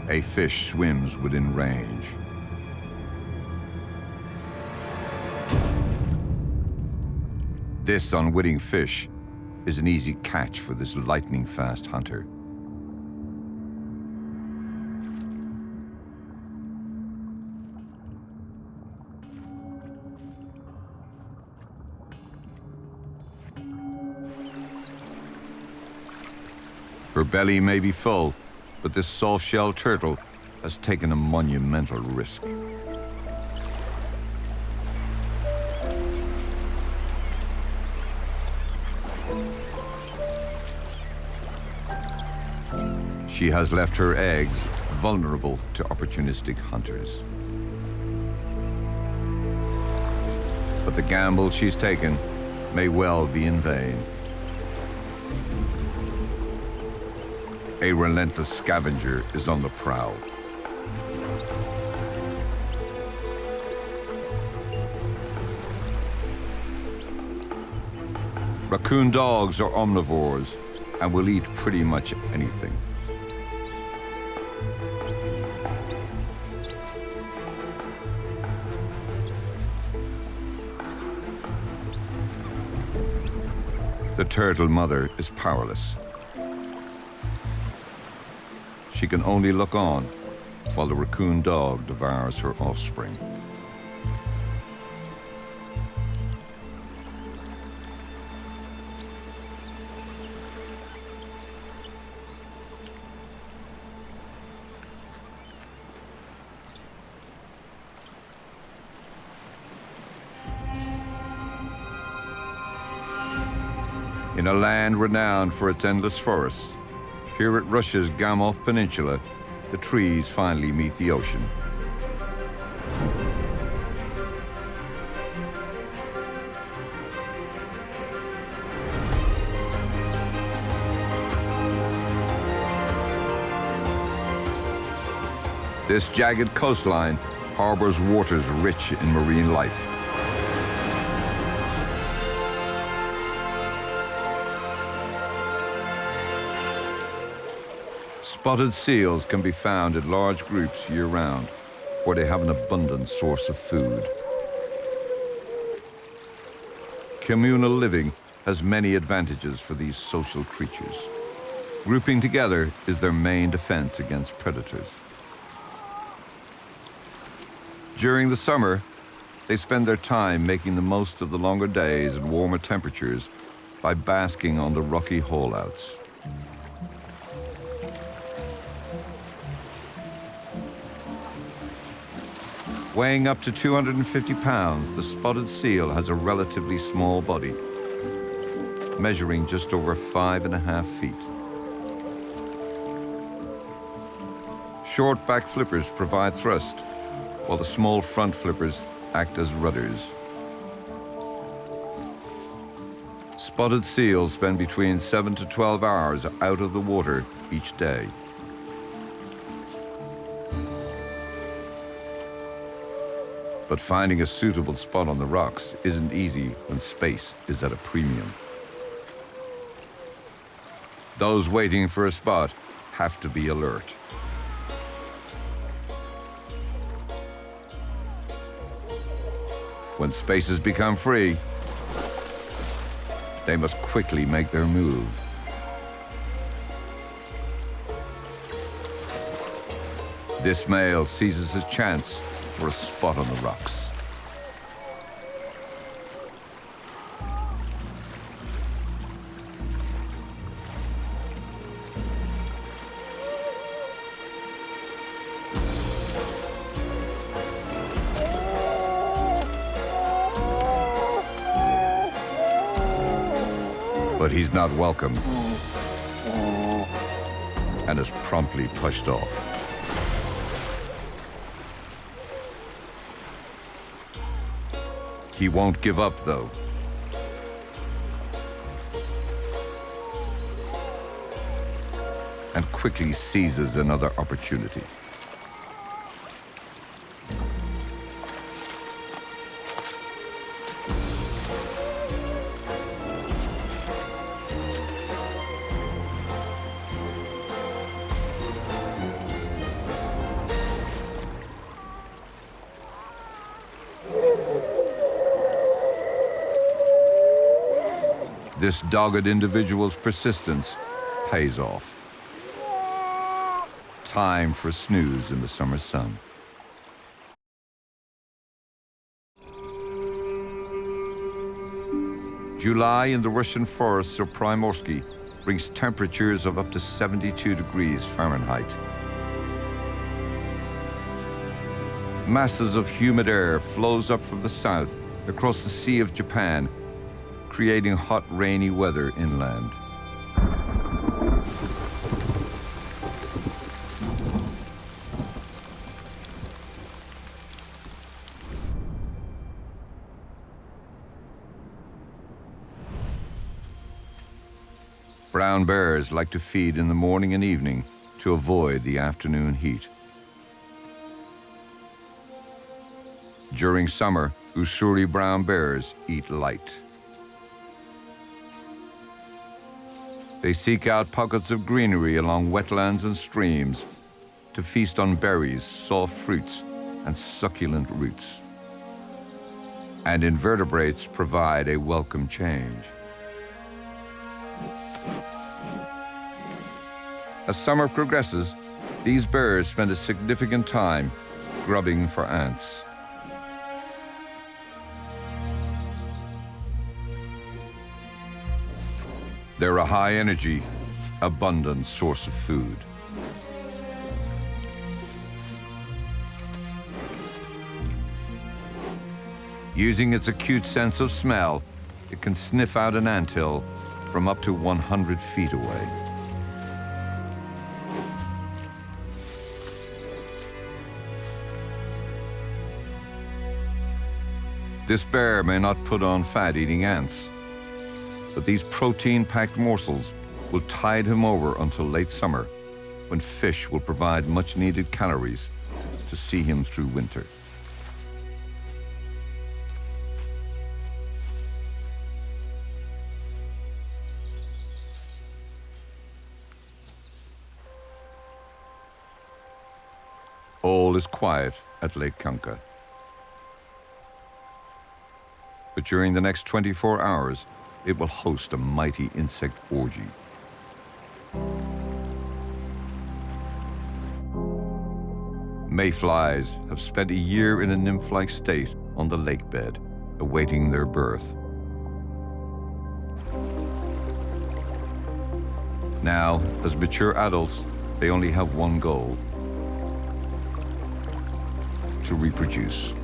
A fish swims within range. This unwitting fish is an easy catch for this lightning-fast hunter. Her belly may be full, but this soft-shell turtle has taken a monumental risk. She has left her eggs vulnerable to opportunistic hunters. But the gamble she's taken may well be in vain. A relentless scavenger is on the prowl. Raccoon dogs are omnivores and will eat pretty much anything. The turtle mother is powerless. She can only look on while the raccoon dog devours her offspring. In a land renowned for its endless forests, here at Russia's Gamov Peninsula, the trees finally meet the ocean. This jagged coastline harbors waters rich in marine life. Spotted seals can be found in large groups year-round, where they have an abundant source of food. Communal living has many advantages for these social creatures. Grouping together is their main defense against predators. During the summer, they spend their time making the most of the longer days and warmer temperatures by basking on the rocky holeouts. Weighing up to 250 pounds, the spotted seal has a relatively small body, measuring just over 5.5 feet. Short back flippers provide thrust, while the small front flippers act as rudders. Spotted seals spend between 7 to 12 hours out of the water each day. But finding a suitable spot on the rocks isn't easy when space is at a premium. Those waiting for a spot have to be alert. When spaces become free, they must quickly make their move. This male seizes his chance for a spot on the rocks. But he's not welcome and is promptly pushed off. He won't give up, though. And quickly seizes another opportunity. This dogged individual's persistence pays off. Time for a snooze in the summer sun. July in the Russian forests of Primorsky brings temperatures of up to 72 degrees Fahrenheit. Masses of humid air flows up from the south across the Sea of Japan, creating hot, rainy weather inland. Brown bears like to feed in the morning and evening to avoid the afternoon heat. During summer, Ussuri brown bears eat light. They seek out pockets of greenery along wetlands and streams to feast on berries, soft fruits, and succulent roots. And invertebrates provide a welcome change. As summer progresses, these bears spend a significant time grubbing for ants. They're a high-energy, abundant source of food. Using its acute sense of smell, it can sniff out an anthill from up to 100 feet away. This bear may not put on fat eating ants, but these protein-packed morsels will tide him over until late summer, when fish will provide much-needed calories to see him through winter. All is quiet at Lake Kanka. But during the next 24 hours, it will host a mighty insect orgy. Mayflies have spent a year in a nymph-like state on the lake bed, awaiting their birth. Now, as mature adults, they only have one goal: to reproduce.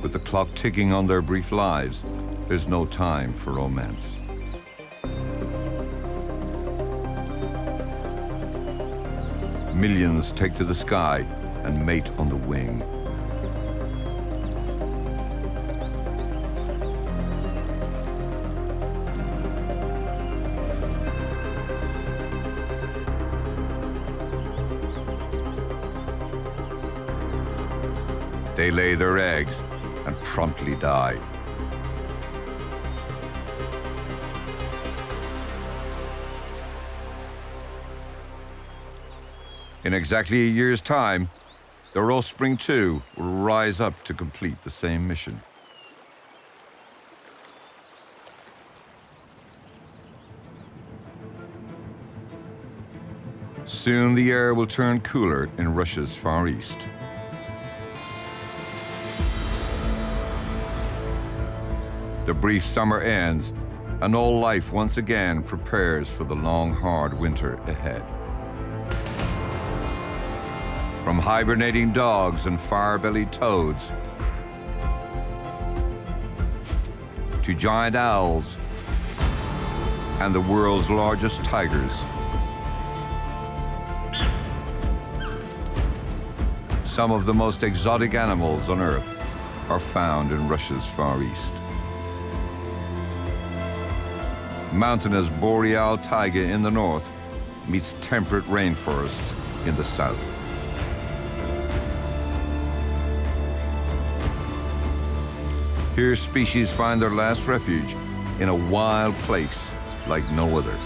With the clock ticking on their brief lives, there's no time for romance. Millions take to the sky and mate on the wing. They lay their eggs and promptly die. In exactly a year's time, their offspring too will rise up to complete the same mission. Soon the air will turn cooler in Russia's Far East. The brief summer ends, and all life once again prepares for the long, hard winter ahead. From hibernating dogs and fire-bellied toads, to giant owls and the world's largest tigers, some of the most exotic animals on Earth are found in Russia's Far East. Mountainous boreal taiga in the north meets temperate rainforests in the south. Here species find their last refuge in a wild place like no other.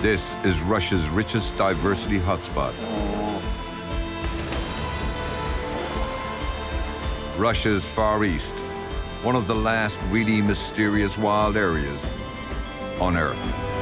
This is Russia's richest diversity hotspot. Russia's Far East, one of the last really mysterious wild areas on Earth.